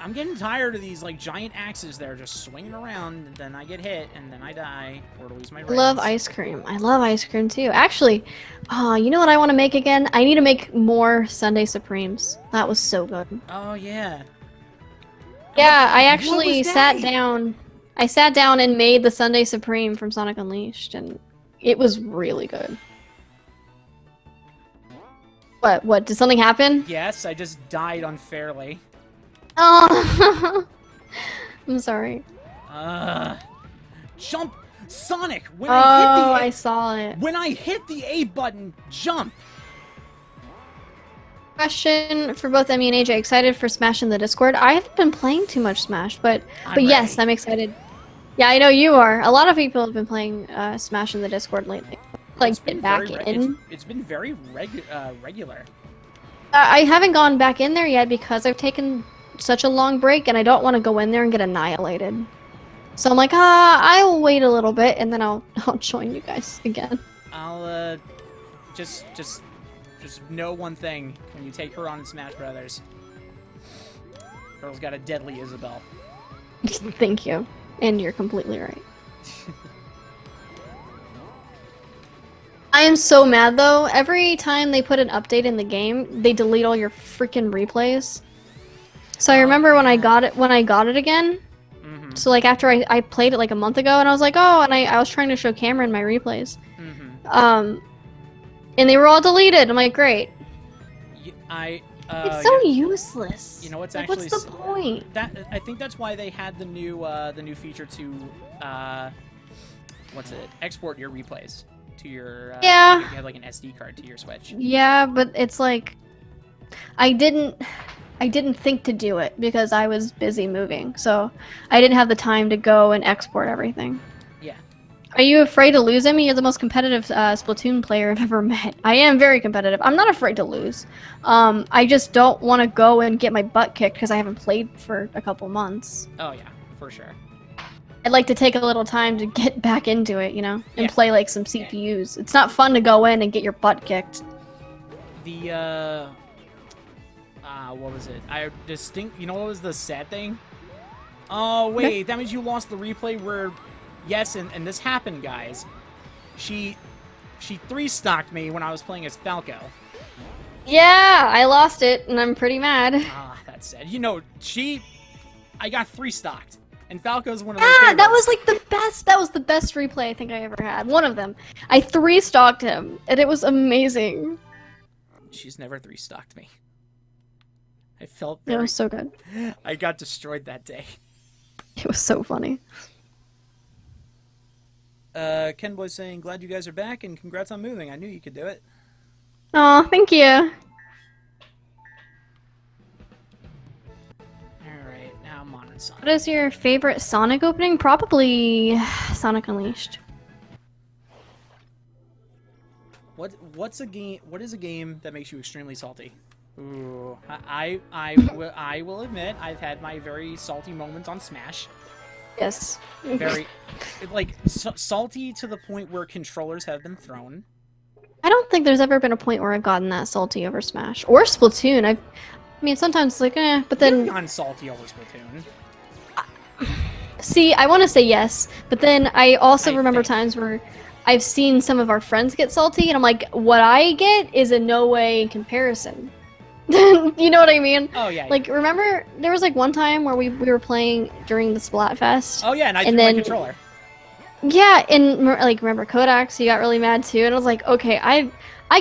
I'm getting tired of these like giant axes that are just swinging around, and then I get hit, and then I die, or lose my brains. I love ice cream. I love ice cream too. Actually, you know what I want to make again? I need to make more Sundae Supremes. That was so good. Oh yeah. Yeah, I actually sat down. I sat down and made the Sundae Supreme from Sonic Unleashed, and it was really good. What? Did something happen? Yes, I just died unfairly. Oh, I'm sorry. Jump, Sonic! I saw it. When I hit the A button, jump. Question for both Emmy and AJ: excited for Smash in the Discord? I haven't been playing too much Smash, but yes, I'm excited. Yeah, I know you are. A lot of people have been playing Smash in the Discord lately. Like, get back in. It's been very regular. I haven't gone back in there yet because I've taken such a long break, and I don't want to go in there and get annihilated. So I'm like, I'll wait a little bit, and then I'll join you guys again. I'll just know one thing: when you take her on in Smash Brothers, girl's got a deadly Isabelle. Thank you, and you're completely right. I am so mad though. Every time they put an update in the game, they delete all your freaking replays. So I remember when I got it again. Mm-hmm. So like after I played it like a month ago, and I was like, oh, and I was trying to show Cameron my replays. Mm-hmm. And they were all deleted. I'm like, great. It's so useless. You know what's like, actually what's the point? That I think that's why they had the new feature to what's it? Export your replays to your yeah. You have like an SD card to your Switch. Yeah, but it's like I didn't think to do it because I was busy moving, so I didn't have the time to go and export everything. Yeah. Are you afraid to lose, Emmy? You're the most competitive Splatoon player I've ever met. I am very competitive. I'm not afraid to lose. I just don't want to go and get my butt kicked because I haven't played for a couple months. Oh yeah, for sure. I'd like to take a little time to get back into it, you know, and play like some CPUs. It's not fun to go in and get your butt kicked. The what was it? You know what was the sad thing? Oh wait, that means you lost the replay where, yes, and this happened, guys. She 3-stocked me when I was playing as Falco. Yeah, I lost it, and I'm pretty mad. Ah, that's sad. You know, I got 3-stocked, and Falco's one of my favorites. That was like the best. That was the best replay I think I ever had. One of them. I 3-stocked him, and it was amazing. She's never 3-stocked me. I felt It was so good. I got destroyed that day. It was so funny. Ken Boy saying, glad you guys are back and congrats on moving. I knew you could do it. Aw, thank you. Alright, now Modern Sonic. What is your favorite Sonic opening? Probably Sonic Unleashed. What is a game that makes you extremely salty? Ooh, I will admit I've had my very salty moments on Smash. Yes. Very, like, salty to the point where controllers have been thrown. I don't think there's ever been a point where I've gotten that salty over Smash or Splatoon. I mean, sometimes it's like, but then. You've gone salty over Splatoon. See, I want to say yes, but then I also remember times where I've seen some of our friends get salty, and I'm like, what I get is in no way in comparison. You know what I mean? Oh yeah. Like, remember there was like one time where we were playing during the Splatfest. Oh yeah, and I threw my controller. Yeah, and like remember Kodak? So you got really mad too, and I was like, okay, I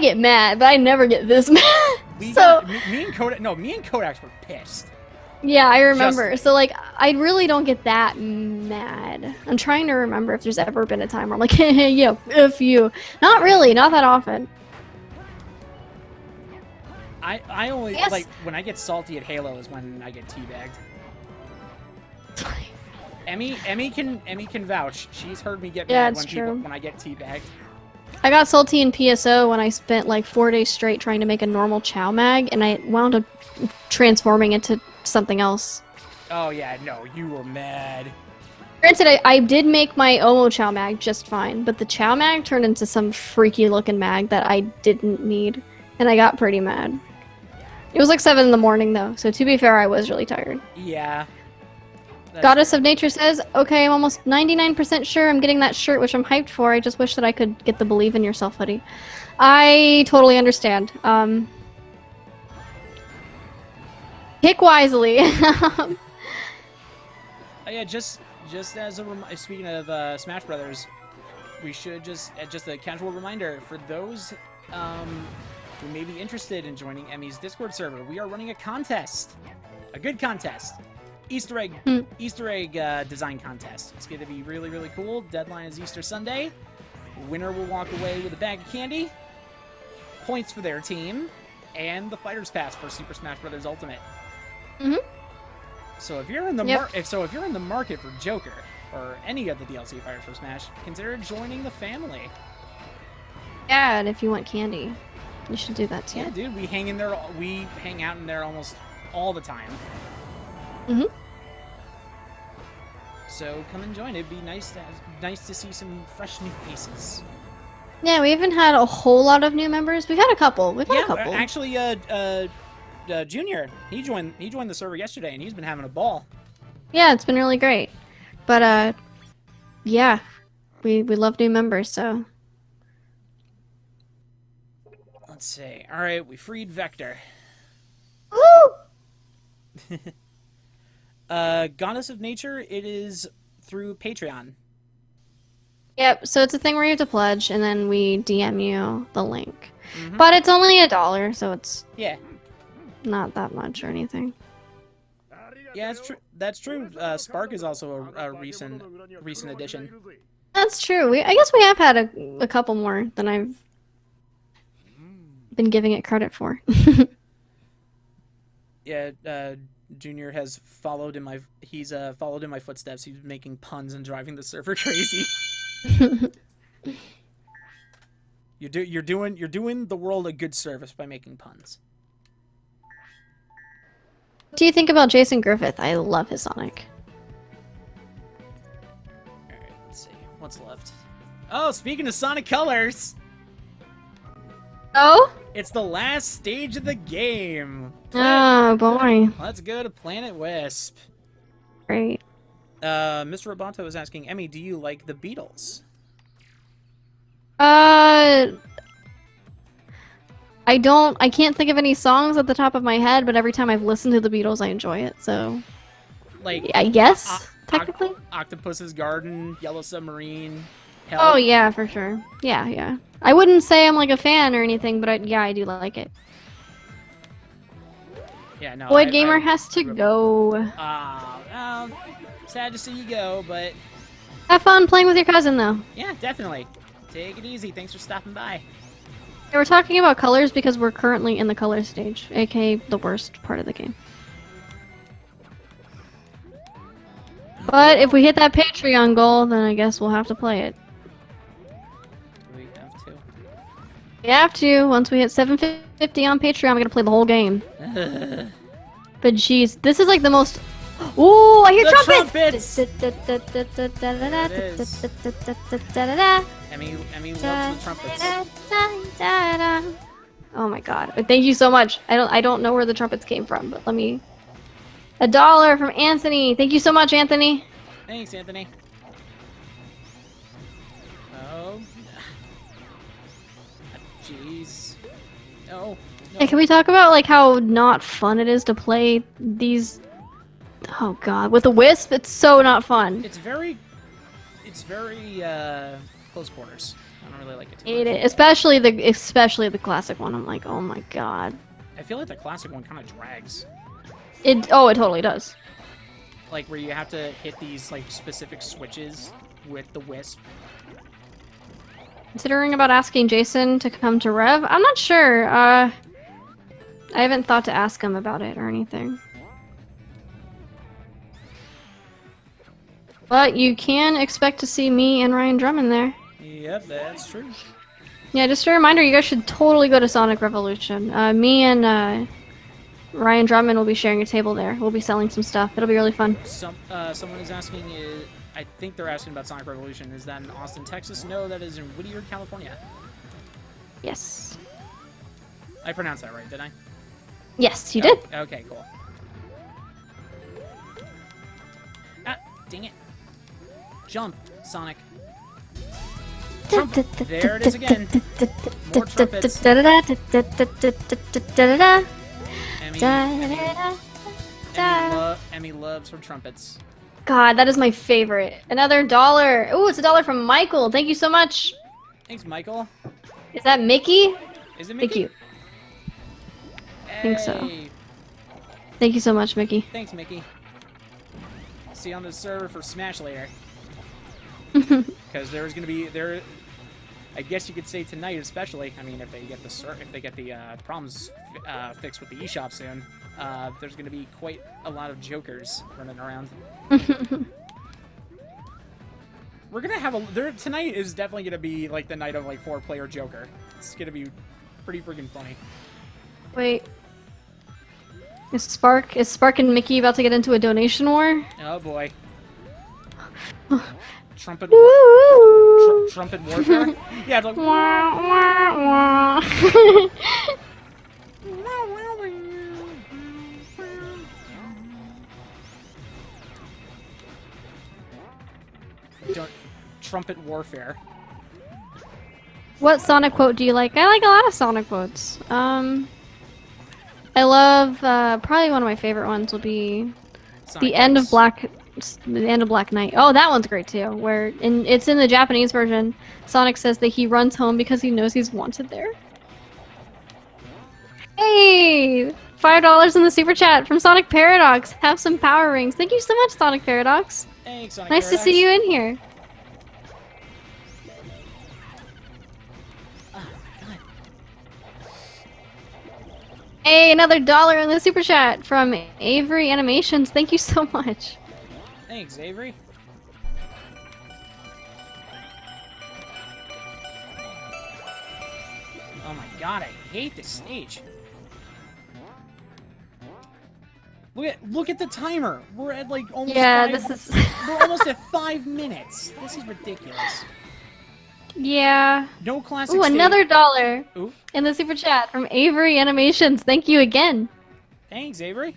get mad, but I never get this mad. Me and Kodak were pissed. Yeah, I remember. So like, I really don't get that mad. I'm trying to remember if there's ever been a time where I'm like, hey, yeah, F you. Not really, not that often. I only like when I get salty at Halo is when I get teabagged. Emmy can vouch. She's heard me get mad when I get teabagged. I got salty in PSO when I spent like 4 days straight trying to make a normal Chow Mag, and I wound up transforming into something else. Oh yeah, no, you were mad. Granted, I did make my Omo Chow Mag just fine, but the Chow Mag turned into some freaky looking mag that I didn't need, and I got pretty mad. It was like 7 in the morning though, so to be fair, I was really tired. Yeah. Goddess of Nature says, okay, I'm almost 99% sure I'm getting that shirt, which I'm hyped for. I just wish that I could get the Believe in Yourself hoodie. I totally understand. Pick wisely. Yeah, just as a speaking of Smash Brothers, we should just a casual reminder for those who may be interested in joining Emmy's Discord server. We are running a contest, a good contest. Easter egg design contest. It's going to be really, really cool. Deadline is Easter Sunday. Winner will walk away with a bag of candy, points for their team, and the Fighter's Pass for Super Smash Bros. Ultimate. So if you're in the if you're in the market for Joker or any of the DLC fighters for Smash, consider joining the family. Yeah, and if you want candy, you should do that too. Yeah, dude, we hang in there. We hang out in there almost all the time. So come and join. It'd be nice to see some fresh new faces. Yeah, we haven't had a whole lot of new members. We've had a couple. We've had a couple. Actually, Junior, he joined the server yesterday, and he's been having a ball. Yeah, it's been really great. But yeah, we love new members. So Let's see. All right, we freed Vector. Woo! Goddess of Nature, it is through Patreon. Yep, so it's a thing where you have to pledge, and then we DM you the link. But it's only $1, so it's not that much or anything. Yeah, it's true. That's true. Spark is also a recent addition. That's true. I guess we have had a couple more than I've been giving it credit for. Yeah, Junior has followed in my footsteps. He's making puns and driving the server crazy. You're doing the world a good service by making puns. What do you think about Jason Griffith? I love his Sonic. Alright, let's see. What's left? Oh, speaking of Sonic Colors! Oh? It's the last stage of the game! Oh, boy. Let's go to Planet Wisp. Great. Mr. Roboto is asking, Emmy, do you like the Beatles? I can't think of any songs at the top of my head, but every time I've listened to the Beatles, I enjoy it, so... Like, I guess, technically? Octopus's Garden, Yellow Submarine, Help. Oh, yeah, for sure. Yeah. I wouldn't say I'm, like, a fan or anything, but I do like it. Yeah, no. Boyd Gamer has to go. Sad to see you go, but... Have fun playing with your cousin, though. Yeah, definitely. Take it easy. Thanks for stopping by. Yeah, we're talking about colors because we're currently in the color stage, aka the worst part of the game. But if we hit that Patreon goal, then I guess we'll have to play it. We have to. We have to. Once we hit 750 on Patreon, we're gonna play the whole game. But jeez, this is like the most... Ooh, I hear The trumpets! Emmy loves the trumpets. Oh my god. Thank you so much. I don't know where the trumpets came from, but let me... $1 from Anthony. Thank you so much, Anthony. Thanks, Anthony. Oh. Jeez. No. Hey, can we talk about like how not fun it is to play these... Oh god, with a Wisp, it's so not fun. It's very close quarters. I don't really like it too Hate much. it. Especially the classic one. I'm like, oh my god. I feel like the classic one kind of drags. It totally does. Like where you have to hit these like specific switches with the Wisp. Considering about asking Jason to come to Rev, I'm not sure. I haven't thought to ask him about it or anything. But you can expect to see me and Ryan Drummond there. Yep, that's true. Yeah, just a reminder, you guys should totally go to Sonic Revolution. Me and Ryan Drummond will be sharing a table there. We'll be selling some stuff. It'll be really fun. Someone is asking, I think they're asking about Sonic Revolution. Is that in Austin, Texas? No, that is in Whittier, California. Yes. I pronounced that right, didn't I? Yes, you did. Okay, cool. Ah, dang it. Jump, Sonic. Trumpet. There it is again. More trumpets. Emmy loves her trumpets. God, that is my favorite. Another $1. Ooh, it's $1 from Michael. Thank you so much. Thanks, Michael. Is that Mickey? Is it Mickey? Thank you. Hey. I think so. Thank you so much, Mickey. Thanks, Mickey. See you on the server for Smash later. Because there's gonna be I guess you could say tonight, especially. I mean, if they get the problems fixed with the eShop soon, there's gonna be quite a lot of jokers running around. We're gonna have tonight is definitely gonna be like the night of like 4-player Joker. It's gonna be pretty freaking funny. Wait. Is Spark and Mickey about to get into a donation war? Oh boy. Trumpet warfare? Yeah, it's like... Trumpet warfare. What Sonic quote do you like? I like a lot of Sonic quotes. I love probably one of my favorite ones will be Sonic the end of X. Black Knight. Oh, that one's great too. Where it's in the Japanese version. Sonic says that he runs home because he knows he's wanted there. Hey, $5 in the super chat from Sonic Paradox. Have some power rings. Thank you so much, Sonic Paradox. Thanks, Sonic Nice Paradox. to see you in here. Oh, God. Hey, another $1 in the super chat from Avery Animations. Thank you so much. Thanks, Avery. Oh my God, I hate this stage. Look at the timer. We're at like almost we're almost at 5 minutes. This is ridiculous. Yeah. No classic Ooh, stage. another $1 Ooh, in the super chat from Avery Animations. Thank you again. thanks, Avery.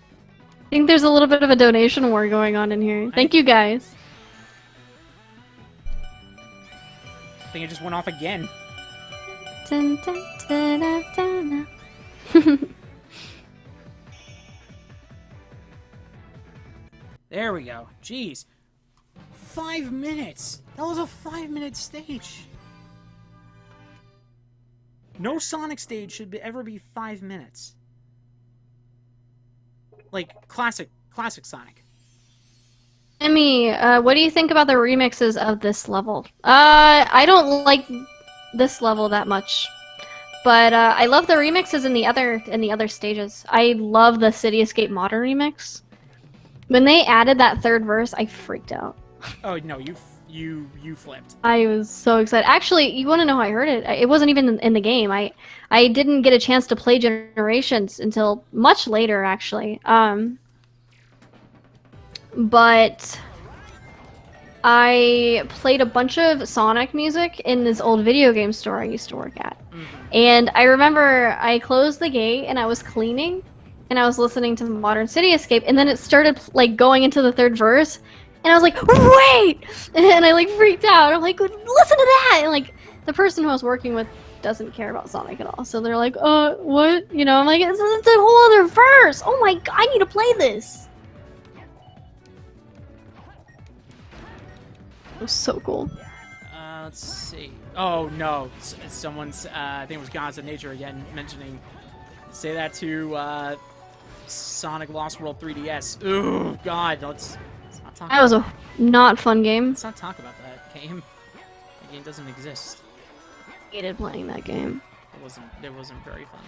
I think there's a little bit of a donation war going on in here. Thank you guys. I think it just went off again. Dun, dun, dun, dun, dun. There we go. Jeez. 5 minutes. That was a 5-minute stage. No Sonic stage should ever be 5 minutes. Like, classic Sonic. Emmy, what do you think about the remixes of this level? I don't like this level that much, but I love the remixes in the other stages. I love the City Escape Modern remix. When they added that third verse, I freaked out. Oh no, you flipped. I was so excited. Actually, you want to know how I heard it? It wasn't even in the game. I didn't get a chance to play Generations until much later, actually. But I played a bunch of Sonic music in this old video game store I used to work at. Mm-hmm. And I remember I closed the gate and I was cleaning and I was listening to Modern City Escape, and then it started like going into the third verse, and I was like, wait! And I like freaked out. I'm like, listen to that! And like the person who I was working with doesn't care about Sonic at all, so they're like, what? You know, I'm like, it's a whole other verse! Oh my god, I need to play this! It was so cool. Let's see. Oh no, someone's I think it was Gods of Nature again mentioning. Say that to Sonic Lost World 3DS. Ooh, God, let's not talk. That was a not fun game. Let's not talk about that game. That game doesn't exist. I hated playing that game. It wasn't very fun.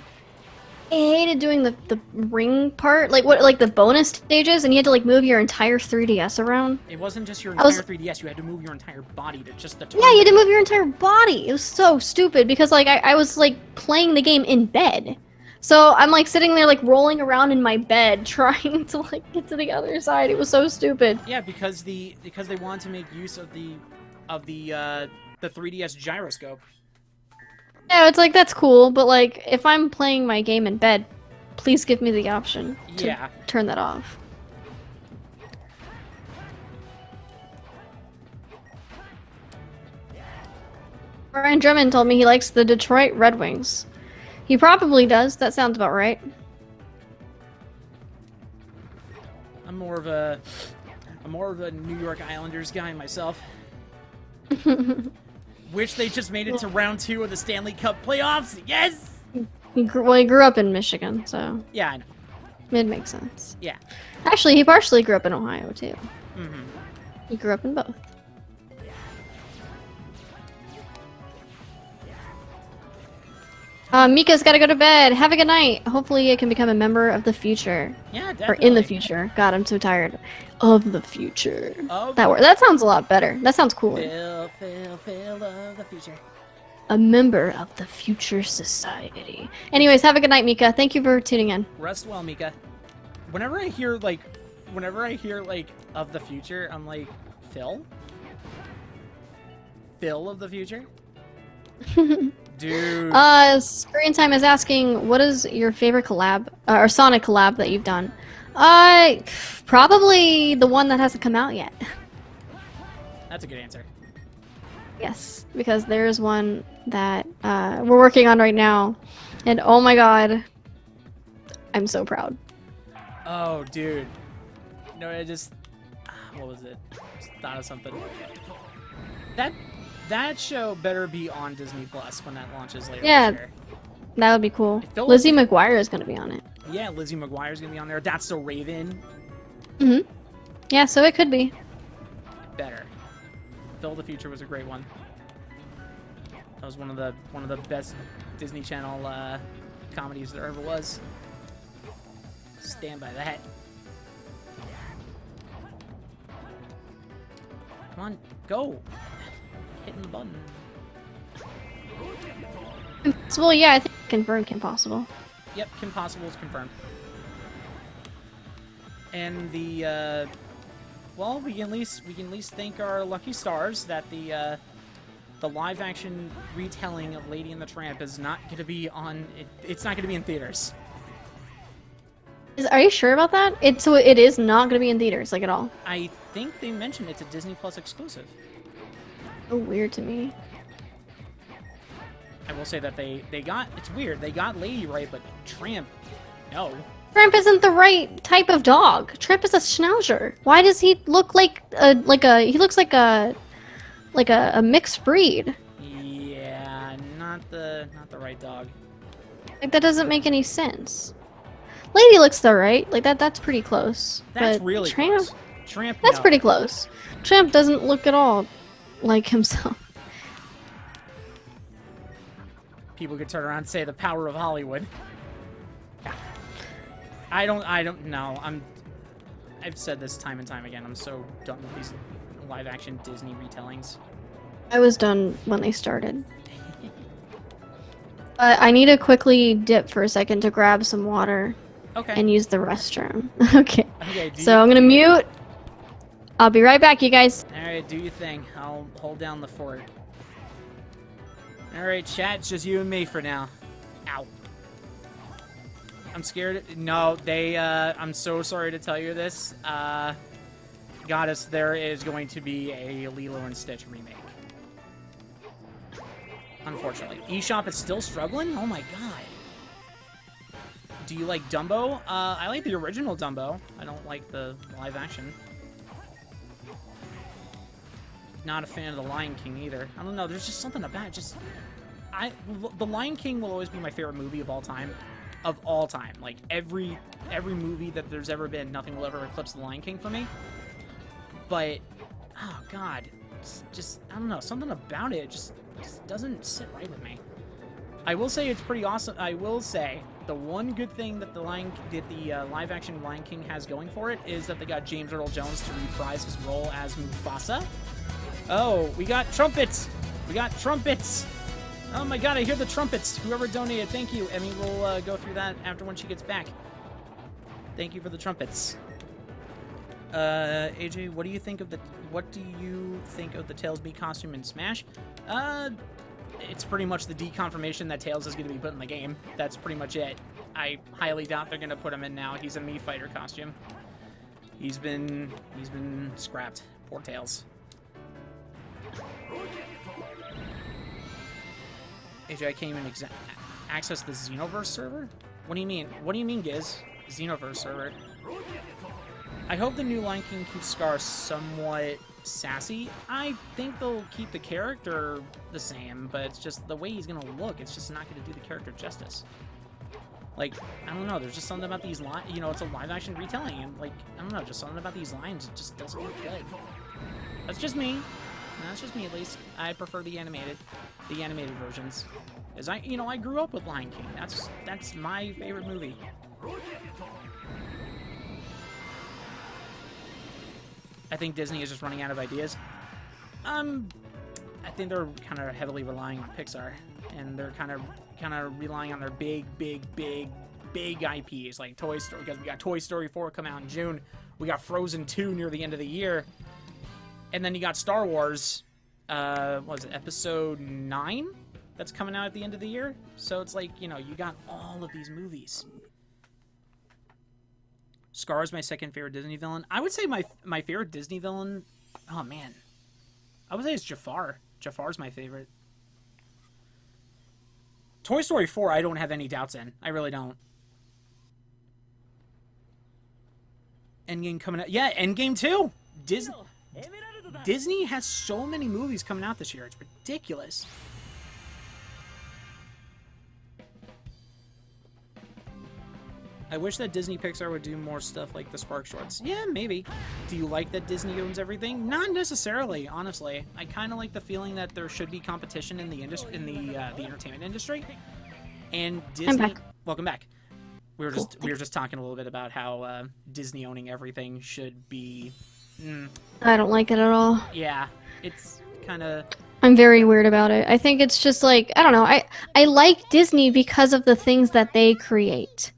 I hated doing the ring part, like the bonus stages, and you had to like move your entire 3DS around. It wasn't just your entire 3DS. You had to move your entire body to just the. Yeah, you had to move your entire body. It was so stupid because like I was like playing the game in bed. So I'm like sitting there like rolling around in my bed trying to like get to the other side. It was so stupid. Yeah, because they wanted to make use of the 3DS gyroscope. Yeah, it's like that's cool, but like if I'm playing my game in bed, please give me the option to turn that off. Brian Drummond told me he likes the Detroit Red Wings. He probably does. That sounds about right. I'm more of a New York Islanders guy myself. Wish they just made it to round 2 of the Stanley Cup playoffs. Yes. He grew up in Michigan, so yeah, I know. It makes sense. Yeah. Actually, he partially grew up in Ohio too. Mm-hmm. He grew up in both. Mika's gotta go to bed. Have a good night. Hopefully I can become a member of the future. Yeah, definitely. Or in the future. God, I'm so tired. Of the future. Of That sounds a lot better. That sounds cooler. Phil of the future. A member of the future society. Anyways, have a good night, Mika. Thank you for tuning in. Rest well, Mika. Whenever I hear of the future, I'm like, Phil? Phil of the future? Dude. Screen Time is asking, what is your favorite collab, or Sonic collab that you've done? Probably the one that hasn't come out yet. That's a good answer. Yes, because there's one that we're working on right now, and oh my god, I'm so proud. Oh, dude. No, I just... What was it? Just thought of something. That show better be on Disney Plus when that launches later Yeah, this year. that would be cool. I feel Lizzie like McGuire is gonna be on it. Yeah, Lizzie McGuire's gonna be on there. That's So Raven. Mm-hmm. Yeah, so it could be. Better. Phil the Future was a great one. That was one of the best Disney Channel comedies there ever was. Stand by that. Come on, go! Hitting the button. Impossible, yeah, I think confirmed Kim Possible. Yep, Kim Possible is confirmed. And the well, we can at least thank our lucky stars that the live action retelling of Lady and the Tramp is not going to be on. It's not going to be in theaters. Are you sure about that? So it is not going to be in theaters, like, at all? I think they mentioned it's a Disney Plus exclusive. So weird to me. I will say that they got, it's weird, they got Lady right, but Tramp, no. Tramp isn't the right type of dog. Tramp is a schnauzer. Why does he look like a he looks like a mixed breed? Yeah, not the right dog. Like, that doesn't make any sense. Lady looks alright. Like, that's pretty close. That's but really Tramp, close. Tramp, that's no. pretty close. Tramp doesn't look at all like himself. People could turn around and say the power of Hollywood. I don't know. I've said this time and time again. I'm so done with these live action Disney retellings. I was done when they started. I need to quickly dip for a second to grab some water. Okay. And use the restroom. Okay. Okay. So I'm gonna mute. I'll be right back, you guys. All right, do your thing. I'll hold down the fort. All right, chat. It's just you and me for now. Ow. I'm scared. No, they. I'm so sorry to tell you this. Goddess, there is going to be a Lilo and Stitch remake. Unfortunately, eShop is still struggling. Oh my god. Do you like Dumbo? I like the original Dumbo. I don't like the live action. Not a fan of the Lion King either. I don't know. There's just something about it. The Lion King will always be my favorite movie of all time. Of all time. Like, every movie that there's ever been, nothing will ever eclipse the Lion King for me. But, oh god. It's just, I don't know. Something about it just doesn't sit right with me. I will say it's pretty awesome. I will say the one good thing that the live action Lion King has going for it is that they got James Earl Jones to reprise his role as Mufasa. Oh, we got trumpets! We got trumpets! Oh my god, I hear the trumpets! Whoever donated, thank you. Emmy will go through that after when she gets back. Thank you for the trumpets. AJ, what do you think of the Tails Beat costume in Smash? It's pretty much the deconfirmation that Tails is going to be put in the game. That's pretty much it. I highly doubt they're going to put him in now. He's a Mii fighter costume. He's been scrapped. Poor Tails. AJ, I can't even access the Xenoverse server? What do you mean? What do you mean, Giz? Xenoverse server. I hope the new Lion King keeps Scar somewhat sassy. I think they'll keep the character the same, but it's just the way he's gonna look. It's just not gonna do the character justice. Like, I don't know. There's just something about these lines. You know, it's a live-action retelling, and like, I don't know. Just something about these lines. It just doesn't look good. That's just me. That's just me, at least. I prefer the animated versions. As I grew up with Lion King. That's my favorite movie. I think Disney is just running out of ideas. I think they're kind of heavily relying on Pixar, and they're kind of relying on their big IPs like Toy Story, because we got Toy Story 4 come out in June. We got Frozen 2 near the end of the year, and then you got Star Wars. What was it, Episode 9? That's coming out at the end of the year. So it's like, you got all of these movies. Scar is my second favorite Disney villain. I would say my favorite Disney villain, oh man, I would say it's Jafar. Jafar's my favorite. Toy Story 4, I don't have any doubts in. I really don't. Endgame coming out. Yeah, Endgame 2. Disney has so many movies coming out this year. It's ridiculous. I wish that Disney Pixar would do more stuff like the Spark Shorts. Yeah, maybe. Do you like that Disney owns everything? Not necessarily, honestly. I kind of like the feeling that there should be competition in the the entertainment industry. And Disney. I'm back. Welcome back. We were just talking a little bit about how Disney owning everything should be. I don't like it at all. Yeah, it's kind of. I'm very weird about it. I think it's just like, I don't know. I like Disney because of the things that they create.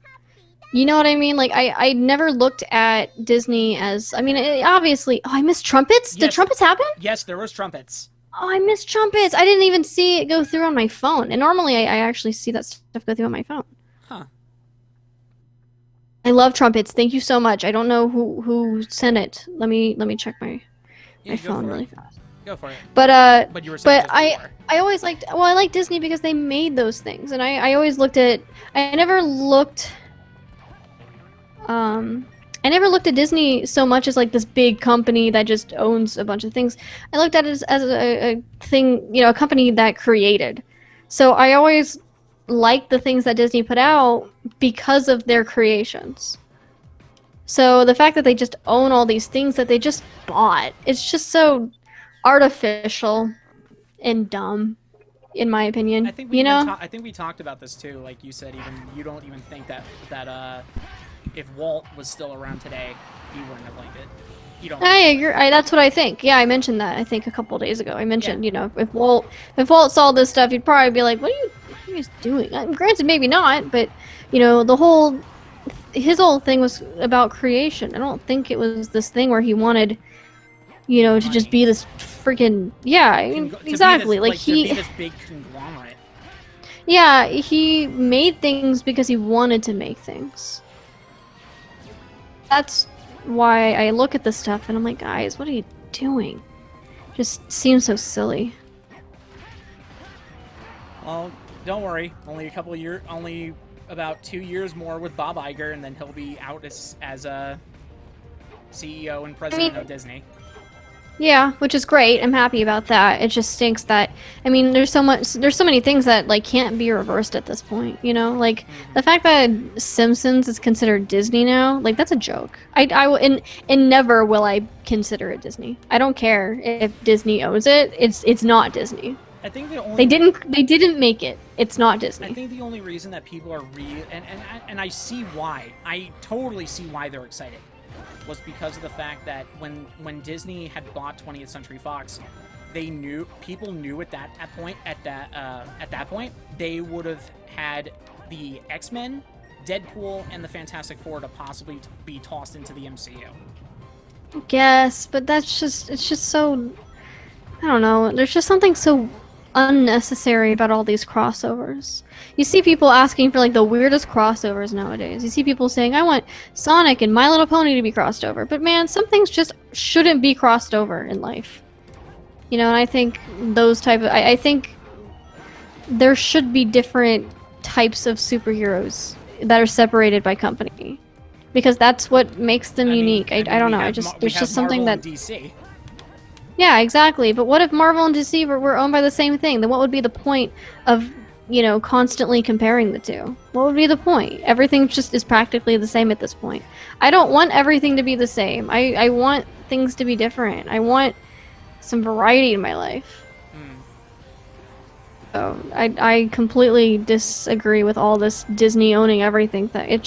You know what I mean? Like, I never looked at Disney as... I mean, obviously... Oh, I missed trumpets? Yes. Did trumpets happen? Yes, there was trumpets. Oh, I missed trumpets. I didn't even see it go through on my phone. And normally, I actually see that stuff go through on my phone. Huh. I love trumpets. Thank you so much. I don't know who sent it. Let me check my phone really fast. Go for it. But you were saying I always liked... Well, I like Disney because they made those things. And I always looked at... I never looked at Disney so much as like this big company that just owns a bunch of things. I looked at it as a thing, you know, a company that created. So I always liked the things that Disney put out because of their creations. So the fact that they just own all these things that they just bought, it's just so artificial and dumb, in my opinion. I think we I think we talked about this too. Like you said, even you don't even think that if Walt was still around today, he wouldn't have liked it. You don't. I agree. That's what I think. Yeah, I mentioned that. I think a couple days ago. I mentioned, you know, if Walt saw this stuff, he'd probably be like, "What are you guys doing?" Granted, maybe not, but you know, his whole thing was about creation. I don't think it was this thing where he wanted, you know, to just be this freaking I mean, exactly. To be this big conglomerate. Yeah, he made things because he wanted to make things. That's why I look at this stuff and I'm like, guys, what are you doing? Just seems so silly. Well, don't worry. Only about 2 years more with Bob Iger, and then he'll be out as a CEO and president of Disney. Yeah, which is great. I'm happy about that. It just stinks that, I mean, there's so many things that like can't be reversed at this point, you know? Like the fact that Simpsons is considered Disney now, like that's a joke. And never will I consider it Disney. I don't care if Disney owns it. It's not Disney. I think they didn't make it. It's not Disney. I think the only reason that people are and I see why. I totally see why they're excited. Was because of the fact that when Disney had bought 20th Century Fox, people knew at that point they would have had the X-Men, Deadpool, and the Fantastic Four to possibly be tossed into the MCU. Yes, but it's just so, I don't know. There's just something so unnecessary about all these crossovers. You see people asking for like the weirdest crossovers nowadays. You see people saying, I want Sonic and My Little Pony to be crossed over. But man, some things just shouldn't be crossed over in life. You know, and I think I think there should be different types of superheroes that are separated by company. Because that's what makes them unique. I don't know. There's just something that... DC. Yeah, exactly. But what if Marvel and DC were owned by the same thing? Then what would be the point of, you know, constantly comparing the two? What would be the point? Everything just is practically the same at this point. I don't want everything to be the same. I want things to be different. I want some variety in my life. So I completely disagree with all this Disney owning everything thing.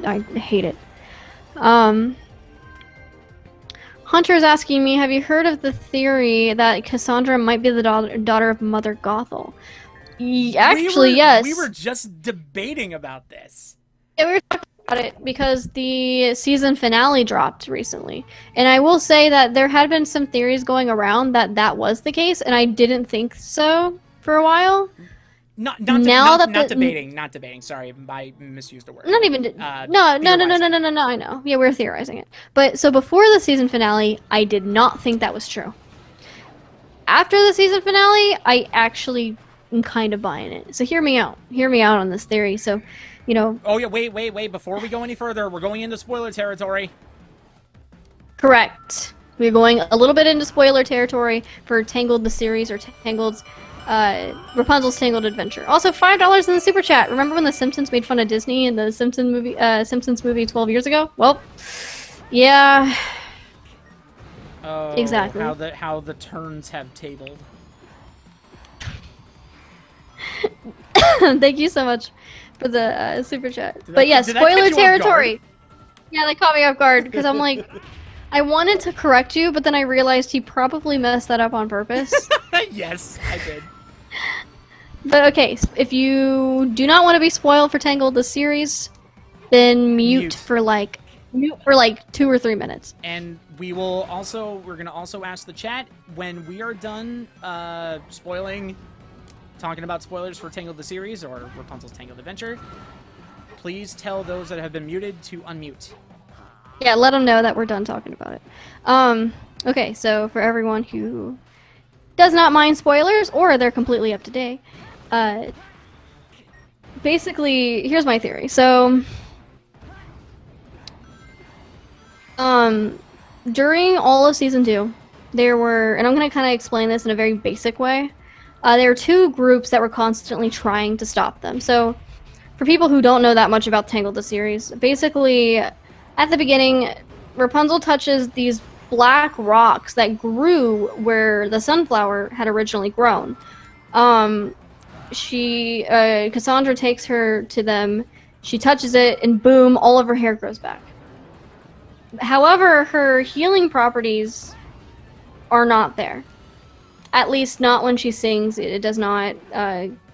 I hate it. Hunter is asking me, have you heard of the theory that Cassandra might be the daughter of Mother Gothel? Actually, yes. We were just debating about this. Yeah, we were talking about it because the season finale dropped recently. And I will say that there had been some theories going around that was the case, and I didn't think so for a while. Not debating. Sorry, I misused the word. Not even. No. I know. Yeah, we're theorizing it. But so before the season finale, I did not think that was true. after the season finale, I actually am kind of buying it. So hear me out. Hear me out on this theory. So, you know. Oh yeah, wait. Before we go any further, we're going into spoiler territory. Correct. We're going a little bit into spoiler territory for Tangled the series, or Tangled's Rapunzel's Tangled Adventure. Also, $5 in the super chat. Remember when The Simpsons made fun of Disney in the Simpsons movie 12 years ago? Well, yeah. Oh, exactly. How the turns have tabled. Thank you so much for the super chat. But yeah, spoiler territory. Yeah, they caught me off guard because I'm like, I wanted to correct you, but then I realized he probably messed that up on purpose. Yes, I did. But okay, if you do not want to be spoiled for Tangled the series, then mute for like 2 or 3 minutes. And we're gonna also ask the chat when we are done talking about spoilers for Tangled the series or Rapunzel's Tangled Adventure. Please tell those that have been muted to unmute. Yeah, let them know that we're done talking about it. Okay, so for everyone who does not mind spoilers or they're completely up to date, basically, here's my theory. So, during all of season 2, there were, and I'm going to kind of explain this in a very basic way, there were 2 groups that were constantly trying to stop them. So, for people who don't know that much about Tangled the series, basically, at the beginning, Rapunzel touches these black rocks that grew where the sunflower had originally grown. Cassandra takes her to them, she touches it, and boom, all of her hair grows back. However, her healing properties are not there. At least not when she sings. It does not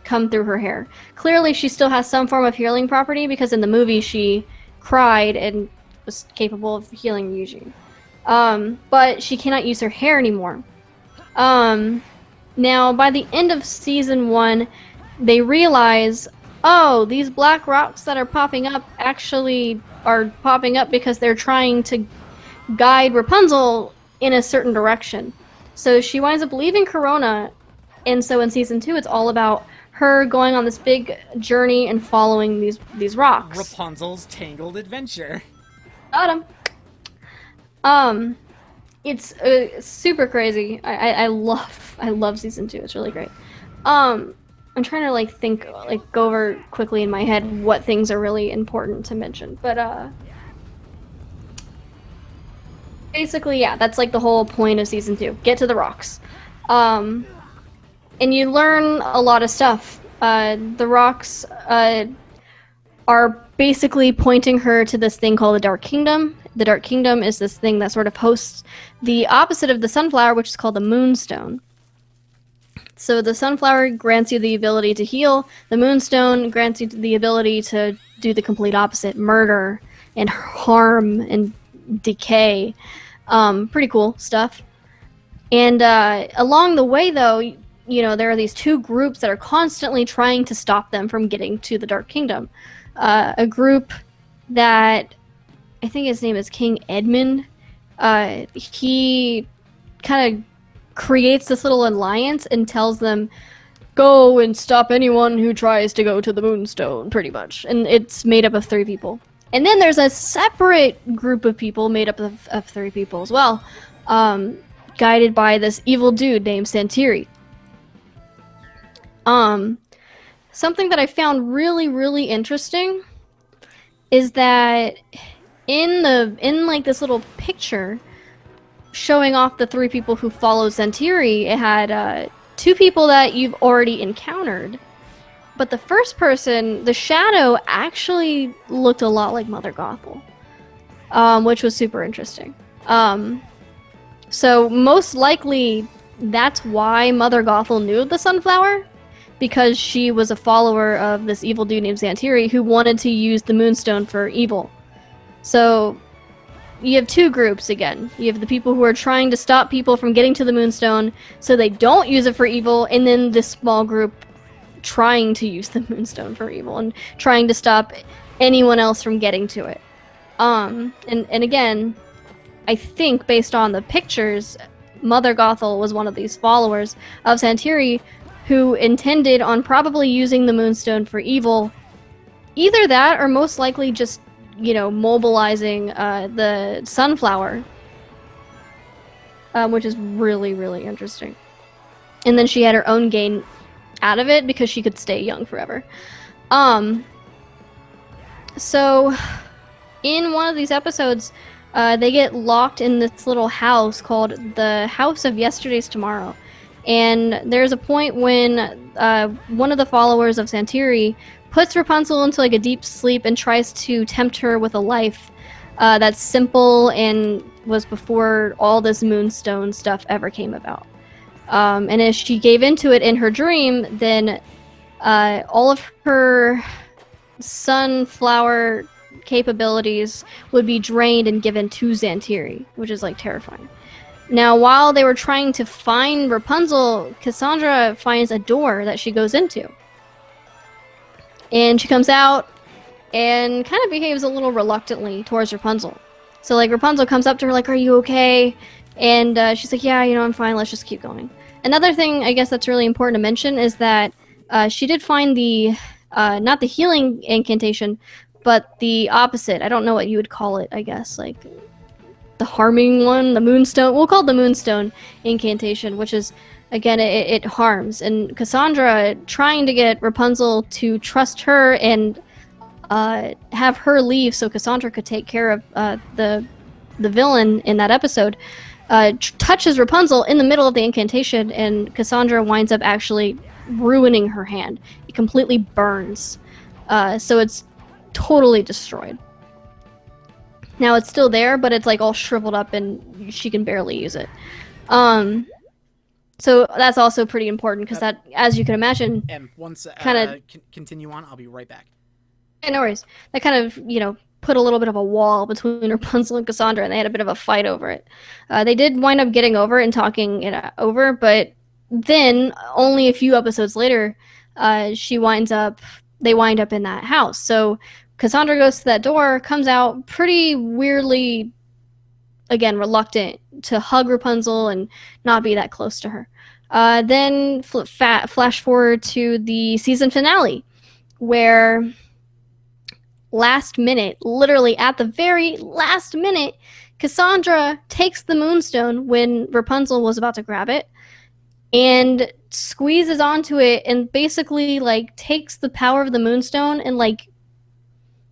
come through her hair. Clearly, she still has some form of healing property because in the movie she cried and was capable of healing Eugene. But she cannot use her hair anymore. Now, by the end of season 1, they realize, oh, these black rocks that are popping up actually are popping up because they're trying to guide Rapunzel in a certain direction. So she winds up leaving Corona, and so in season 2, it's all about her going on this big journey and following these rocks. Rapunzel's Tangled Adventure. Got him. It's super crazy. I love season 2. It's really great. I'm trying to go over quickly in my head what things are really important to mention, but basically, yeah, that's like the whole point of season 2. Get to the rocks, and you learn a lot of stuff. The rocks are basically pointing her to this thing called the Dark Kingdom. The Dark Kingdom is this thing that sort of hosts the opposite of the sunflower, which is called the Moonstone. So the sunflower grants you the ability to heal. The Moonstone grants you the ability to do the complete opposite, murder and harm and decay. Pretty cool stuff. And along the way, though, you know, there are these 2 groups that are constantly trying to stop them from getting to the Dark Kingdom. A group that I think his name is King Edmund. He kind of creates this little alliance and tells them, go and stop anyone who tries to go to the Moonstone, pretty much. And it's made up of 3 people. And then there's a separate group of people made up of 3 people as well, guided by this evil dude named Santiri. Something that I found really, really interesting is that in this little picture showing off the 3 people who follow Santiri, it had 2 people that you've already encountered. But the first person, the shadow, actually looked a lot like Mother Gothel, which was super interesting. So most likely that's why Mother Gothel knew of the sunflower, because she was a follower of this evil dude named Santiri who wanted to use the Moonstone for evil. So you have 2 groups again. You have the people who are trying to stop people from getting to the Moonstone so they don't use it for evil, and then this small group trying to use the Moonstone for evil and trying to stop anyone else from getting to it. And again, I think based on the pictures, Mother Gothel was one of these followers of Santiri who intended on probably using the Moonstone for evil. Either that, or most likely just, mobilizing the Sunflower, which is really, really interesting. And then she had her own gain out of it because she could stay young forever. So, in one of these episodes, they get locked in this little house called the House of Yesterday's Tomorrow. And there's a point when one of the followers of Santiri puts Rapunzel into like a deep sleep and tries to tempt her with a life that's simple and was before all this Moonstone stuff ever came about. And as she gave into it in her dream, then all of her sunflower capabilities would be drained and given to Santiri, which is like terrifying. Now, while they were trying to find Rapunzel, Cassandra finds a door that she goes into. And she comes out and kind of behaves a little reluctantly towards Rapunzel. So, like, Rapunzel comes up to her like, "Are you okay?" And she's like, "Yeah, I'm fine. Let's just keep going." Another thing, I guess, that's really important to mention is that she did find the, not the healing incantation, but the opposite. I don't know what you would call it, I guess, like the harming one, the Moonstone. We'll call it the Moonstone incantation, which is, again, it harms. And Cassandra, trying to get Rapunzel to trust her and have her leave so Cassandra could take care of the villain in that episode, touches Rapunzel in the middle of the incantation, and Cassandra winds up actually ruining her hand. It completely burns. So it's totally destroyed. Now it's still there, but it's like all shriveled up and she can barely use it. So that's also pretty important because that, as you can imagine, and once kind of continue on, I'll be right back. Yeah, no worries. That kind of, put a little bit of a wall between Rapunzel and Cassandra, and they had a bit of a fight over it. They did wind up getting over it and talking it over, but then only a few episodes later, they wind up in that house. So Cassandra goes to that door, comes out pretty weirdly, again, reluctant to hug Rapunzel and not be that close to her. Then flash forward to the season finale, where last minute, literally at the very last minute, Cassandra takes the Moonstone when Rapunzel was about to grab it and squeezes onto it and basically takes the power of the Moonstone and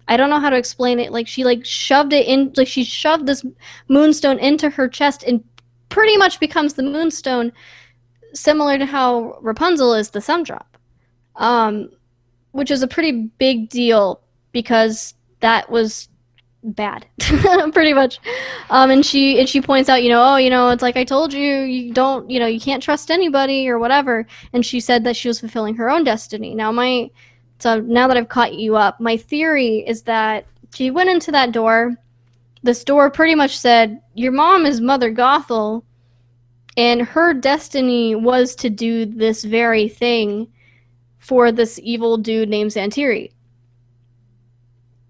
I don't know how to explain it. She shoved it in, she shoved this Moonstone into her chest and pretty much becomes the Moonstone, similar to how Rapunzel is the Sumdrop, which is a pretty big deal because that was bad, pretty much. And she points out, it's like I told you, you don't, you can't trust anybody or whatever. And she said that she was fulfilling her own destiny. So now that I've caught you up, my theory is that she went into that door. This door pretty much said, your mom is Mother Gothel, and her destiny was to do this very thing for this evil dude named Santiri.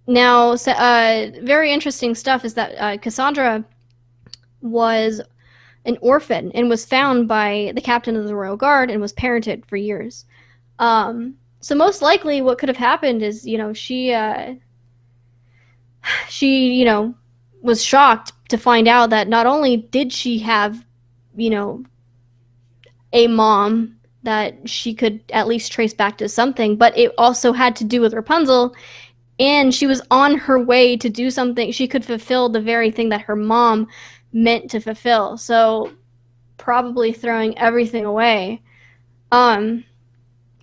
Now, very interesting stuff is that Cassandra was an orphan and was found by the captain of the Royal Guard and was parented for years. So most likely what could have happened is, she was shocked to find out that not only did she have, a mom that she could at least trace back to something, but it also had to do with Rapunzel, and she was on her way to do something. She could fulfill the very thing that her mom meant to fulfill. So probably throwing everything away. So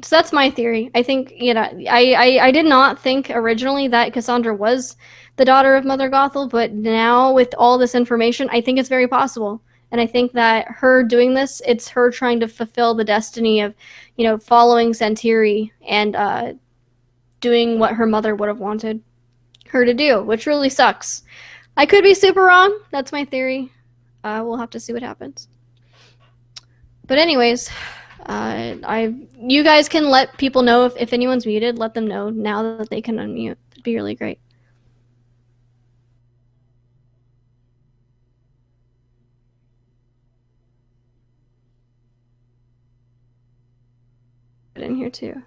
that's my theory. I think, I did not think originally that Cassandra was the daughter of Mother Gothel, but now with all this information, I think it's very possible. And I think that her doing this, it's her trying to fulfill the destiny of, following Santiri and doing what her mother would have wanted her to do, which really sucks. I could be super wrong. That's my theory. We'll have to see what happens. But anyways, you guys can let people know if anyone's muted. Let them know now that they can unmute. It'd be really great. in here too.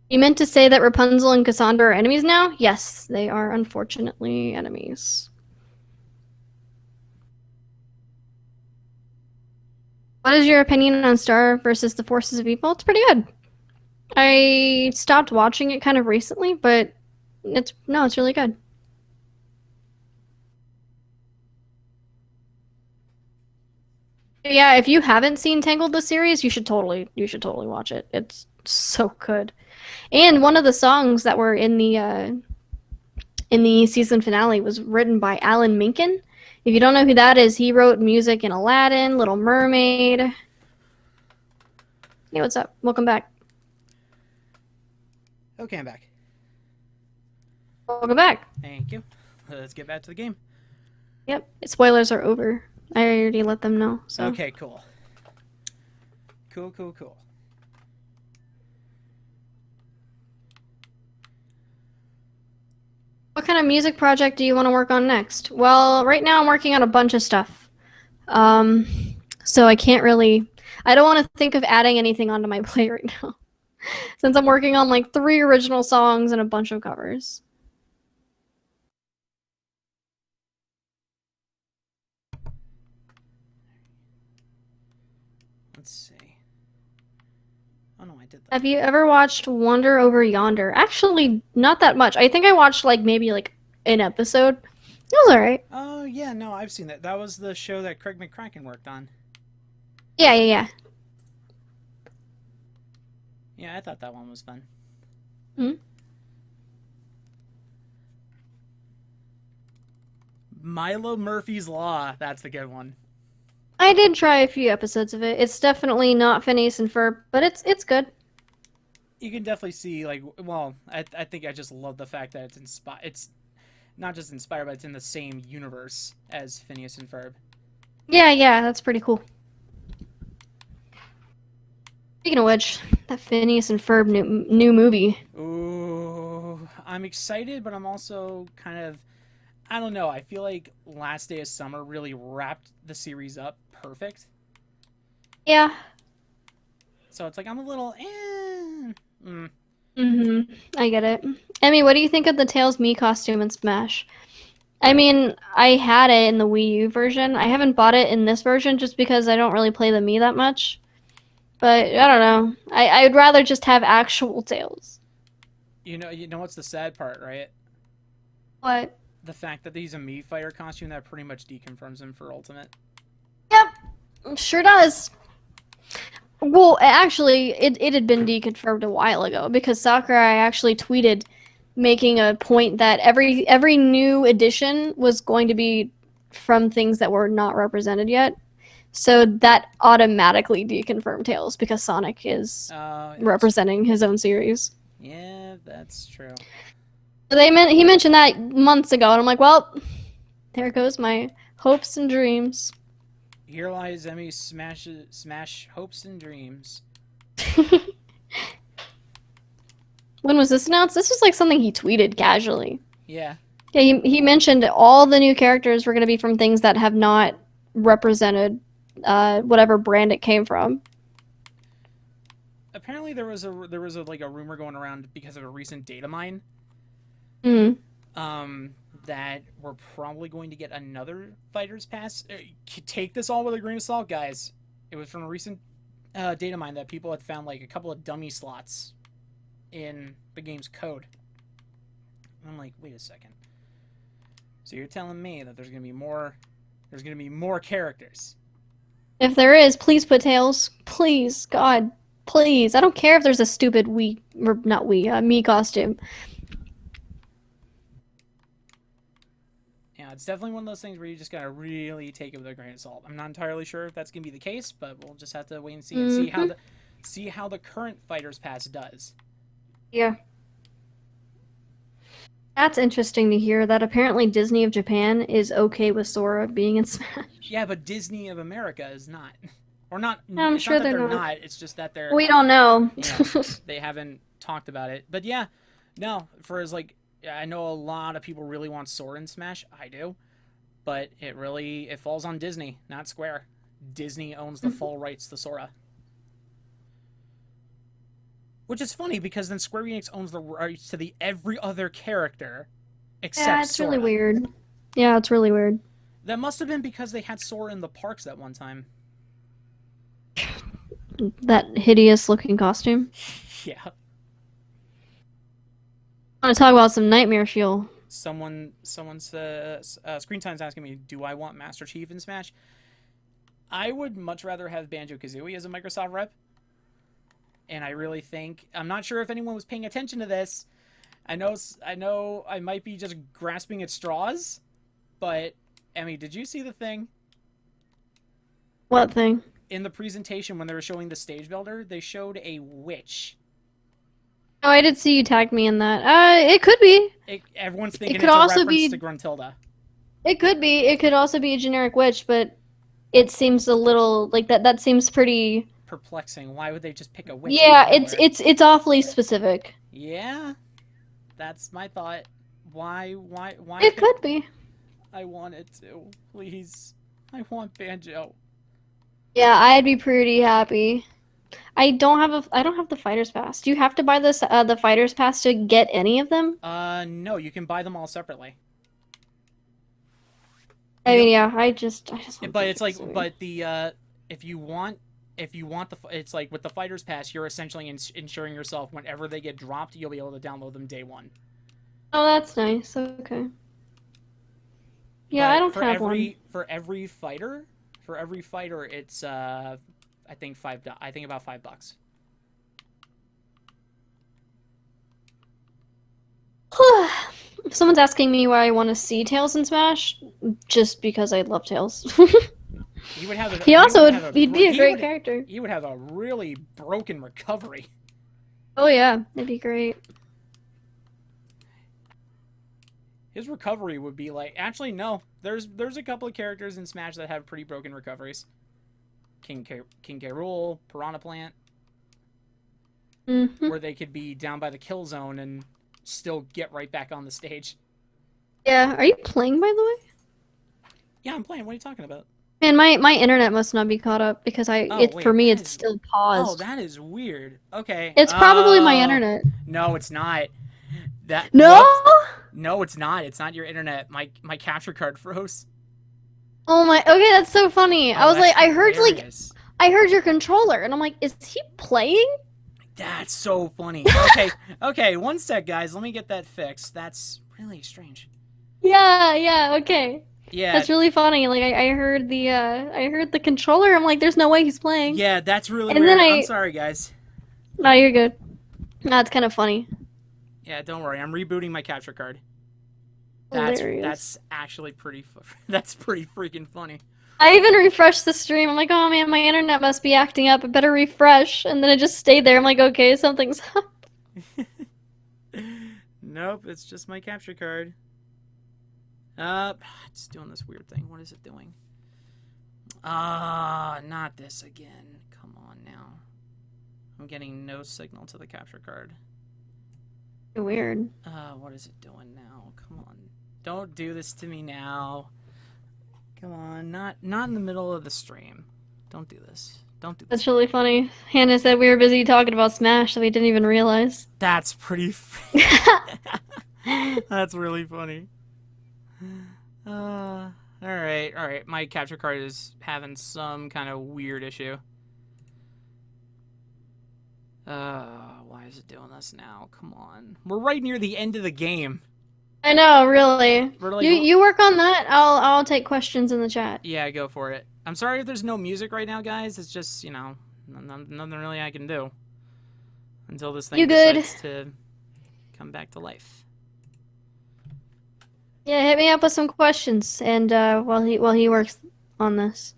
You meant to say that Rapunzel and Cassandra are enemies now? Yes, they are unfortunately enemies. What is your opinion on Star versus the Forces of Evil? It's pretty good. I stopped watching it kind of recently, but it's really good. Yeah, if you haven't seen Tangled the series, you should totally watch it. It's so good. And one of the songs that were in the season finale was written by Alan Menken. If you don't know who that is, he wrote music in Aladdin, Little Mermaid. Hey, what's up? Welcome back. Okay, I'm back. Welcome back. Thank you. Let's get back to the game. Yep. Spoilers are over. I already let them know. So. Okay, cool. Cool. What kind of music project do you want to work on next? Well, right now I'm working on a bunch of stuff. So I can't really... I don't want to think of adding anything onto my plate right now. Since I'm working on like 3 original songs and a bunch of covers. Let's see. Oh no, I did that. Have you ever watched Wander Over Yonder? Actually, not that much. I think I watched like maybe like an episode. It was alright. Oh yeah, no, I've seen that. That was the show that Craig McCracken worked on. Yeah. Yeah, I thought that one was fun. Hmm? Milo Murphy's Law. That's the good one. I did try a few episodes of it. It's definitely not Phineas and Ferb, but it's good. You can definitely see, like, well, I think I just love the fact that it's not just inspired, but it's in the same universe as Phineas and Ferb. Yeah, that's pretty cool. Speaking of which, that Phineas and Ferb new movie. Ooh, I'm excited, but I'm also kind of, I don't know. I feel like Last Day of Summer really wrapped the series up perfect. Yeah. So it's like I'm a little, I get it. Emmy, what do you think of the Tails Mii costume in Smash? I mean, I had it in the Wii U version. I haven't bought it in this version just because I don't really play the Mii that much. But I don't know. I'd rather just have actual Tails. You know what's the sad part, right? What? The fact that he's a Mii fighter costume that pretty much deconfirms him for Ultimate. Yep, sure does. Well, actually, it had been deconfirmed a while ago because Sakurai actually tweeted making a point that every new edition was going to be from things that were not represented yet. So that automatically deconfirmed Tails because Sonic is representing his own series. Yeah, that's true. He mentioned that months ago, and I'm like, well, there goes my hopes and dreams. Here lies Emmy's smash hopes and dreams. When was this announced? This was like something he tweeted casually. Yeah. Yeah, he mentioned all the new characters were going to be from things that have not represented whatever brand it came from. Apparently there was a like a rumor going around because of a recent data mine. That we're probably going to get another Fighters Pass. Take this all with a grain of salt, guys. It was from a recent data mine that people had found like a couple of dummy slots in the game's code. And I'm like, wait a second. So you're telling me that there's gonna be more characters? If there is, please put Tails. Please, God, please. I don't care if there's a stupid Mii costume. Yeah, it's definitely one of those things where you just gotta really take it with a grain of salt. I'm not entirely sure if that's gonna be the case, but we'll just have to wait and see and see how the current Fighters Pass does. Yeah. That's interesting to hear that apparently Disney of Japan is okay with Sora being in Smash. Yeah, but Disney of America is not. Or not. I'm it's sure not that they're they're not. It's just that they're. We don't know. They haven't talked about it. But yeah, no. For as like, I know a lot of people really want Sora in Smash. I do, but it falls on Disney, not Square. Disney owns the full rights to Sora. Which is funny because then Square Enix owns the rights to every other character except Yeah, it's Sora. really weird. Yeah, it's really weird. That must have been because they had Sora in the parks at one time. That hideous looking costume. Yeah. I want to talk about some nightmare fuel. Someone says, Screen Time's asking me, do I want Master Chief in Smash? I would much rather have Banjo-Kazooie as a Microsoft rep. And I really think, I'm not sure if anyone was paying attention to this. I know I might be just grasping at straws, but Emmy, did you see the thing? What thing? In the presentation when they were showing the stage builder, they showed a witch. Oh, I did see you tagged me in that. It could be. Everyone's thinking could it's a also reference be- to Gruntilda. It could be. It could also be a generic witch, but it seems a little like that. That seems pretty Perplexing. Why would they just pick a witch? Yeah, it's awfully specific. Yeah, that's my thought. Why? It could be. I want it to. Please. I want Banjo. Yeah, I'd be pretty happy. I don't have the fighter's pass. Do you have to buy this the fighter's pass to get any of them? No, you can buy them all separately. I mean, yeah, I just want But it's like, Banjo-Kazooie. but the if you want it's like with the fighter's pass, you're essentially ensuring yourself whenever they get dropped, you'll be able to download them day one. Oh, that's nice. Okay. Yeah, But I don't have one. For every fighter, it's I think about $5. Someone's asking me why I want to see Tails in Smash, just because I love Tails. He would have. He'd be a great character. He would have a really broken recovery. Oh yeah, it'd be great. His recovery would be like, actually no. There's a couple of characters in Smash that have pretty broken recoveries. King K. Rool, Piranha Plant, Mm-hmm. where they could be down by the kill zone and still get right back on the stage. Yeah, are you playing, by the way? Yeah, I'm playing. What are you talking about? Man, my internet must not be caught up because for me it's still paused. Oh, that is weird. Okay. It's probably my internet. No, it's not. No? Whoops. No, it's not. It's not your internet. My capture card froze. Oh my. Okay, that's so funny. I was that's like, hilarious. I heard your controller, and I'm like, is he playing? That's so funny. Okay, one sec, guys. Let me get that fixed. That's really strange. Yeah. Okay. Yeah. That's really funny. Like I heard the controller. I'm like, there's no way he's playing. Yeah, that's really And weird. then I'm sorry, guys. No, you're good. No, it's kind of funny. Yeah, don't worry. I'm rebooting my capture card. Hilarious. That's actually that's pretty freaking funny. I even refreshed the stream. I'm like, oh man, my internet must be acting up. I better refresh. And then it just stayed there. I'm like, okay, something's up. Nope, it's just my capture card. It's doing this weird thing. What is it doing? Not this again. Come on now. I'm getting no signal to the capture card. Weird. What is it doing now? Come on. Don't do this to me now. Come on, not in the middle of the stream. Don't do this. Don't do this. That's really funny. Hannah said we were busy talking about Smash, so we didn't even realize. That's pretty That's really funny. Alright. My capture card is having some kind of weird issue. Why is it doing this now? Come on. We're right near the end of the game. I know, really. We're like, You work on that. I'll take questions in the chat. Yeah, go for it. I'm sorry if there's no music right now, guys. It's just, nothing really I can do until this thing decides to come back to life. Yeah, hit me up with some questions, and while he works on this.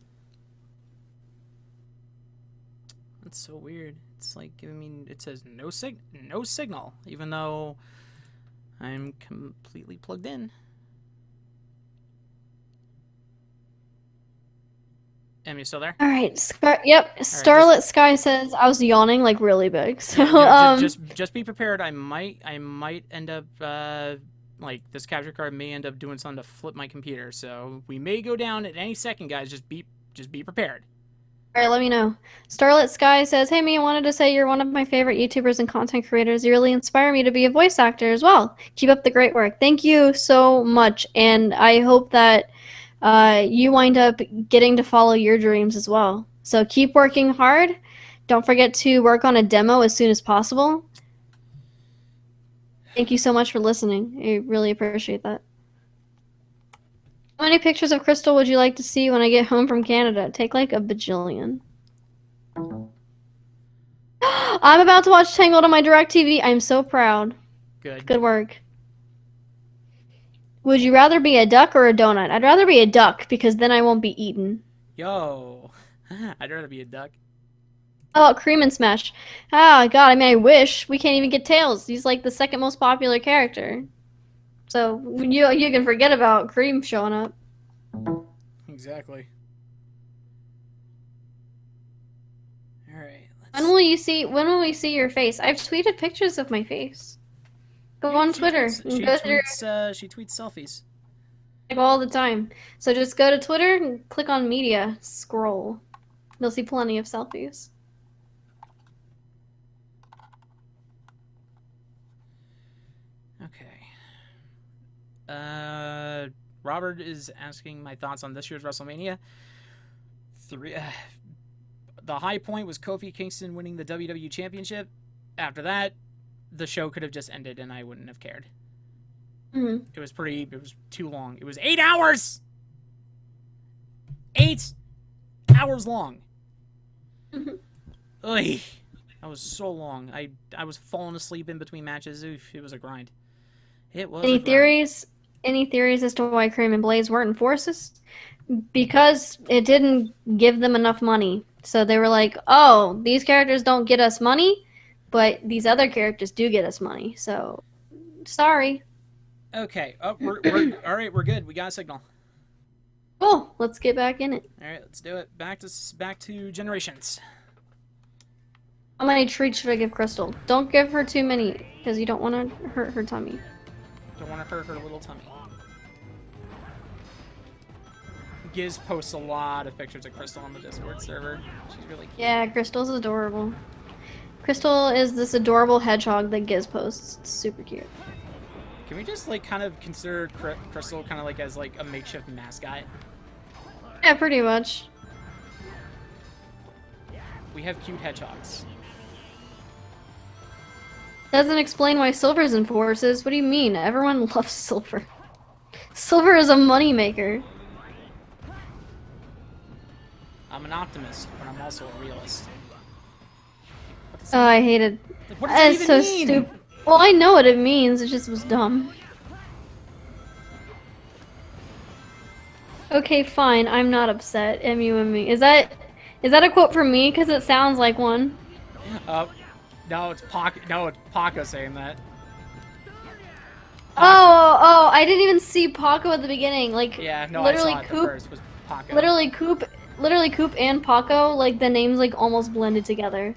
That's so weird. It's like giving me. It says no signal, even though I'm completely plugged in. Em, you still there? All right. Starlit Sky says I was yawning like really big. So yeah, just be prepared. I might end up like this capture card may end up doing something to flip my computer. So we may go down at any second, guys. Just be prepared. Alright, let me know. Starlit Sky says, "Hey me, I wanted to say you're one of my favorite YouTubers and content creators. You really inspire me to be a voice actor as well. Keep up the great work." Thank you so much, and I hope that you wind up getting to follow your dreams as well. So keep working hard. Don't forget to work on a demo as soon as possible. Thank you so much for listening. I really appreciate that. How many pictures of Crystal would you like to see when I get home from Canada? Take like a bajillion. I'm about to watch Tangled on my DirecTV. I'm so proud. Good. Good work. Would you rather be a duck or a donut? I'd rather be a duck because then I won't be eaten. Yo. I'd rather be a duck. How about Cream and Smash? Oh god, I mean I wish. We can't even get Tails. He's like the second most popular character. So you can forget about Cream showing up. Exactly. Alright, When will we see your face? I've tweeted pictures of my face. Go on Twitter. She tweets selfies. Like, all the time. So just go to Twitter and click on media. Scroll. You'll see plenty of selfies. Okay. Robert is asking my thoughts on this year's WrestleMania. The high point was Kofi Kingston winning the WWE Championship. After that, the show could have just ended and I wouldn't have cared. Mm-hmm. It was too long. It was 8 hours! 8 hours long. Mm-hmm. Ugh. That was so long. I was falling asleep in between matches. Oof, it was a grind. It was Any theories? Any theories as to why Cream and Blaze weren't in Forces? Because it didn't give them enough money. So they were like, oh, these characters don't get us money, but these other characters do get us money. So, sorry. Okay. Oh, we're all right. We're good. We got a signal. Cool. Let's get back in it. All right. Let's do it. Back to Generations. How many treats should I give Crystal? Don't give her too many, because you don't want to hurt her tummy. Don't want to hurt her little tummy. Giz posts a lot of pictures of Crystal on the Discord server. She's really cute. Yeah, Crystal's adorable. Crystal is this adorable hedgehog that Giz posts. It's super cute. Can we just like kind of consider Crystal kind of like as like a makeshift mascot? Yeah, pretty much. We have cute hedgehogs. Doesn't explain why Silver's in Forces. What do you mean? Everyone loves Silver. Silver is a moneymaker. I'm an optimist, but I'm also a realist. Oh, I hated. Like, what does that even so mean? stupid. Well, I know what it means. It just was dumb. Okay, fine. I'm not upset. EmuEmi. Is that a quote from me? Because it sounds like one. No, it's Paco. No, it's Paco saying that. Oh, I didn't even see Paco at the beginning. Like, Yeah, no, literally I saw it Coop. first. Was Paco. Literally Coop and Paco. Like the names like almost blended together.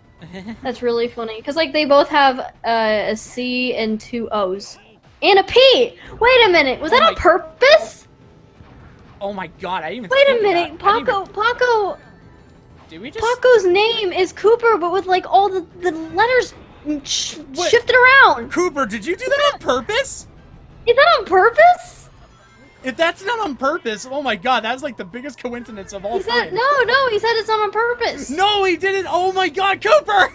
That's really funny. Cause like they both have a C and 2 O's and a P. Wait a minute. Was that on purpose? Oh my god! I didn't even. Wait a think of minute. that. Paco. Did we just? Paco's name is Cooper, but with like all the letters shifted around. Cooper, did you do that on purpose? Is that on purpose? If that's not on purpose, oh my god, that's like the biggest coincidence of all He time. said no. He said it's not on purpose. No, he didn't. Oh my god, Cooper!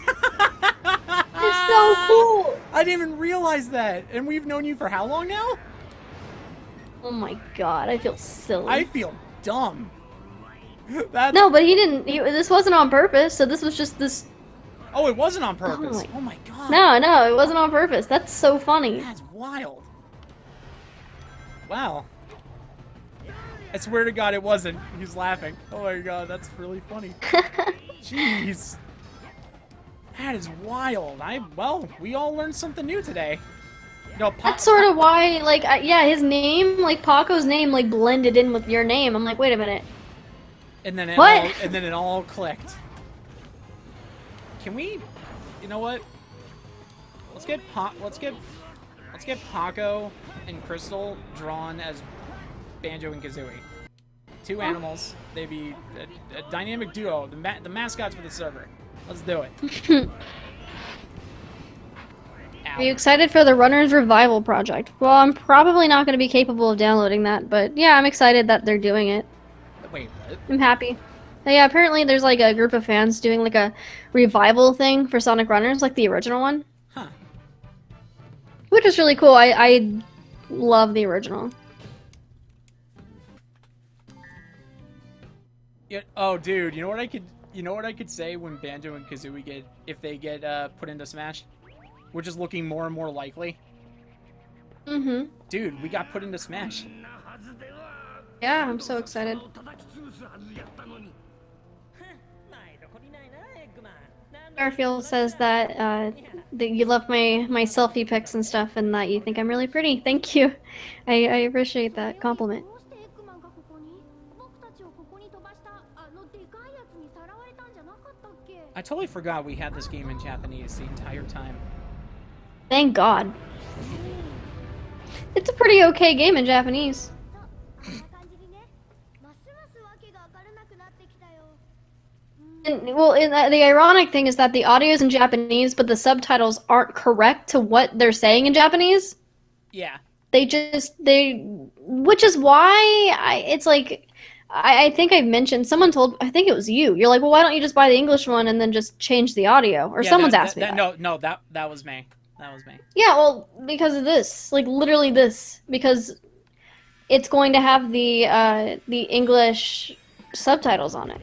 It's so cool. I didn't even realize that. And we've known you for how long now? Oh my god, I feel silly. I feel dumb. That's... No, but he didn't. This wasn't on purpose. So this was just this. Oh, it wasn't on purpose. Oh my god. No, it wasn't on purpose. That's so funny. That's wild. Wow. I swear to God, it wasn't. He's laughing. Oh my god, that's really funny. Jeez. That is wild. Well, we all learned something new today. No, that's sort of why, like, yeah, his name, like, Paco's name, like, blended in with your name. I'm like, wait a minute. And then it all clicked. Can we, you know what? Let's get Paco and Crystal drawn as Banjo and Kazooie. 2 animals. They'd be a dynamic duo. The mascots for the server. Let's do it. Are you excited for the Runners Revival project? Well, I'm probably not going to be capable of downloading that, but yeah, I'm excited that they're doing it. Wait, what? I'm happy. Yeah, apparently there's like a group of fans doing like a revival thing for Sonic Runners, like the original one. Huh. Which is really cool. I love the original. Yeah, oh, dude, you know what I could say when Banjo and Kazooie if they get put into Smash? Which is looking more and more likely. Mm-hmm. Dude, we got put into Smash. Yeah, I'm so excited. Garfield says that you love my selfie pics and stuff, and that you think I'm really pretty. Thank you. I appreciate that compliment. I totally forgot we had this game in Japanese the entire time. Thank God. It's a pretty okay game in Japanese. The ironic thing is that the audio is in Japanese, but the subtitles aren't correct to what they're saying in Japanese. Yeah. Which is why it's like, I think I've mentioned, I think it was you. You're like, well, why don't you just buy the English one and then just change the audio? Or yeah, someone's asked me that. No, that was me. That was me. Yeah, well, because of this, like literally this, because it's going to have the English subtitles on it.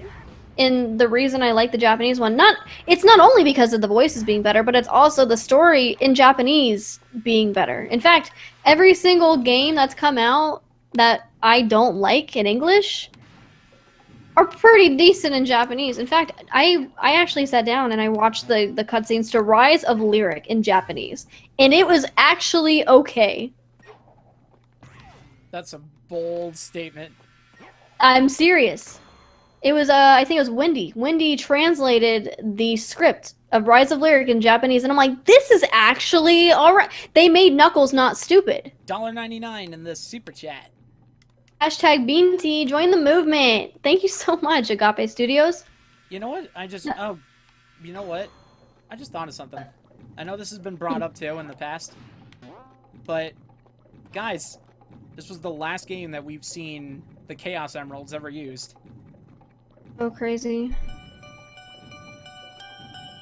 And the reason I like the Japanese one, it's not only because of the voices being better, but it's also the story in Japanese being better. In fact, every single game that's come out that I don't like in English are pretty decent in Japanese. In fact, I actually sat down and I watched the cutscenes to Rise of Lyric in Japanese, and it was actually okay. That's a bold statement. I'm serious. It was I think it was Wendy. Wendy translated the script of Rise of Lyric in Japanese, and I'm like, this is actually alright. They made Knuckles not stupid. $1.99 in the super chat. Hashtag Beanty, join the movement. Thank you so much, Agape Studios. You know what? You know what? I just thought of something. I know this has been brought up too in the past, but guys, this was the last game that we've seen the Chaos Emeralds ever used. So crazy.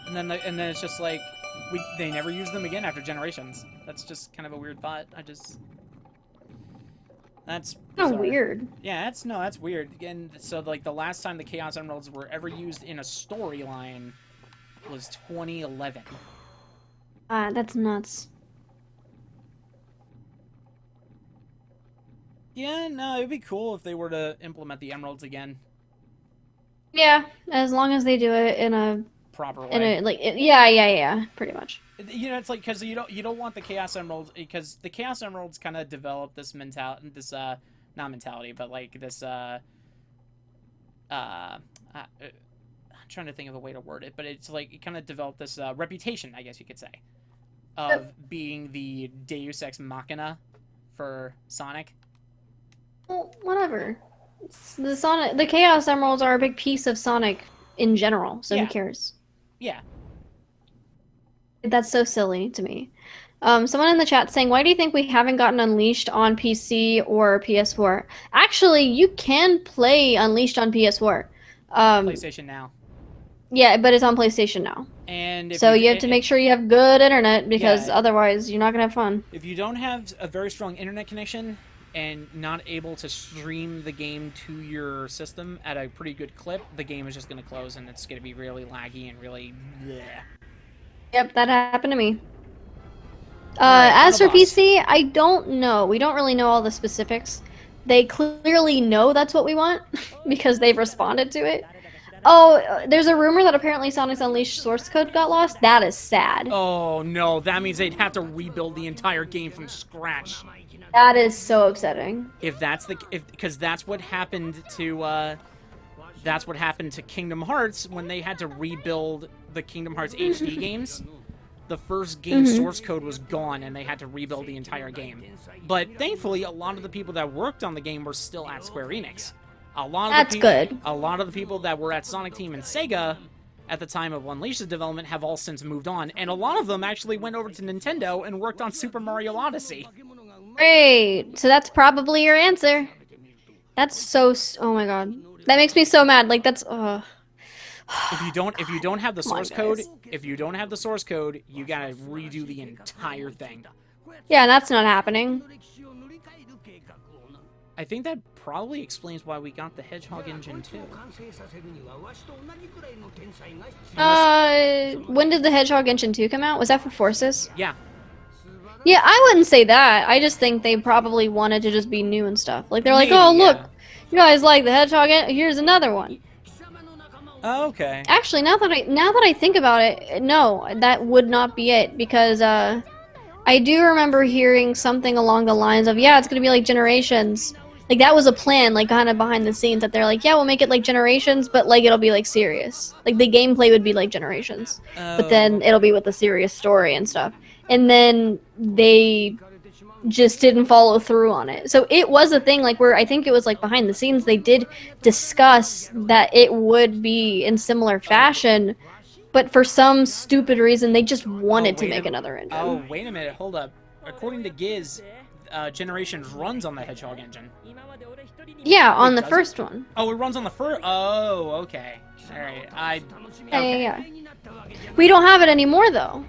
And then it's just like they never use them again after Generations. That's just kind of a weird thought. That's bizarre. Oh, weird. Yeah, that's weird. And so like the last time the Chaos Emeralds were ever used in a storyline was 2011. That's nuts. Yeah, no, it'd be cool if they were to implement the Emeralds again. Yeah, as long as they do it in a proper way. Yeah, pretty much. You know, it's like because you don't want the Chaos Emeralds, because the Chaos Emeralds kind of develop this mentality, not mentality, but like this I'm trying to think of a way to word it, but it's like it kind of developed this reputation, I guess you could say, of being the Deus Ex Machina for Sonic. Well, whatever. The Chaos Emeralds are a big piece of Sonic in general, so who cares? Yeah. That's so silly to me. Someone in the chat saying, why do you think we haven't gotten Unleashed on PC or PS4? Actually, you can play Unleashed on PS4. PlayStation Now. Yeah, but it's on PlayStation Now. And so you have to make sure you have good internet, because otherwise you're not going to have fun. If you don't have a very strong internet connection and not able to stream the game to your system at a pretty good clip, the game is just going to close and it's going to be really laggy and really bleh. Yep, that happened to me. As for PC, I don't know. We don't really know all the specifics. They clearly know that's what we want because they've responded to it. Oh, there's a rumor that apparently Sonic's Unleashed source code got lost. That is sad. Oh no, that means they'd have to rebuild the entire game from scratch. That is so upsetting. Because that's what happened to Kingdom Hearts when they had to rebuild the Kingdom Hearts HD games. The first game source code was gone and they had to rebuild the entire game. But thankfully, a lot of the people that worked on the game were still at Square Enix. That's good. A lot of the people that were at Sonic Team and Sega at the time of Unleashed's development have all since moved on, and a lot of them actually went over to Nintendo and worked on Super Mario Odyssey. Great. So that's probably your answer. That's so. Oh my god. That makes me so mad. Like that's. If you don't have the source code, you gotta redo the entire thing. Yeah, that's not happening. I think that probably explains why we got the Hedgehog engine too. When did the Hedgehog engine 2 come out? Was that for Forces? Yeah. Yeah, I wouldn't say that. I just think they probably wanted to just be new and stuff. Like they're like, Maybe, oh look, yeah. you guys like the Hedgehog? Here's another one. Oh, okay. Actually, now that I think about it, no, that would not be it because I do remember hearing something along the lines of, yeah, it's gonna be like Generations. Like that was a plan, like kind of behind the scenes that they're like, yeah, we'll make it like Generations, but like it'll be like serious. Like the gameplay would be like Generations, but then it'll be with a serious story and stuff. And then they just didn't follow through on it. So it was a thing like where I think it was like behind the scenes they did discuss that it would be in similar fashion, but for some stupid reason they just wanted to make another engine. Oh, wait a minute, hold up. According to Giz, Generations runs on the Hedgehog engine. Yeah, on the first one. Oh, it runs on the first. Oh, okay. All right. Okay. Yeah. We don't have it anymore though.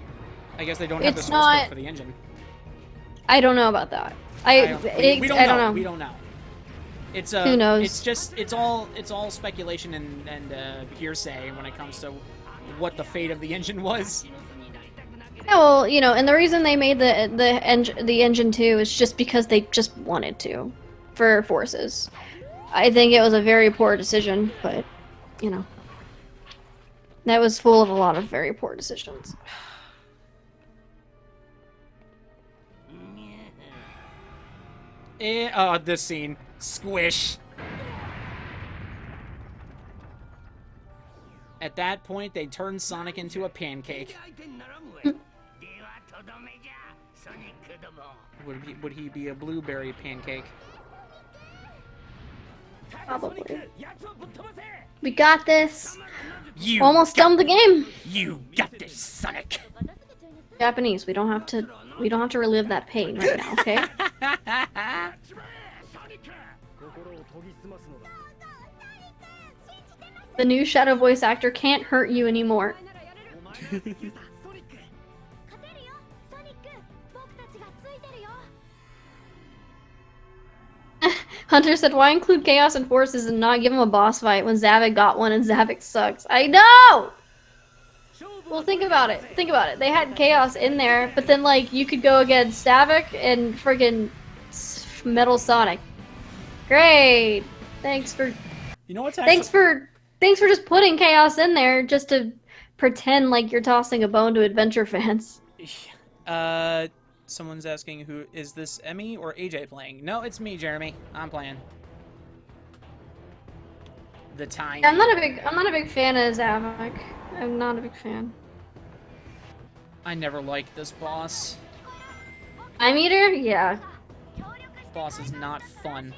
I guess they don't have the It's source code not- for the engine. I don't know about that. We don't I don't know. know. We don't know. It's Who knows? It's just it's all speculation and hearsay when it comes to what the fate of the engine was. Yeah, well, you know, and the reason they made the engine 2 is just because they just wanted to, for Forces. I think it was a very poor decision, but you know, that was full of a lot of very poor decisions. Oh, this scene. Squish. At that point, they turned Sonic into a pancake. Would he be a blueberry pancake? Probably. We got this. You Almost done the game. You got this, Sonic. Japanese. We don't have to relive that pain right now, okay? The new Shadow voice actor can't hurt you anymore. Hunter said, why include Chaos and Forces and not give him a boss fight when Zavik got one and Zavik sucks? I know! Well, think about it. Think about it. They had Chaos in there, but then, like, you could go against Zavik and friggin' Metal Sonic. Great! Thanks for... You know what's actually... Thanks for just putting Chaos in there just to pretend like you're tossing a bone to Adventure fans. Someone's asking who is this, Emmy or AJ playing? No, it's me, Jeremy. I'm playing. The time. I'm not a big fan of Zavik. I'm not a big fan. I never liked this boss. Time Eater? Yeah. This boss is not fun.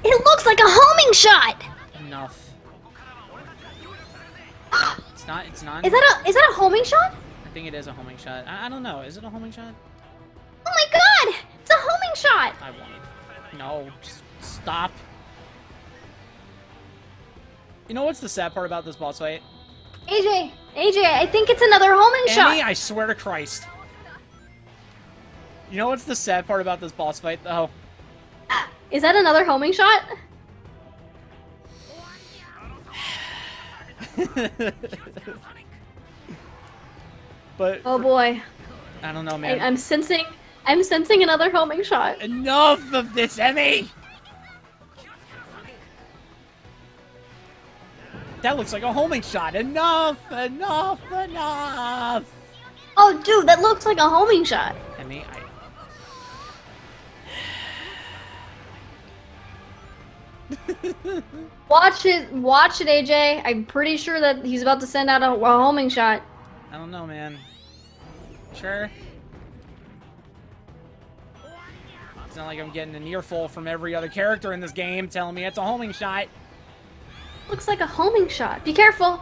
It looks like a homing shot! Enough. It's not. Is that a homing shot? I think it is a homing shot. I don't know. Is it a homing shot? Oh my god! It's a homing shot! I want it. No, just stop. You know what's the sad part about this boss fight? AJ, I think it's another homing shot! Emmy, I swear to Christ. You know what's the sad part about this boss fight, though? Is that another homing shot? But oh boy. I don't know, man. I'm sensing another homing shot. Enough of this, Emmy! That looks like a homing shot. Enough! Enough! Enough! Oh, dude, that looks like a homing shot. Emmy, Watch it, AJ. I'm pretty sure that he's about to send out a homing shot. I don't know, man. Sure. It's not like I'm getting an earful from every other character in this game telling me it's a homing shot. Looks like a homing shot. Be careful.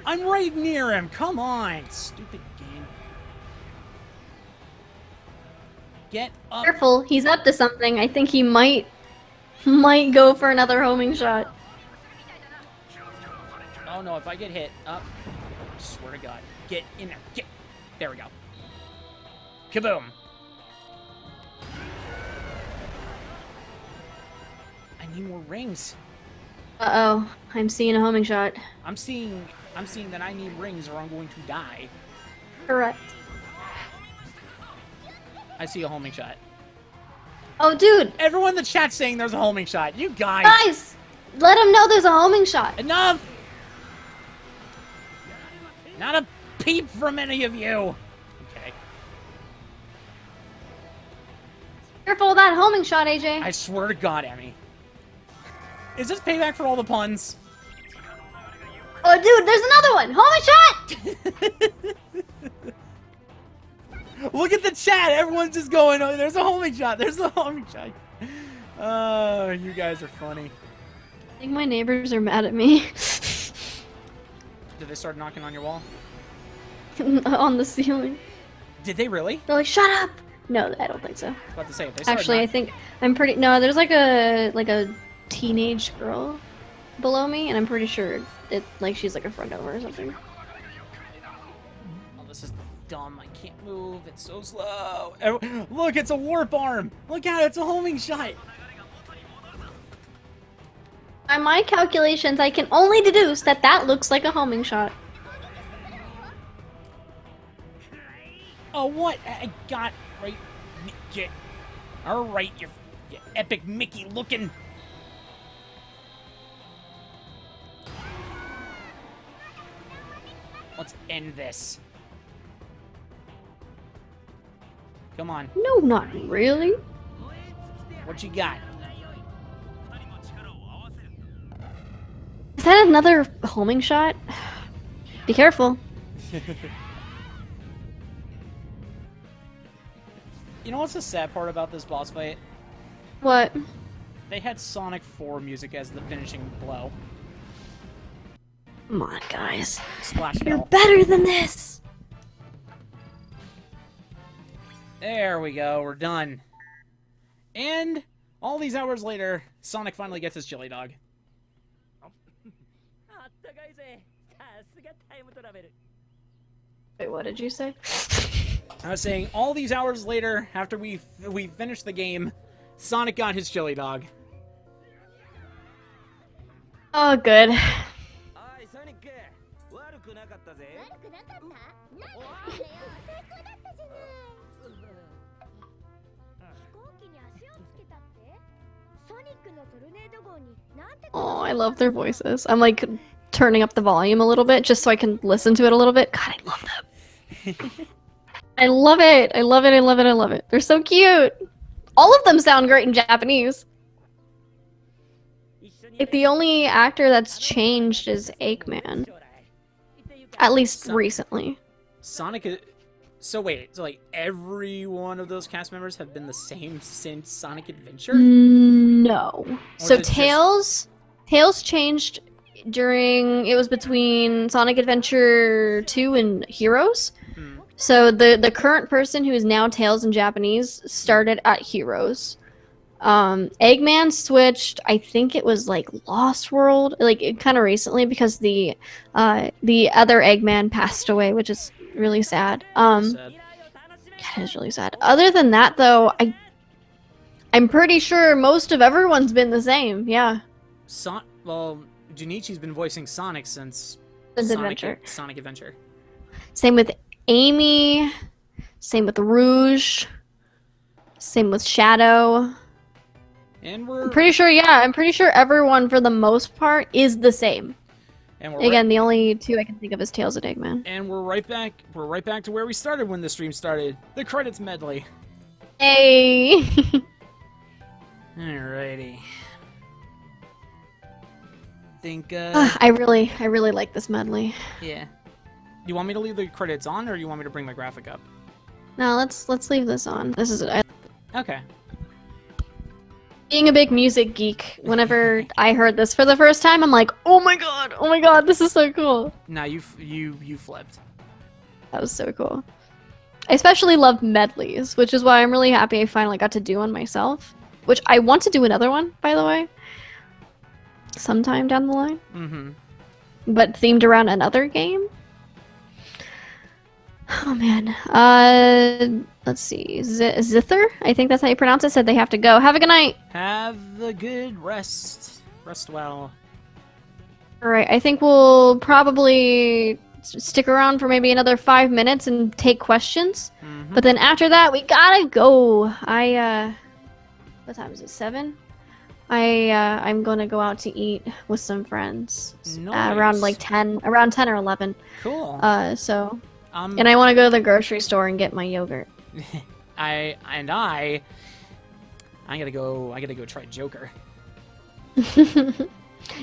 I'm right near him. Come on, stupid game. Get up. Careful. He's up to something. I think he might go for another homing shot. Oh no, if I get hit up, I swear to God. Get in there. Get. There we go. Kaboom. I need more rings. Uh-oh. I'm seeing a homing shot. I'm seeing that I need rings or I'm going to die. Correct. I see a homing shot. Oh, dude. Everyone in the chat's saying there's a homing shot. You guys. Guys! Let him know there's a homing shot. Enough! Not a peep from any of you. Okay. Careful with that homing shot, AJ. I swear to God, Emmy. Is this payback for all the puns? Oh, dude, there's another one! Homing shot! Look at the chat. Everyone's just going, oh, there's a homing shot. There's a homing shot. Oh, you guys are funny. I think my neighbors are mad at me. Did they start knocking on your wall? On the ceiling. Did they really? They're like, shut up! No, I don't think so. I was about to say, if they started Actually, I think I'm pretty. No, there's like a teenage girl below me, and I'm pretty sure she's like a friend over or something. Oh, this is dumb. I can't move. It's so slow. Look, it's a warp arm. Look at it. It's a homing shot. By my calculations, I can only deduce that looks like a homing shot. Oh, what? I got right. Get. All right, you epic Mickey looking. Let's end this. Come on. No, not really. What you got? Is that another homing shot? Be careful. You know what's the sad part about this boss fight? What? They had Sonic 4 music as the finishing blow. Come on, guys. Splash You're Hill. better than this! There we go, we're done. And all these hours later, Sonic finally gets his chili dog. Wait, what did you say? I was saying, all these hours later, after we finished the game, Sonic got his chili dog. Oh, good. Oh, I love their voices. I'm like turning up the volume a little bit just so I can listen to it a little bit. God, I love them. I love it. I love it. I love it. I love it. They're so cute. All of them sound great in Japanese. Like the only actor that's changed is Eggman. At least recently. Sonic is... So wait, so like every one of those cast members have been the same since Sonic Adventure? No. So is it Tails changed during... It was between Sonic Adventure 2 and Heroes. So the current person who is now Tails in Japanese started at Heroes. Eggman switched, I think it was like Lost World, like kind of recently because the other Eggman passed away, which is really sad. Sad. It is really sad. Other than that, though, I'm pretty sure most of everyone's been the same. Yeah. Well, Junichi's been voicing Sonic since Adventure. Sonic Adventure. Same with Amy. Same with Rouge. Same with Shadow. And we're I'm pretty sure. Yeah, I'm pretty sure everyone for the most part is the same. And Again, the only two I can think of is Tails and Eggman. And we're right back. We're right back to where we started when the stream started. The credits medley. Hey. Alrighty. Think. I really like this medley. Yeah. You want me to leave the credits on, or you want me to bring my graphic up? No, let's leave this on. This is Okay. Being a big music geek, whenever I heard this for the first time, I'm like, oh my god, this is so cool. Now you flipped. That was so cool. I especially love medleys, which is why I'm really happy I finally got to do one myself. Which I want to do another one, by the way. Sometime down the line. Mm-hmm. But themed around another game. Oh man. Let's see. Zither? I think that's how you pronounce it. Said they have to go. Have a good night. Have a good rest. Rest well. Alright, I think we'll probably stick around for maybe another 5 minutes and take questions. Mm-hmm. But then after that, we gotta go. What time is it? 7? I'm gonna go out to eat with some friends. Nice. Around like 10, around 10 or 11. Cool. So, and I want to go to the grocery store and get my yogurt. I gotta go try Joker.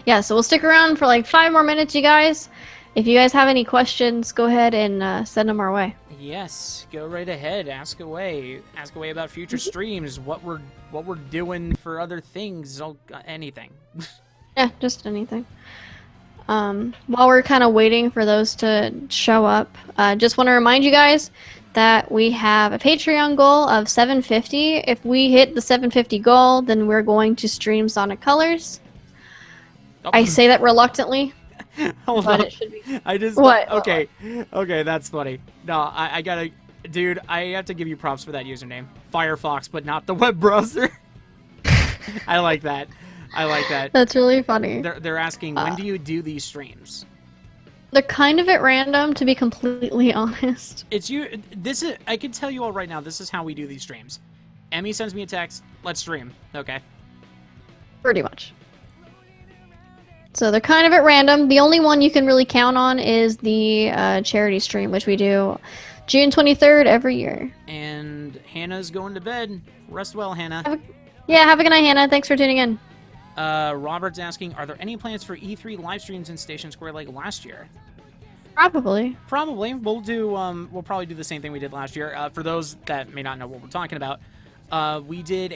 Yeah, so we'll stick around for like 5 more minutes, you guys. If you guys have any questions, go ahead and send them our way. Yes, go right ahead. Ask away. Ask away about future streams. What we're doing for other things. Anything. Yeah, just anything. While we're kind of waiting for those to show up, just want to remind you guys that we have a Patreon goal of 750. If we hit the 750 goal, then we're going to stream Sonic Colors. Oh. I say that reluctantly. Hold but on. It should be. I just what? Okay, that's funny. No, I gotta, dude. I have to give you props for that username, Firefox, but not the web browser. I like that. That's really funny. They're asking, when do you do these streams? They're kind of at random, to be completely honest. I can tell you all right now. This is how we do these streams. Emmy sends me a text. Let's stream. Okay. Pretty much. So they're kind of at random. The only one you can really count on is the charity stream, which we do June 23rd every year. And Hannah's going to bed. Rest well, Hannah. Have a good night, Hannah. Thanks for tuning in. Robert's asking, are there any plans for E3 live streams in Station Square like last year? Probably. Probably. We'll probably do the same thing we did last year. For those that may not know what we're talking about, we did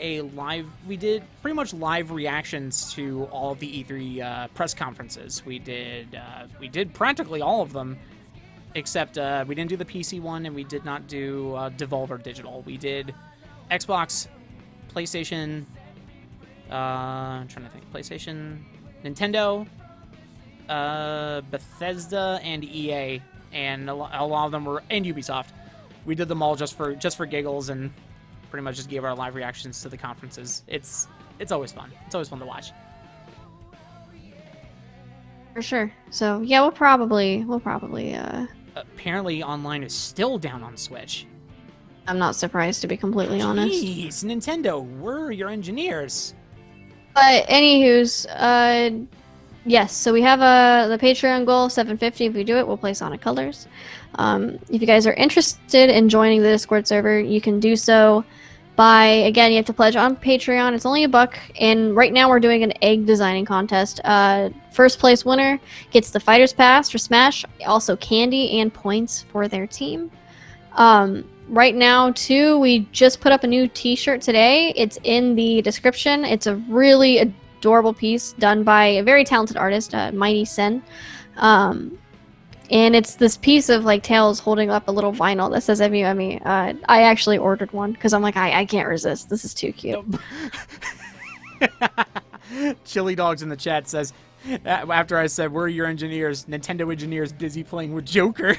pretty much live reactions to all of the E3 press conferences. We did practically all of them, except we didn't do the PC one, and we did not do Devolver Digital. We did Xbox, PlayStation, I'm trying to think, PlayStation, Nintendo, Bethesda, and EA, and a lot of them were, and Ubisoft. We did them all just for giggles, and pretty much just gave our live reactions to the conferences. It's always fun. It's always fun to watch. For sure. So yeah, we'll probably. Apparently, online is still down on Switch. I'm not surprised, to be completely honest. Jeez, Nintendo, we're your engineers. But anywho's, yes. So we have the Patreon goal 750. If we do it, we'll play Sonic Colors. If you guys are interested in joining the Discord server, you can do so by, again, you have to pledge on Patreon. It's only $1, and right now we're doing an egg designing contest. First place winner gets the Fighter's Pass for Smash, also candy and points for their team. Right now, too, we just put up a new T-shirt today. It's in the description. It's a really adorable piece done by a very talented artist, Mighty Sen. And it's this piece of like Tails holding up a little vinyl that says EmuEmi. I actually ordered one because I'm like, I can't resist. This is too cute. Chili Dogs in the chat says, after I said, we're your engineers, Nintendo engineers busy playing with Joker.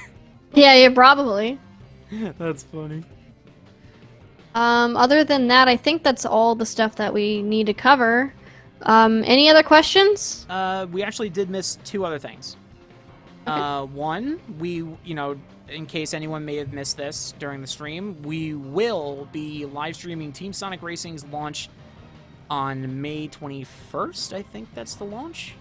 Yeah, probably. That's funny. Other than that, I think that's all the stuff that we need to cover. Any other questions? We actually did miss 2 other things. Okay. One, in case anyone may have missed this during the stream, we will be live streaming Team Sonic Racing's launch on May 21st. I think that's the launch.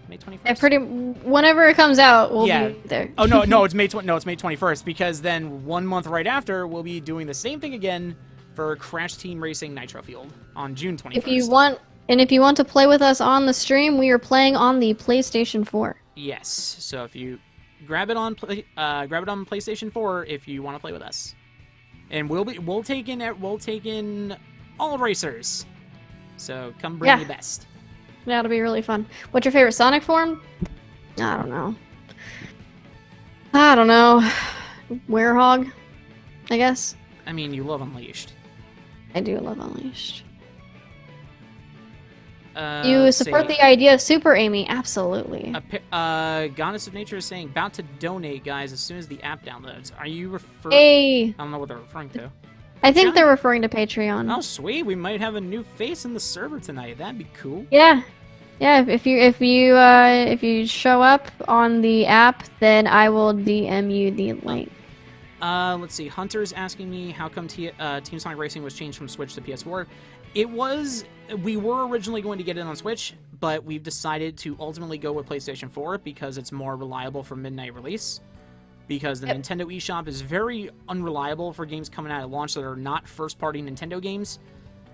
May 21st. Whenever it comes out, we'll be there. Oh no, it's May 21st, because then 1 month right after we'll be doing the same thing again for Crash Team Racing Nitro Field on June 21st. If you want to play with us on the stream, we are playing on the PlayStation 4. Yes. So if you grab it on PlayStation 4 if you want to play with us. and we'll take in all racers. So come bring your best. That'll be really fun. What's your favorite Sonic form? I don't know. Werehog, I guess. I mean, you love Unleashed. I do love Unleashed. You support the idea of Super Amy? Absolutely. Goddess of Nature is saying, about to donate, guys, as soon as the app downloads. Are you referring? Hey. I don't know what they're referring to. I think they're referring to Patreon. Oh, sweet! We might have a new face in the server tonight. That'd be cool. Yeah. If you show up on the app, then I will DM you the link. Let's see. Hunter's asking me how come Team Sonic Racing was changed from Switch to PS4. We were originally going to get it on Switch, but we've decided to ultimately go with PlayStation 4 because it's more reliable for midnight release. Because the Nintendo eShop is very unreliable for games coming out at launch that are not first-party Nintendo games.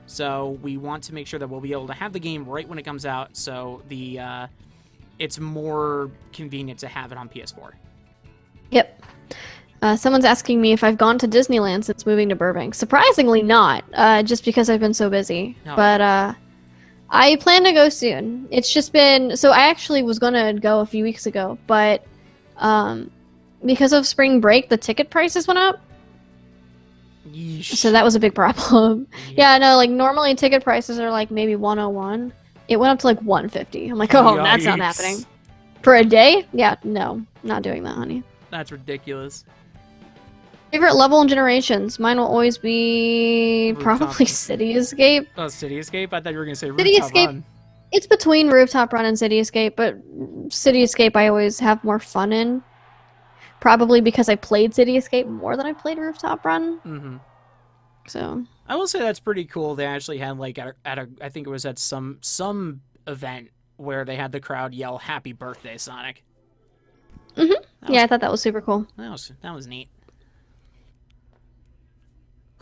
So we want to make sure that we'll be able to have the game right when it comes out, so it's more convenient to have it on PS4. Yep. Someone's asking me if I've gone to Disneyland since moving to Burbank. Surprisingly not, just because I've been so busy. No. But I plan to go soon. It's just been... So I actually was going to go a few weeks ago, but because of spring break, the ticket prices went up. Yeesh. So that was a big problem. Yeah, no, like normally ticket prices are like maybe 101. It went up to like 150. I'm like, oh, Yikes. That's not happening. For a day? Yeah, no, not doing that, honey. That's ridiculous. Favorite level and generations? Mine will always be probably City Escape. Oh, City Escape? I thought you were going to say Rooftop Run. It's between Rooftop Run and City Escape, but City Escape I always have more fun in. Probably because I played City Escape more than I played Rooftop Run. Mm-hmm. So I will say that's pretty cool. They actually had like I think it was at some event where they had the crowd yell "Happy Birthday, Sonic." Mm-hmm. Yeah, I thought that was super cool. That was neat.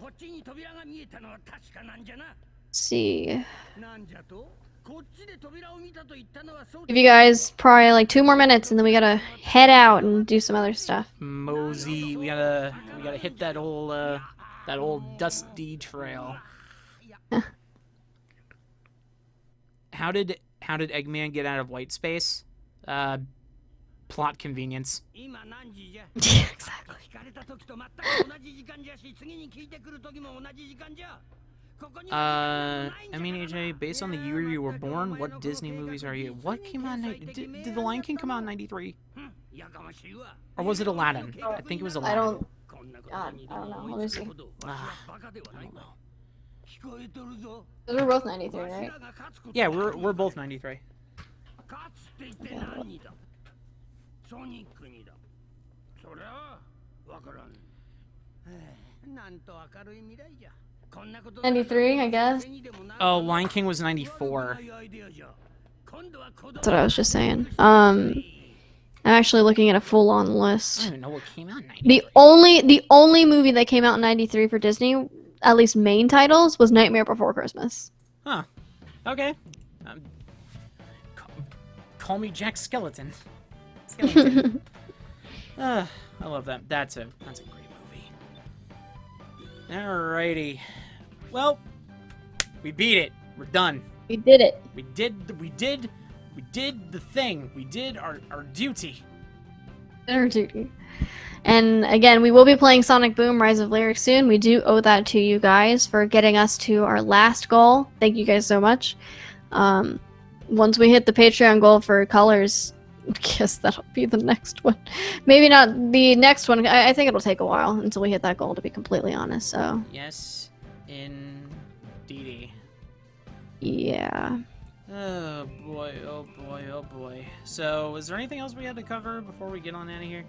Let's see. Give you guys probably like 2 more minutes, and then we gotta head out and do some other stuff. Mosey, we gotta hit that old dusty trail. How did Eggman get out of white space? Plot convenience. Exactly. I mean, AJ, based on the year you were born, what Disney movies are you? What came out did The Lion King come out in 93? Or was it Aladdin? I think it was Aladdin. I don't know. Let me see. I don't know. We're both 93, right? Yeah, we're both 93. Okay, 93, I guess. Oh, Lion King was 94. That's what I was just saying. I'm actually looking at a full-on list. I don't even know what came out in 93. The only movie that came out in 93 for Disney, at least main titles, was Nightmare Before Christmas. Huh. Okay. Call me Jack Skeleton. I love that. That's a great movie. Alrighty. Well, we beat it. We're done. We did it. We did the thing. We did our duty. Our duty. And again, we will be playing Sonic Boom Rise of Lyric soon. We do owe that to you guys for getting us to our last goal. Thank you guys so much. Once we hit the Patreon goal for colors, I guess that'll be the next one. Maybe not the next one. I think it'll take a while until we hit that goal, to be completely honest. So yes, indeedy. Yeah. Oh boy, oh boy, oh boy. So, is there anything else we had to cover before we get on out of here?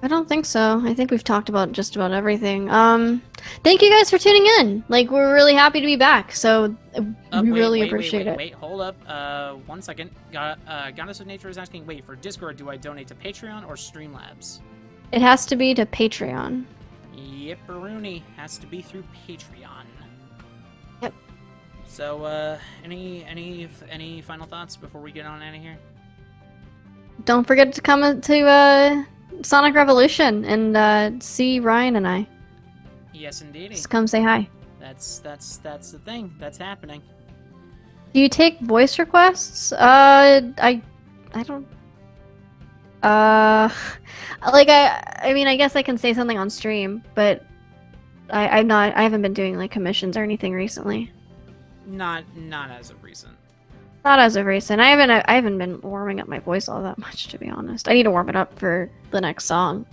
I don't think so. I think we've talked about just about everything. Thank you guys for tuning in. Like, we're really happy to be back, so we really appreciate it. Wait, hold up. 1 second. Goddess of Nature is asking, wait, for Discord, do I donate to Patreon or Streamlabs? It has to be to Patreon. Yipperoonie. Has to be through Patreon. Yep. So, any final thoughts before we get on out of here? Don't forget to come to Sonic Revolution and see Ryan and I. Yes, indeedy. Just come say hi. That's the thing. That's happening. Do you take voice requests? I don't. Like I mean, I guess I can say something on stream, but I haven't been doing like commissions or anything recently. Not as of recent. Not as of recent. I haven't been warming up my voice all that much, to be honest. I need to warm it up for the next song.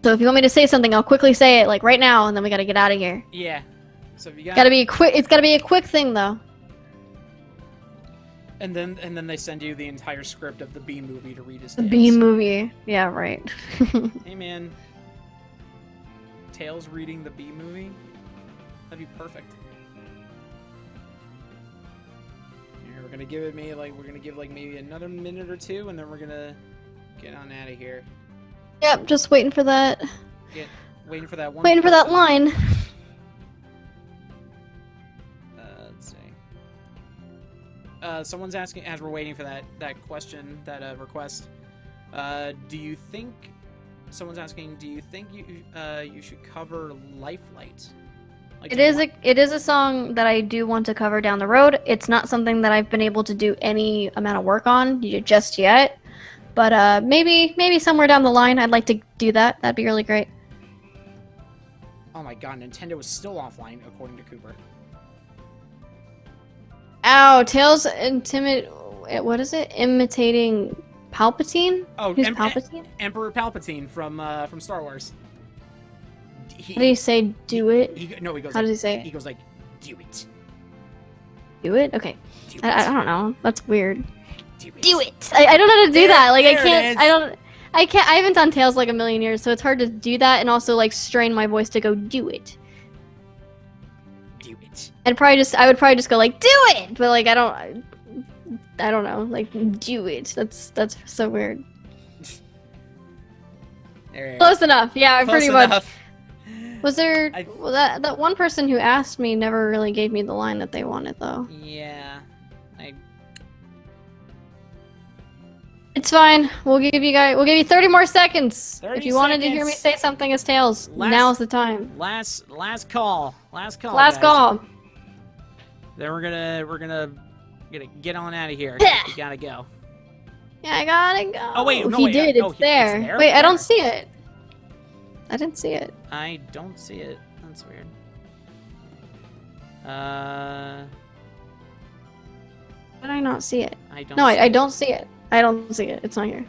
So if you want me to say something, I'll quickly say it like right now, and then we gotta get out of here. Yeah. So if you got. Gotta be quick. It's gotta be a quick thing though. And then they send you the entire script of the B movie to read as The Tails. B movie. Yeah, right. Hey man. Tails reading the B movie? That'd be perfect. Here, we're gonna give maybe another minute or two, and then we're gonna get on out of here. Yep, just waiting for that. Waiting for that one. Waiting for that line. Let's see. Someone's asking, as we're waiting for that question, that request. Do you think? Someone's asking, do you think you should cover Lifelight? Like, It is a song that I do want to cover down the road. It's not something that I've been able to do any amount of work on just yet. But maybe somewhere down the line I'd like to do that. That'd be really great. Oh my god, Nintendo is still offline, according to Cooper. Ow, Tails what is it? Imitating Palpatine? Oh, Who's Palpatine? Emperor Palpatine from Star Wars. How do you say do it? He goes. How does he say it? He goes like, do it. Do it? Okay. Do it. I don't know. That's weird. Do it. I don't know how to do that. Like there it is. I haven't done Tails like a million years, so it's hard to do that and also like strain my voice to go do it. Do it. I would probably just go like do it, but like I don't know, like do it. That's so weird. Close enough. Yeah, Close pretty enough. much. Was there well, that one person who asked me never really gave me the line that they wanted though. Yeah. It's fine. We'll give you 30 more seconds. 30 if you wanted to hear me seconds. say something as Tails, now's the time. Last call. Last guys. call. Then we're gonna get on out of here. You gotta go. Yeah, I gotta go. Oh wait, no, he wait, did. no, It's there. there? Wait, I don't see it. I didn't see it. I don't see it. That's weird. Did I not see it? I don't. No, I don't see it. I don't see it. It's not here.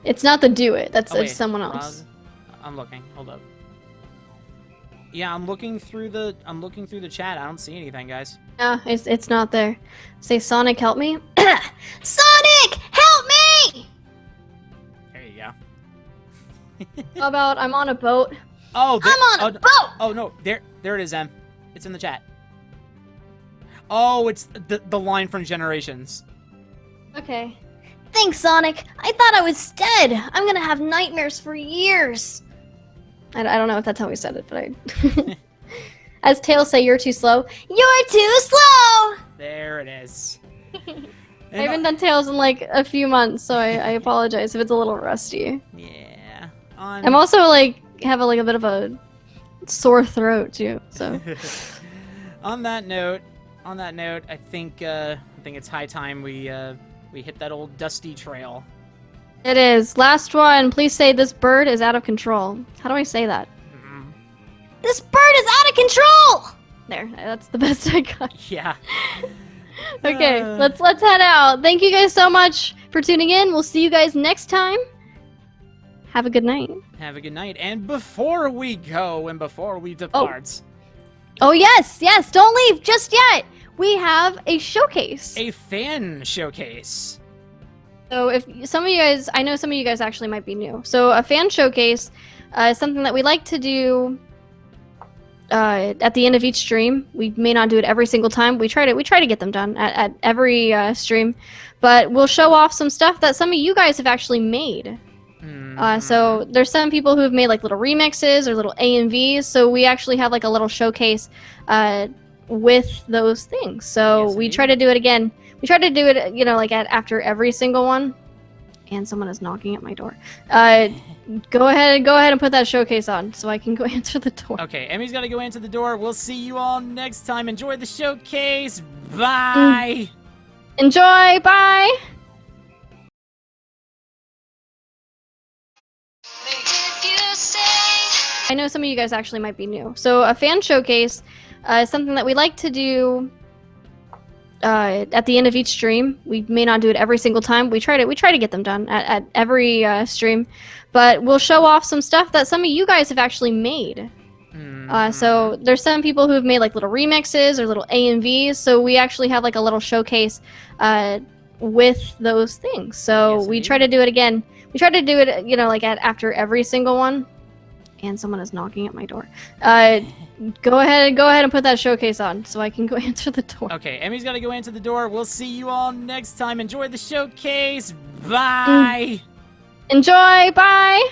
It's not the do it. It's someone else. I'm looking. Hold up. Yeah, I'm looking through the chat. I don't see anything, guys. No, it's not there. Say Sonic, help me. Sonic, help me! There you go. How about I'm on a boat? Oh, I'm on a boat. Oh no, there it is, Em. It's in the chat. Oh, it's the line from Generations. Okay. Thanks, Sonic. I thought I was dead. I'm gonna have nightmares for years. I don't know if that's how we said it, but I... As Tails say, you're too slow. You're too slow! There it is. I haven't done Tails in like a few months, so I apologize if it's a little rusty. Yeah. I'm also like, have a bit of a sore throat too, so... On that note, I think it's high time we hit that old dusty trail. It is. Last one. Please say this bird is out of control. How do I say that? Mm-hmm. This bird is out of control! There. That's the best I got. Yeah. Okay, let's head out. Thank you guys so much for tuning in. We'll see you guys next time. Have a good night. Have a good night. And before we go and before we depart... Oh, yes, don't leave just yet. We have a showcase. A fan showcase. So if some of you guys, I know some of you guys actually might be new. So a fan showcase is something that we like to do at the end of each stream. We may not do it every single time. We try to get them done at every stream, but we'll show off some stuff that some of you guys have actually made. So there's some people who've made like little remixes or little AMVs. So we actually have like a little showcase with those things. So Yes, we indeed. try to do it again. We try to do it, like after every single one. And someone is knocking at my door. Go ahead and put that showcase on so I can go answer the door. Okay, Emmy's got to go answer the door. We'll see you all next time. Enjoy the showcase. Bye. Enjoy. Bye. I know some of you guys actually might be new. So a fan showcase is something that we like to do at the end of each stream. We may not do it every single time. We try to get them done at every stream, but we'll show off some stuff that some of you guys have actually made. So there's some people who've made like little remixes or little AMVs. So we actually have like a little showcase with those things. So Yes, we indeed. try to do it again. We try to do it, you know, like after every single one. And someone is knocking at my door. Go ahead and put that showcase on so I can go answer the door. Okay, Emmy's got to go answer the door. We'll see you all next time. Enjoy the showcase. Bye. Enjoy. Bye.